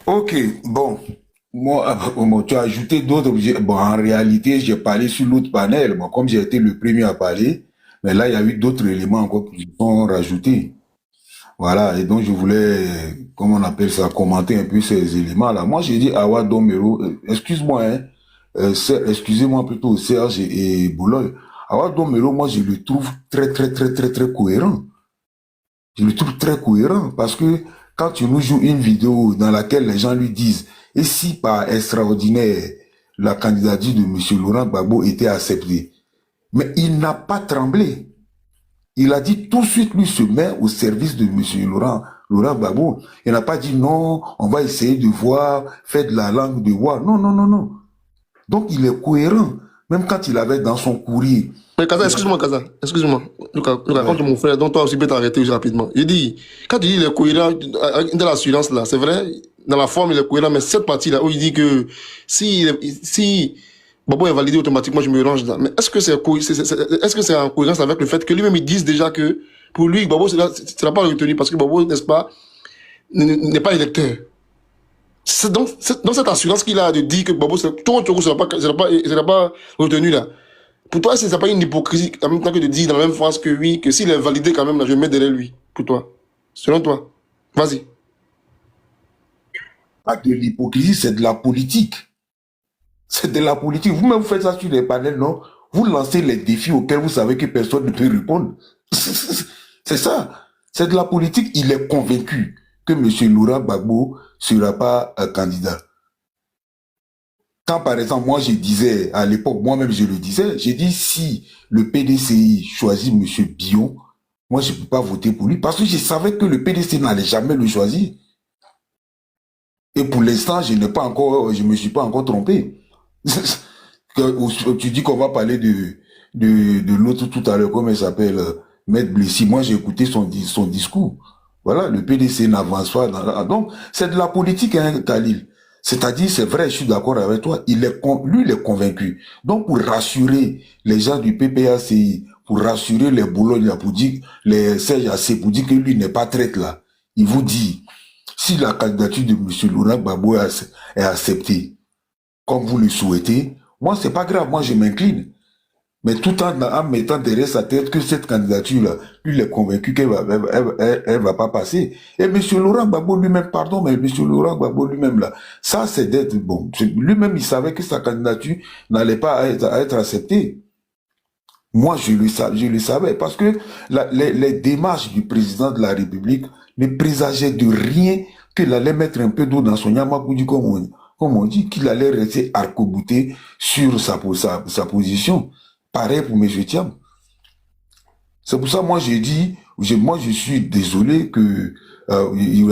Ok, bon. Moi, tu as ajouté d'autres. Bon, en réalité, j'ai parlé sur l'autre panel. Bon, comme j'ai été le premier à parler, mais là, il y a eu d'autres éléments encore qui sont rajoutés. Voilà, et donc je voulais, comment on appelle ça, commenter un peu ces éléments-là. Moi, j'ai dit Awa Dombelo, excuse-moi, excusez-moi plutôt, Serge et Boulogne. Awa Dombelo, moi, je le trouve très cohérent. Je le trouve très cohérent parce que quand tu nous joues une vidéo dans laquelle les gens lui disent, et si par extraordinaire, la candidature de M. Laurent Gbagbo était acceptée, mais il n'a pas tremblé. Il a dit tout de suite, lui se met au service de M. Laurent Gbagbo. Il n'a pas dit non, on va essayer de voir, faire de la langue de voir. Non. Donc il est cohérent. Même quand il avait dans son courrier. Mais Kaza, excuse-moi. Lucas, contre mon frère, donc toi aussi peut t'arrêter rapidement. Il dit, quand il dit il est cohérent, dans l'assurance là, c'est vrai, dans la forme il est cohérent, mais cette partie-là où il dit que si Gbagbo est validé automatiquement, je me range là. Mais est-ce que c'est en cohérence avec le fait que lui-même il dise déjà que pour lui, Gbagbo ne sera pas retenu parce que Gbagbo, n'est-ce pas, n'est pas électeur. C'est dans cette assurance qu'il a de dire que Gbagbo ne sera pas retenu là. Pour toi, c'est pas une hypocrisie en même temps que de dire dans la même phrase que oui, que s'il est validé quand même, là, je vais mettre derrière lui. Pour toi. Selon toi. Vas-y. Pas de l'hypocrisie, c'est de la politique. C'est de la politique. Vous-même, vous faites ça sur les panels, non? Vous lancez les défis auxquels vous savez que personne ne peut répondre. C'est ça. C'est de la politique. Il est convaincu que M. Laurent Gbagbo sera pas un candidat. Quand, par exemple, moi, je disais, à l'époque, moi-même, je le disais, j'ai dit, si le PDCI choisit M. Bion, moi, je ne peux pas voter pour lui parce que je savais que le PDCI n'allait jamais le choisir. Et pour l'instant, je me suis pas encore trompé. Tu dis qu'on va parler de l'autre tout à l'heure, comment il s'appelle, Maître Blessy. Moi, j'ai écouté son discours. Voilà, le PDC n'avance pas. Donc, c'est de la politique, hein, Khalil. C'est-à-dire, c'est vrai, je suis d'accord avec toi, lui, il est convaincu. Donc, pour rassurer les gens du PPACI, pour rassurer les Boulogne, pour dire, les Serge AC, pour dire que lui n'est pas traite là, il vous dit, si la candidature de M. Laurent Gbagbo est acceptée, comme vous le souhaitez, moi, c'est pas grave, moi, je m'incline. Mais tout en mettant derrière sa tête que cette candidature-là, lui, il est convaincu qu'elle elle va pas passer. Et M. Laurent Gbagbo lui-même, pardon, mais M. Laurent Gbagbo lui-même, là, ça, c'est d'être bon. Lui-même, il savait que sa candidature n'allait pas être acceptée. Moi, je le savais, parce que les démarches du président de la République ne présageaient de rien qu'il allait mettre un peu d'eau dans son yamakoudi, comme on dit, qu'il allait rester arc-bouté sur sa position. Pareil pour M. Thiam. C'est pour ça, moi, j'ai dit, moi, je suis désolé que il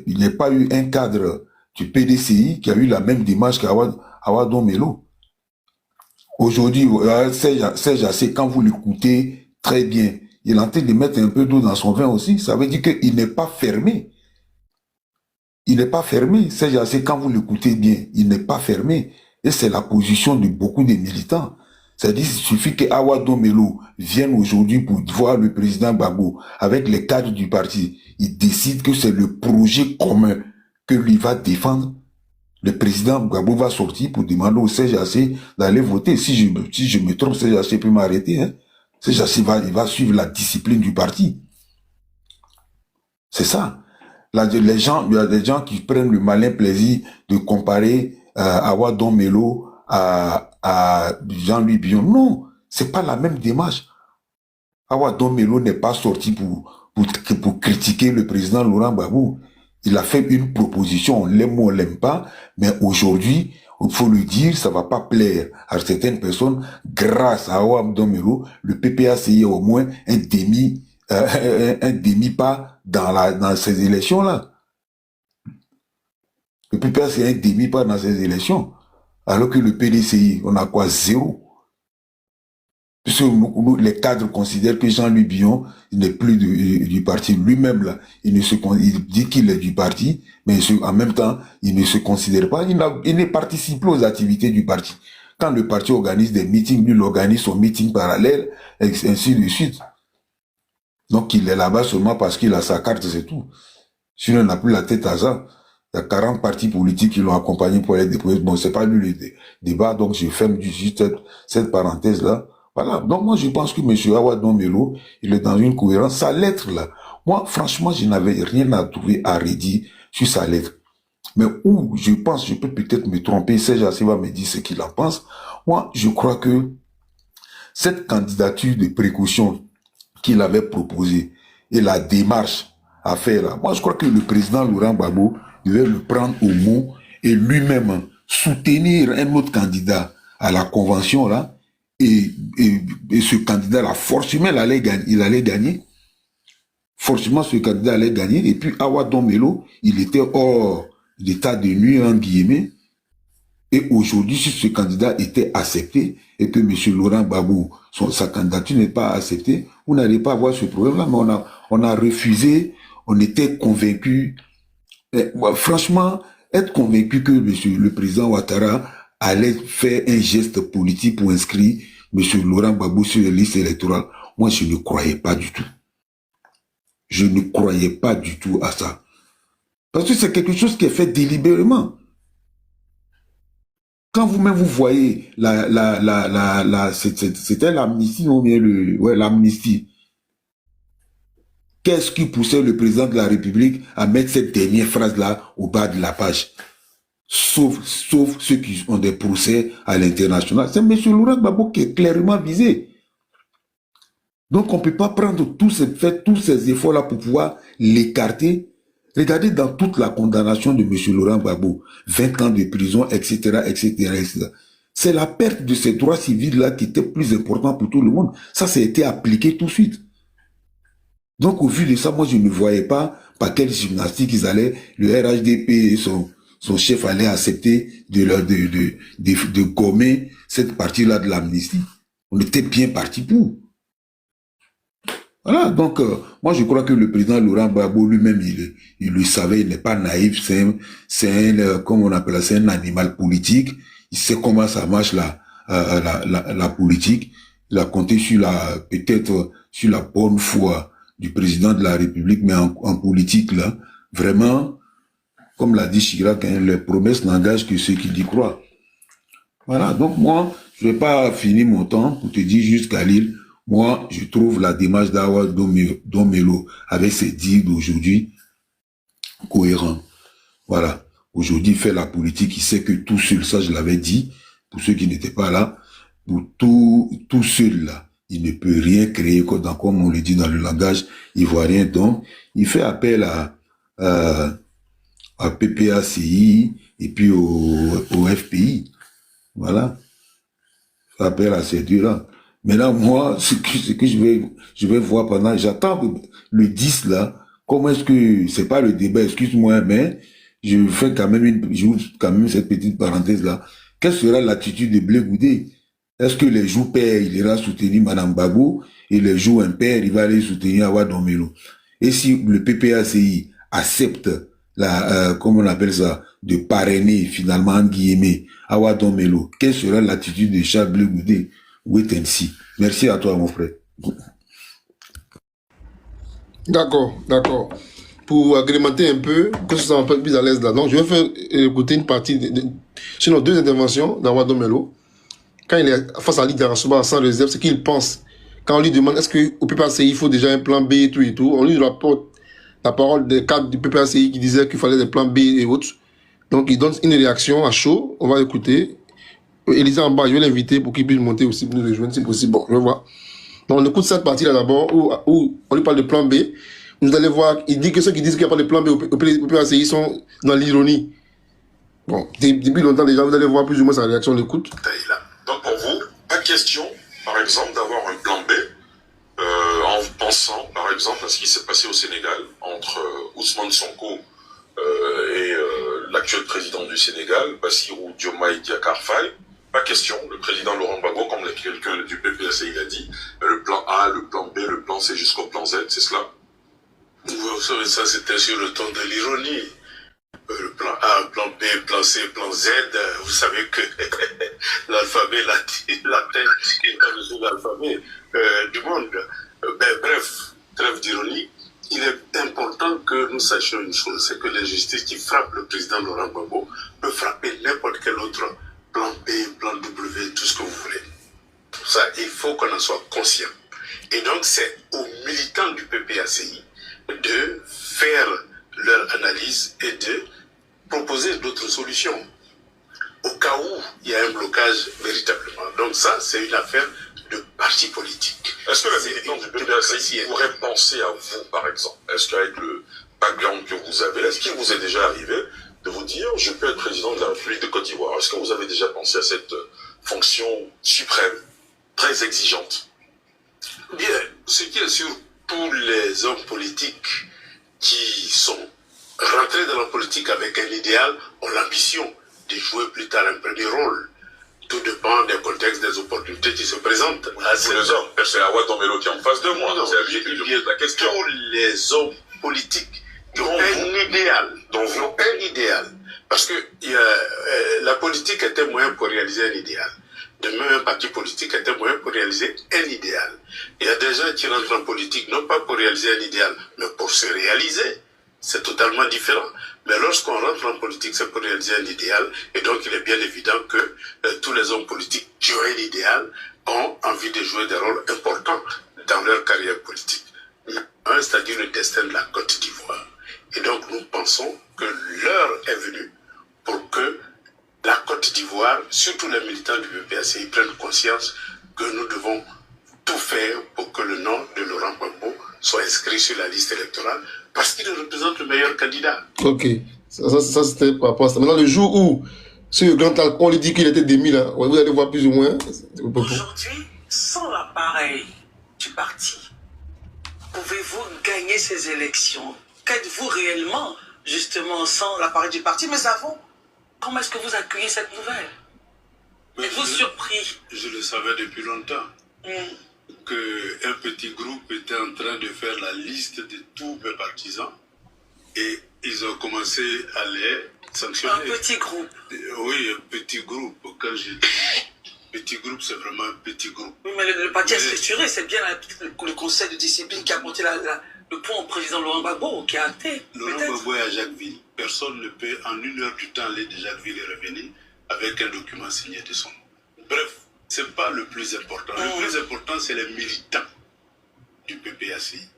n'y ait pas eu un cadre du PDCI qui a eu la même démarche qu'Awadon Melo. Aujourd'hui, Serge Assé, quand vous l'écoutez très bien, il est en train de mettre un peu d'eau dans son vin aussi. Ça veut dire qu'il n'est pas fermé. Il n'est pas fermé. Serge Assé, quand vous l'écoutez bien, il n'est pas fermé. Et c'est la position de beaucoup de militants. C'est-à-dire qu'il suffit que Awadon Melo vienne aujourd'hui pour voir le président Gbagbo avec les cadres du parti. Il décide que c'est le projet commun que lui va défendre. Le président Gbagbo va sortir pour demander au Serge Assé d'aller voter. Si je me trompe, Serge Assé peut m'arrêter. Hein. Serge Assé il va suivre la discipline du parti. C'est ça. Là, il y a des gens qui prennent le malin plaisir de comparer Awadon Melo à Jean-Louis Billon. Non, c'est pas la même démarche. Awadon Melo n'est pas sorti pour critiquer le président Laurent Gbagbo. Il a fait une proposition, on l'aime ou on l'aime pas, mais aujourd'hui, il faut le dire, ça va pas plaire à certaines personnes. Grâce à Awadon Melo, le PPACI a au moins un demi-pas dans ces élections-là. Le PPACI a un demi-pas dans ces élections. Alors que le PDCI, on a quoi? 0. Puisque les cadres considèrent que Jean-Louis Billon n'est plus du parti lui-même là. Il dit qu'il est du parti, mais en même temps, il ne se considère pas. Il ne participe plus aux activités du parti. Quand le parti organise des meetings, lui, il organise son meeting parallèle, et ainsi de suite. Donc, il est là-bas seulement parce qu'il a sa carte, c'est tout. Sinon, il n'a plus la tête à ça. Il y a 40 partis politiques qui l'ont accompagné pour aller déposer. Bon, c'est pas lui le débat, donc je ferme juste cette parenthèse-là. Voilà. Donc, moi, je pense que M. Awadon Melo, il est dans une cohérence. Sa lettre, là, moi, franchement, je n'avais rien à trouver à redire sur sa lettre. Mais où je pense, je peux peut-être me tromper, Serge Assé va me dire ce qu'il en pense. Moi, je crois que cette candidature de précaution qu'il avait proposée et la démarche à faire, là, moi, je crois que le président Laurent Gbagbo devait le prendre au mot et lui-même soutenir un autre candidat à la convention, là, et ce candidat-là, forcément, il allait gagner. Forcément, ce candidat allait gagner. Et puis, Awadon Melo, il était hors d'état de nuire, en guillemets. Et aujourd'hui, si ce candidat était accepté, et que M. Laurent Gbagbo, sa candidature n'est pas acceptée, vous n'allez pas avoir ce problème-là, mais on a refusé, on était convaincus. Franchement, être convaincu que le président Ouattara allait faire un geste politique pour inscrire M. Laurent Gbagbo sur les listes électorales, moi, je ne croyais pas du tout. Je ne croyais pas du tout à ça. Parce que c'est quelque chose qui est fait délibérément. Quand vous-même vous voyez c'était l'amnistie ou bien l'amnistie. Qu'est-ce qui poussait le président de la République à mettre cette dernière phrase-là au bas de la page? Sauf ceux qui ont des procès à l'international. C'est M. Laurent Gbagbo qui est clairement visé. Donc on ne peut pas prendre tous ces efforts-là pour pouvoir l'écarter. Regardez dans toute la condamnation de M. Laurent Gbagbo, 20 ans de prison, etc., etc., etc. C'est la perte de ces droits civils-là qui était plus important pour tout le monde. Ça a été appliqué tout de suite. Donc au vu de ça, moi je ne voyais pas par quelle gymnastique ils allaient, le RHDP et son chef allait accepter de gommer cette partie-là de l'amnistie. On était bien parti pour. Voilà, donc moi je crois que le président Laurent Gbagbo lui-même, il le savait, il n'est pas naïf, comme on appelle ça, c'est un animal politique. Il sait comment ça marche la politique. Il a compté peut-être sur la bonne foi du président de la République, mais en politique là, vraiment, comme l'a dit Chirac, hein, les promesses n'engagent que ceux qui y croient. Voilà, donc moi, je vais pas finir mon temps pour te dire juste Khalil, moi, je trouve la démarche d'Awa Domelo avec ses dires d'aujourd'hui cohérent. Voilà. Aujourd'hui, il fait la politique, il sait que tout seul, ça je l'avais dit, pour ceux qui n'étaient pas là, pour tout seul là, il ne peut rien créer, comme on le dit dans le langage ivoirien. Donc, il fait appel à PPACI et puis au FPI. Voilà. Il fait appel à ces deux-là. Maintenant, moi, ce que je vais voir pendant, j'attends le 10 là, comment est-ce que, c'est pas le débat, excuse-moi, mais je fais quand même j'ouvre quand même cette petite parenthèse là. Quelle sera l'attitude de Blé Goudé? Est-ce que les jours pairs, il ira soutenir Madame Gbagbo et les jours impairs, il va aller soutenir Awa Domelo? Et si le PPACI accepte comment on appelle ça, de parrainer finalement, en guillemets, Awa Domelo, quelle sera l'attitude de Charles Blé Goudé? Wait and see. Merci à toi, mon frère. D'accord, d'accord. Pour agrémenter un peu, que ce soit un peu plus à l'aise là. Donc, je vais faire écouter une partie, sinon deux interventions d'Awa Domelo. Quand il est face à l'île d'Arasuba sans réserve, c'est qu'il pense. Quand on lui demande est-ce qu'au PPACI, il faut déjà un plan B et tout, on lui rapporte la parole des cadres du PPACI qui disaient qu'il fallait des plans B et autres. Donc, il donne une réaction à chaud. On va écouter. Elisa en bas, je vais l'inviter pour qu'il puisse monter aussi, pour nous rejoindre si possible. Bon, je vois. Donc, on écoute cette partie-là d'abord, où on lui parle de plan B. Vous allez voir, il dit que ceux qui disent qu'il n'y a pas de plan B au PPACI sont dans l'ironie. Bon, depuis longtemps déjà, vous allez voir plus ou moins sa réaction, on l'écoute. Donc, pour vous, pas question, par exemple, d'avoir un plan B, en pensant, par exemple, à ce qui s'est passé au Sénégal entre Ousmane Sonko et l'actuel président du Sénégal, Bassirou Diomaye Diakhar Faye. Pas question, le président Laurent Gbagbo, comme quelqu'un du PPACI l'a dit, le plan A, le plan B, le plan C jusqu'au plan Z, c'est cela? Vous savez, ça c'était sur le ton de l'ironie. Le plan A, plan B, plan C, plan Z, vous savez que l'alphabet latin est l'alphabet du monde. Bref, trêve d'ironie. Il est important que nous sachions une chose, c'est que l'injustice qui frappe le président Laurent Gbagbo peut frapper n'importe quel autre plan B, plan W, tout ce que vous voulez. Ça, il faut qu'on en soit conscient. Et donc, c'est aux militants du PPACI de faire leur analyse et de proposer d'autres solutions au cas où il y a un blocage véritablement. Donc ça, c'est une affaire de parti politique. Est-ce que les militants du PPACI pourraient penser à vous, par exemple? Est-ce qu'avec le background que vous avez, est-ce qu'il vous est déjà arrivé de vous dire « je peux être président de la République de Côte d'Ivoire ». Est-ce que vous avez déjà pensé à cette fonction suprême, très exigeante? Bien, ce qui est sûr, tous les hommes politiques qui sont rentrés dans la politique avec un idéal ont l'ambition de jouer plus tard un premier rôle. Tout dépend des contextes, des opportunités qui se présentent. Tous les hommes, c'est Awa Domelo qui est en face de moi. C'est à lui que je pose la question. Tous les hommes politiques ont un idéal. Donc, un idéal. Parce que la politique est un moyen pour réaliser un idéal. De même, un parti politique est un moyen pour réaliser un idéal. Il y a des gens qui rentrent en politique non pas pour réaliser un idéal, mais pour se réaliser. C'est totalement différent. Mais lorsqu'on rentre en politique, c'est pour réaliser un idéal. Et donc, il est bien évident que tous les hommes politiques qui ont un idéal ont envie de jouer des rôles importants dans leur carrière politique. C'est-à-dire le destin de la Côte d'Ivoire. Et donc, nous pensons que l'heure est venue pour que la Côte d'Ivoire, surtout les militants du PPACI, prennent conscience que nous devons tout faire pour que le nom de Laurent Gbagbo soit inscrit sur la liste électorale parce qu'il représente le meilleur candidat. Ok, ça c'était par rapport à ça. Maintenant, le jour où, sur le grand on lui dit qu'il était démis, là, vous allez voir plus ou moins. Aujourd'hui, sans l'appareil du parti, pouvez-vous gagner ces élections? Qu'êtes-vous réellement, justement, sans l'appareil du parti? Mais avant, comment est-ce que vous accueillez cette nouvelle? Êtes-vous surpris? Je le savais depuis longtemps. Qu'un petit groupe était en train de faire la liste de tous mes partisans et ils ont commencé à les sanctionner. Un petit groupe? Oui, un petit groupe. Quand je dis petit groupe, c'est vraiment un petit groupe. Oui, mais le parti est structuré, c'est bien le conseil de discipline qui a monté le pont au président Laurent Gbagbo, qui a acté. Laurent Gbagbo est à Jacquesville. Personne ne peut en une heure du temps aller de Jacquesville et revenir. avec un document signé de son nom. Bref, ce n'est pas le plus important. Le plus important, c'est les militants du PPACI.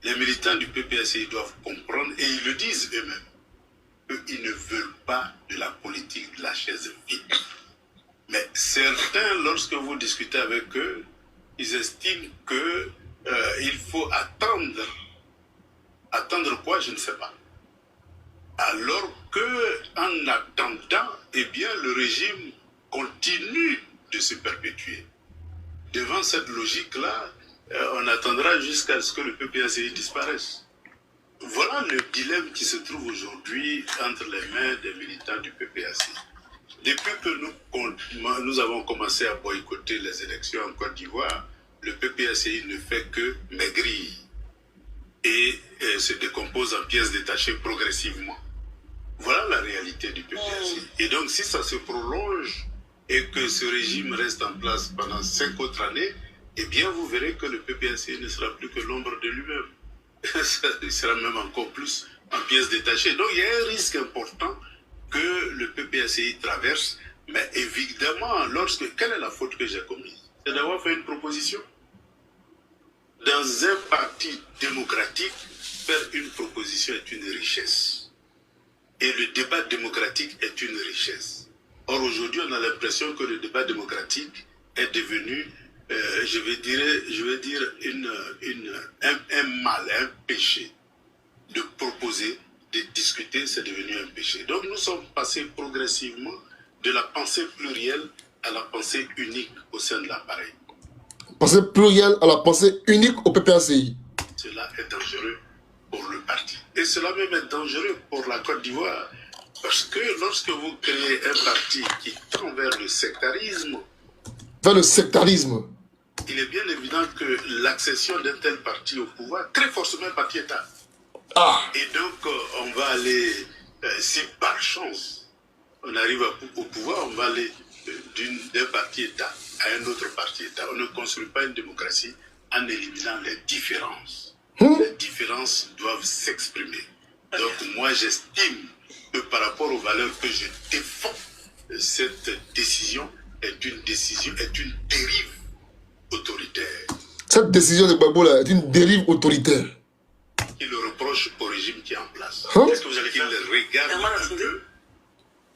Les militants du PPACI doivent comprendre, et ils le disent eux-mêmes, qu'ils ne veulent pas de la politique de la chaise vide. Mais certains, lorsque vous discutez avec eux, ils estiment qu'il faut attendre. Attendre quoi, je ne sais pas. Alors qu'en attendant, eh bien, le régime continue de se perpétuer. Devant cette logique-là, on attendra jusqu'à ce que le PPACI disparaisse. Voilà le dilemme qui se trouve aujourd'hui entre les mains des militants du PPACI. Depuis que nous avons commencé à boycotter les élections en Côte d'Ivoire, le PPACI ne fait que maigrir et se décompose en pièces détachées progressivement. Voilà la réalité du PPACI. Et donc, si ça se prolonge et que ce régime reste en place pendant 5 autres années, eh bien, vous verrez que le PPACI ne sera plus que l'ombre de lui-même. Il sera même encore plus en pièces détachées. Donc, il y a un risque important que le PPACI traverse. Mais évidemment, quelle est la faute que j'ai commise? C'est d'avoir fait une proposition. Dans un parti démocratique, faire une proposition est une richesse. Et le débat démocratique est une richesse. Or, aujourd'hui, on a l'impression que le débat démocratique est devenu, je vais dire un mal, un péché. De proposer, de discuter, c'est devenu un péché. Donc, nous sommes passés progressivement de la pensée plurielle à la pensée unique au sein de l'appareil. Pensée plurielle à la pensée unique au PPACI. Cela est dangereux pour le parti. Et cela même est dangereux pour la Côte d'Ivoire. Parce que lorsque vous créez un parti qui tend vers le sectarisme, il est bien évident que l'accession d'un tel parti au pouvoir crée forcément un parti État. Et donc, on va aller, si par chance, on arrive au pouvoir, on va aller d'un parti État à un autre parti État. On ne construit pas une démocratie en éliminant les différences. Les différences doivent s'exprimer. Donc moi j'estime que par rapport aux valeurs que je défends, cette décision est une dérive autoritaire. Cette décision de Gbagbo là est une dérive autoritaire. Il le reproche au régime qui est en place. Qu'est-ce que vous allez faire? Il regarde un peu.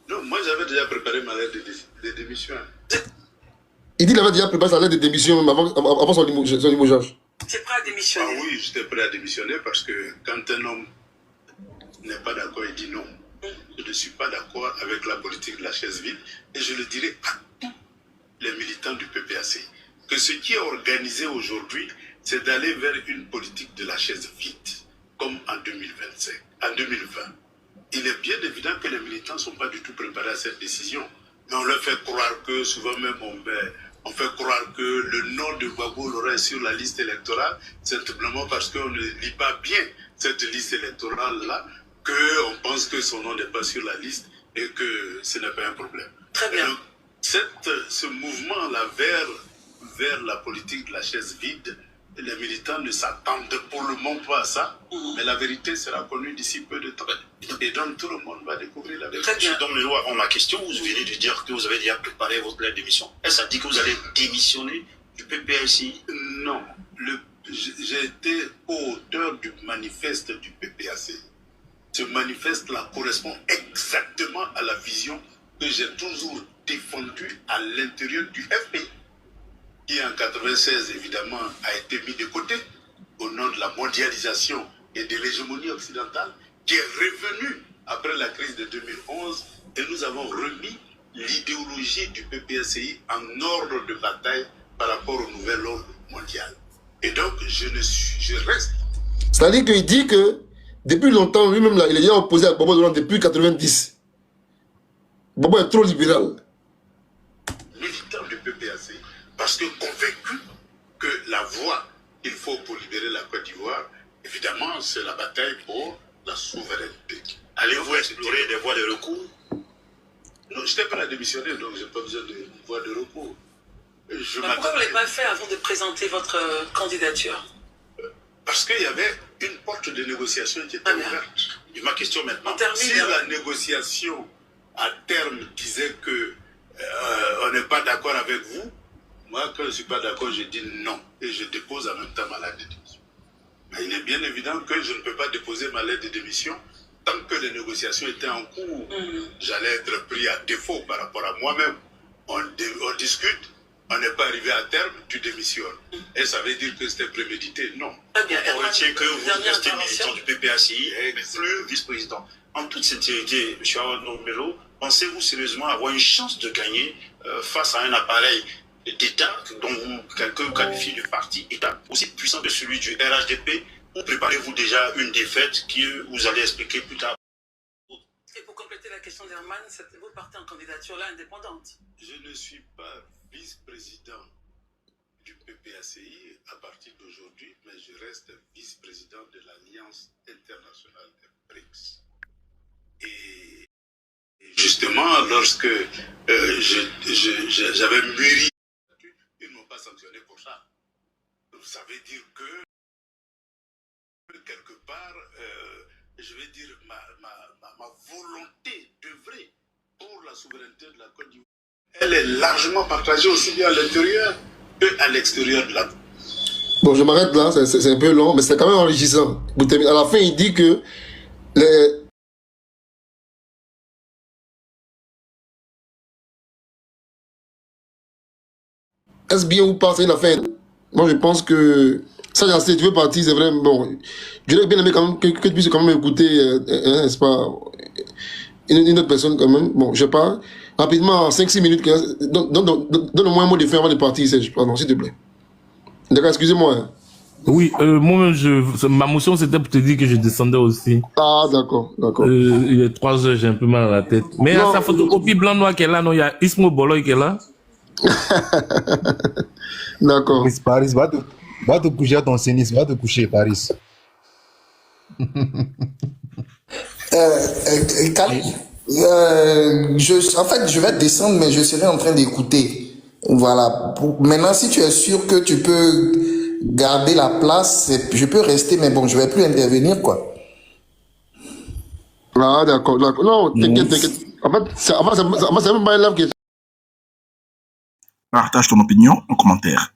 Non, moi j'avais déjà préparé ma lettre de démission. Il dit qu'il avait déjà préparé sa lettre de démission même avant son limogeage. C'est prêt à démissionner? Ah oui, j'étais prêt à démissionner parce que quand un homme n'est pas d'accord, il dit non. Je ne suis pas d'accord avec la politique de la chaise vide et je le dirai à tous les militants du PPACI que ce qui est organisé aujourd'hui, c'est d'aller vers une politique de la chaise vide comme en 2025, en 2020. Il est bien évident que les militants ne sont pas du tout préparés à cette décision. Mais on leur fait croire que, souvent même on fait croire que le nom de Gbagbo Laurent est sur la liste électorale, simplement parce qu'on ne lit pas bien cette liste électorale-là, qu'on pense que son nom n'est pas sur la liste et que ce n'est pas un problème. Très bien. Donc, ce mouvement-là vers la politique de la chaise vide, les militants ne s'attendent pour le moment pas à ça, mais la vérité sera connue d'ici peu de temps. Et donc tout le monde va découvrir la vérité. Monsieur Domlelois, on ma question, vous venez de dire que vous avez déjà préparé votre lettre de démission. Est-ce que ça dit que vous allez démissionner du PPACI? Non. J'ai été auteur du manifeste du PPACI. Ce manifeste-là correspond exactement à la vision que j'ai toujours défendue à l'intérieur du FPI, qui en 1996, évidemment, a été mis de côté au nom de la mondialisation et de l'hégémonie occidentale, qui est revenu après la crise de 2011, et nous avons remis l'idéologie du PPACI en ordre de bataille par rapport au nouvel ordre mondial. Et donc, je reste. C'est-à-dire qu'il dit que, depuis longtemps, lui-même, il est déjà opposé à Gbagbo Laurent depuis 1990. Gbagbo est trop libéral. Militant du PPACI, parce que convaincu que la voie qu'il faut pour libérer la Côte d'Ivoire, évidemment, c'est la bataille pour la souveraineté. Allez-vous explorer des voies de recours? Non, je n'étais pas à démissionner, donc je n'ai pas besoin de voies de recours. Pourquoi vous ne l'avez pas fait avant de présenter votre candidature? Parce qu'il y avait une porte de négociation qui était ouverte. Et ma question maintenant, si la négociation à terme disait que on n'est pas d'accord avec vous, moi, quand je ne suis pas d'accord, je dis non. Et je dépose en même temps ma lettre de démission. Mais il est bien évident que je ne peux pas déposer ma lettre de démission tant que les négociations étaient en cours. J'allais être pris à défaut par rapport à moi-même. On discute, on n'est pas arrivé à terme, tu démissionnes. Et ça veut dire que c'était prémédité? Non. On retient que vous restez militant du PPACI, mais plus vice-président. En toute sincérité, M. Arnaud Melo, pensez-vous sérieusement avoir une chance de gagner face à un appareil d'État dont quelqu'un qualifie de parti État aussi puissant que celui du RHDP, ou préparez-vous déjà une défaite que vous allez expliquer plus tard? Et pour compléter la question d'Herman, vous partez en candidature là indépendante? Je ne suis pas vice-président du PPACI à partir d'aujourd'hui, mais je reste vice-président de l'Alliance internationale des BRICS. Et justement, lorsque j'avais mûri, ils ne m'ont pas sanctionné pour ça. Ça veut dire que, quelque part, je vais dire, ma volonté d'œuvrer pour la souveraineté de la Côte d'Ivoire, elle est largement partagée aussi bien à l'intérieur qu'à l'extérieur de la Côte. Bon, je m'arrête là, c'est un peu long, mais c'est quand même enrichissant. À la fin, il dit que les... Est-ce bien ou pas, c'est une affaire. Moi, je pense que ça, j'en sais, tu veux partir, c'est vrai. Bon, j'aurais bien aimé quand même que tu puisses quand même écouter, n'est-ce pas, une autre personne quand même. Bon, je sais pas. Rapidement, en 5-6 minutes, donne-moi un mot de fin avant de partir, pardon, s'il te plaît. D'accord, excusez-moi. Hein. Oui, moi-même, ma motion, c'était pour te dire que je descendais aussi. Ah, d'accord, d'accord. Il est 3 heures, j'ai un peu mal à la tête. Mais à sa photocopie blanc-noir qu'elle a, non, il y a Ismo Boloy qui est là. D'accord. Paris, va te coucher à ton sénis, va te coucher, Paris. Kali, en fait, je vais descendre, mais je serai en train d'écouter. Voilà. Maintenant, si tu es sûr que tu peux garder la place, je peux rester, mais bon, je vais plus intervenir, quoi. Ah, d'accord, d'accord. Non, t'inquiète. En fait, c'est même pas un live qui est... Partage ton opinion en commentaire.